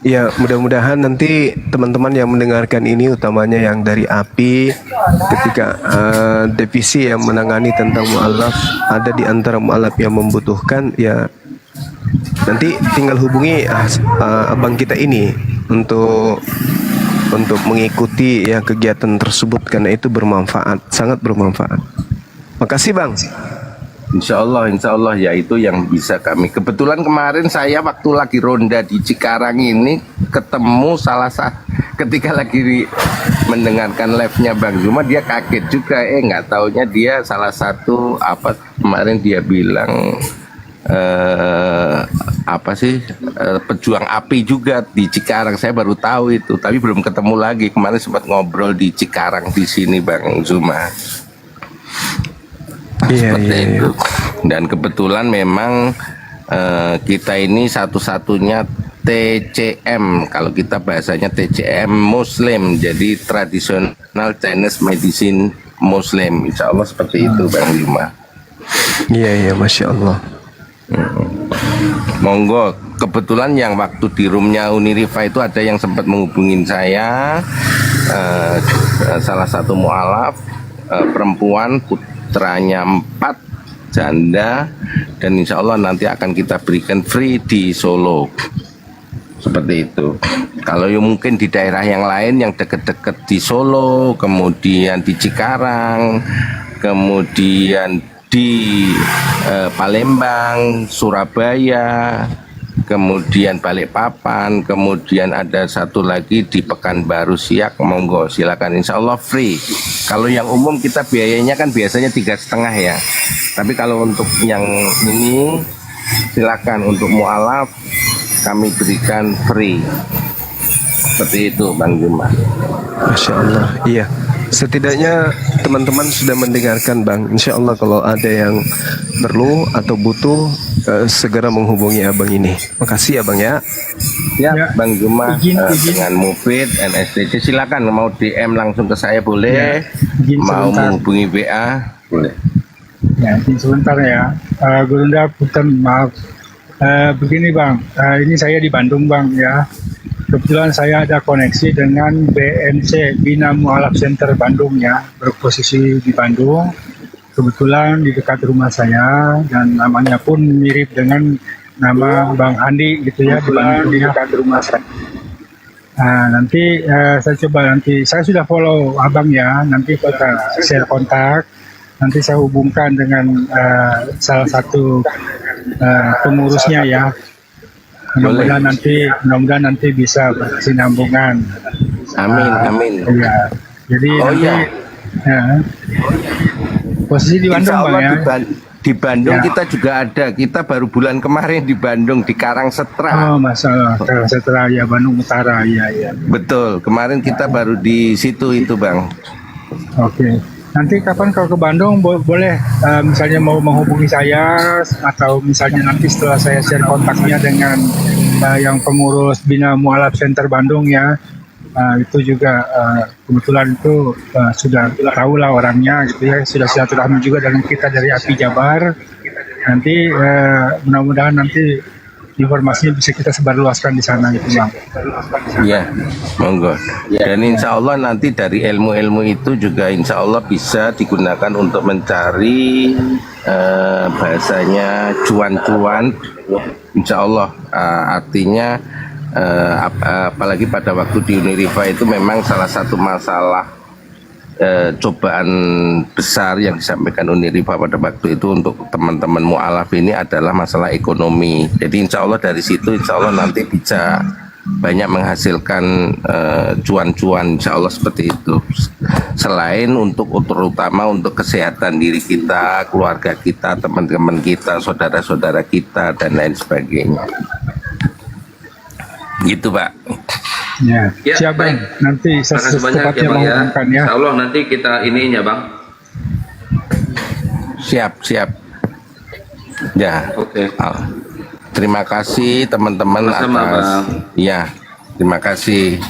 Ya, mudah-mudahan nanti teman-teman yang mendengarkan ini, utamanya yang dari API, ketika divisi yang menangani tentang mu'alaf, ada di antara mu'alaf yang membutuhkan, ya nanti tinggal hubungi abang kita ini untuk mengikuti ya kegiatan tersebut, karena itu bermanfaat, sangat bermanfaat. Makasih Bang. Insya Allah ya, itu yang bisa kami. Kebetulan kemarin saya waktu lagi ronda di Cikarang ini ketemu salah satu, ketika lagi mendengarkan live-nya Bang Zuma, dia kaget juga, nggak taunya dia salah satu kemarin dia bilang pejuang api juga di Cikarang. Saya baru tahu itu, tapi belum ketemu lagi. Kemarin sempat ngobrol di Cikarang di sini Bang Zuma. Seperti itu. Dan kebetulan memang kita ini satu-satunya TCM, kalau kita bahasanya TCM Muslim, jadi tradisional Chinese medicine Muslim. Insya Allah seperti itu Bang Zuma. Iya, Masya Allah. Monggo, kebetulan yang waktu di roomnya Uniriva itu ada yang sempat menghubungin saya, salah satu mu'alaf, perempuan, putranya 4, janda, dan insya Allah nanti akan kita berikan free di Solo. Seperti itu. Kalau yang mungkin di daerah yang lain yang deket-deket di Solo, kemudian di Cikarang, kemudian di Palembang, Surabaya, kemudian Balikpapan, kemudian ada satu lagi di Pekanbaru Siak, monggo silakan, insya Allah free. Kalau yang umum kita biayanya kan biasanya 3,5 ya, tapi kalau untuk yang ini silakan, untuk mu'alaf kami berikan free. Seperti itu Bang Zuma. Masya Allah, iya. Setidaknya teman-teman sudah mendengarkan Bang. Insya Allah kalau ada yang perlu atau butuh, segera menghubungi abang ini. Makasih abang ya. Ya, Bang Zuma, dengan Mufid NSTC silakan, mau DM langsung ke saya boleh, mau menghubungi WA boleh. Ya, sebentar ya, Gurunda Putan, maaf. Begini Bang, ini saya di Bandung Bang ya. Kebetulan saya ada koneksi dengan BMC, Bina Mu'alaf Center Bandung ya, berposisi di Bandung. kebetulan di dekat rumah saya dan namanya pun mirip dengan nama Bang Andi gitu ya, di dekat rumah saya. Nah, nanti saya sudah follow abang ya, nanti kita share kontak, nanti saya hubungkan dengan salah satu pengurusnya ya. Mudah-mudahan nanti bisa berkesinambungan. Amin. Ya. Jadi posisi di Bandung, Insya Allah Bang, ya. Di Bandung Ya. kita juga ada. Kita baru bulan kemarin di Bandung di Karangsetra. Oh, masalah Karangsetra ya, Bandung Utara ya. Betul. Kemarin kita baru di situ itu, Bang. Oke. Nanti kapan kalau ke Bandung boleh misalnya mau menghubungi saya atau misalnya nanti setelah saya share kontaknya dengan yang pengurus Bina Mualaf Center Bandung ya. Itu juga kebetulan itu sudah tahu lah orangnya gitu ya, sudah silaturahmi juga dengan kita dari API Jabar. Nanti mudah-mudahan nanti informasinya bisa kita sebarluaskan di sana gitu, Bang. Iya, monggo. Dan insya Allah nanti dari ilmu-ilmu itu juga insya Allah bisa digunakan untuk mencari bahasanya cuan-cuan. Insya Allah artinya apalagi pada waktu di Uniriva itu memang salah satu masalah cobaan besar yang disampaikan Uniriva pada waktu itu untuk teman-teman mu'alaf ini adalah masalah ekonomi. Jadi insya Allah dari situ insya Allah nanti bisa banyak menghasilkan cuan-cuan, insya Allah seperti itu. Selain untuk terutama untuk kesehatan diri kita, keluarga kita, teman-teman kita, saudara-saudara kita dan lain sebagainya. Gitu, Pak. Ya, siap, Bang. baik. Nanti Terima kasih banyak secepatnya ya, Bang, ya. menghubungkan ya. Insya Allah nanti kita ininya, Bang. Siap. Ya. Oke. Terima kasih teman-teman Sama-sama, atas. Bang. Ya, terima kasih.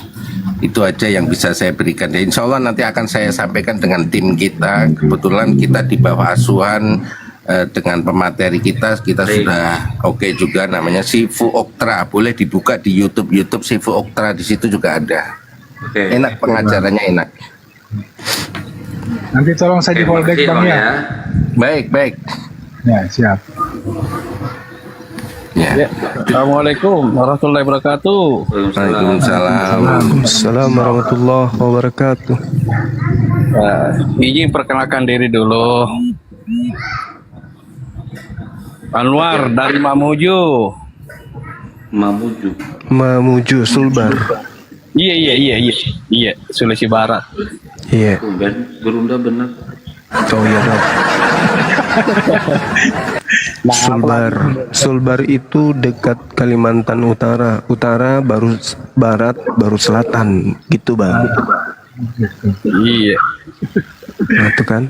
Itu aja yang bisa saya berikan. Ya, insya Allah nanti akan saya sampaikan dengan tim kita. Kebetulan kita di bawah asuhan dengan pemateri kita sudah oke juga, namanya Sifu Oktra. Boleh dibuka di YouTube Sifu Oktra, di situ juga ada. Enak pengajarannya, enak. Nanti tolong saya di fallback, Bang ya. Baik. Ya, siap. Ya. Assalamualaikum warahmatullahi wabarakatuh. Waalaikumsalam. Waalaikumsalam warahmatullahi wabarakatuh. Izin perkenalkan diri dulu. Anwar dari Mamuju. Mamuju Sulbar. Iya, Sulawesi Barat. Iya. Gerunda benar. Oh iya dong. Sulbar itu dekat Kalimantan Utara. Utara baru barat baru selatan gitu, Bang. Iya. Nah, itu kan.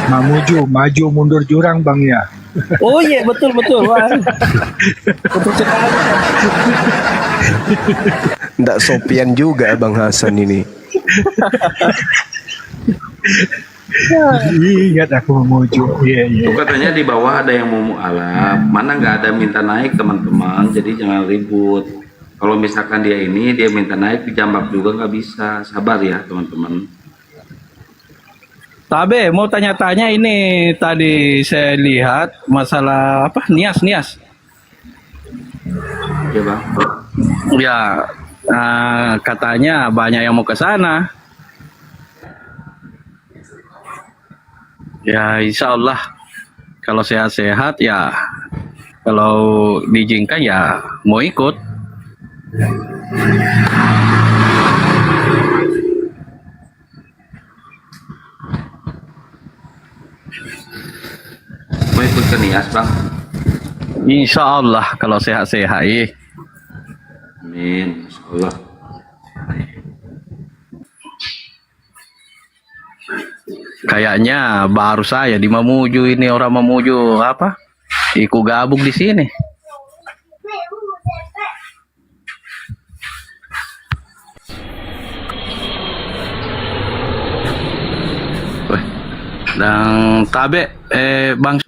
Mamuju, maju mundur jurang, Bang ya. Oh iya, betul. Wah. Betul sekali. Nggak sopian juga Bang Hasan ini. Ingat aku Mamuju. Iya. Tuh katanya di bawah ada yang mau mu'alaf, mana nggak ada minta naik teman-teman, jadi jangan ribut. Kalau misalkan dia minta naik dijambak juga nggak bisa, sabar ya teman-teman. Tabe, mau tanya-tanya ini tadi saya lihat masalah apa nias. Ya, Bang. Ya, katanya banyak yang mau ke sana. Ya, insya Allah kalau sehat-sehat ya, kalau diizinkan ya mau ikut. Mau ikut ke Nias, Bang? Insya Allah kalau sehat-sehat. Amin, insya Allah. Kayaknya baru saya di Mamuju ini, orang Mamuju apa? Ikut gabung di sini. Dan Tabe, Bang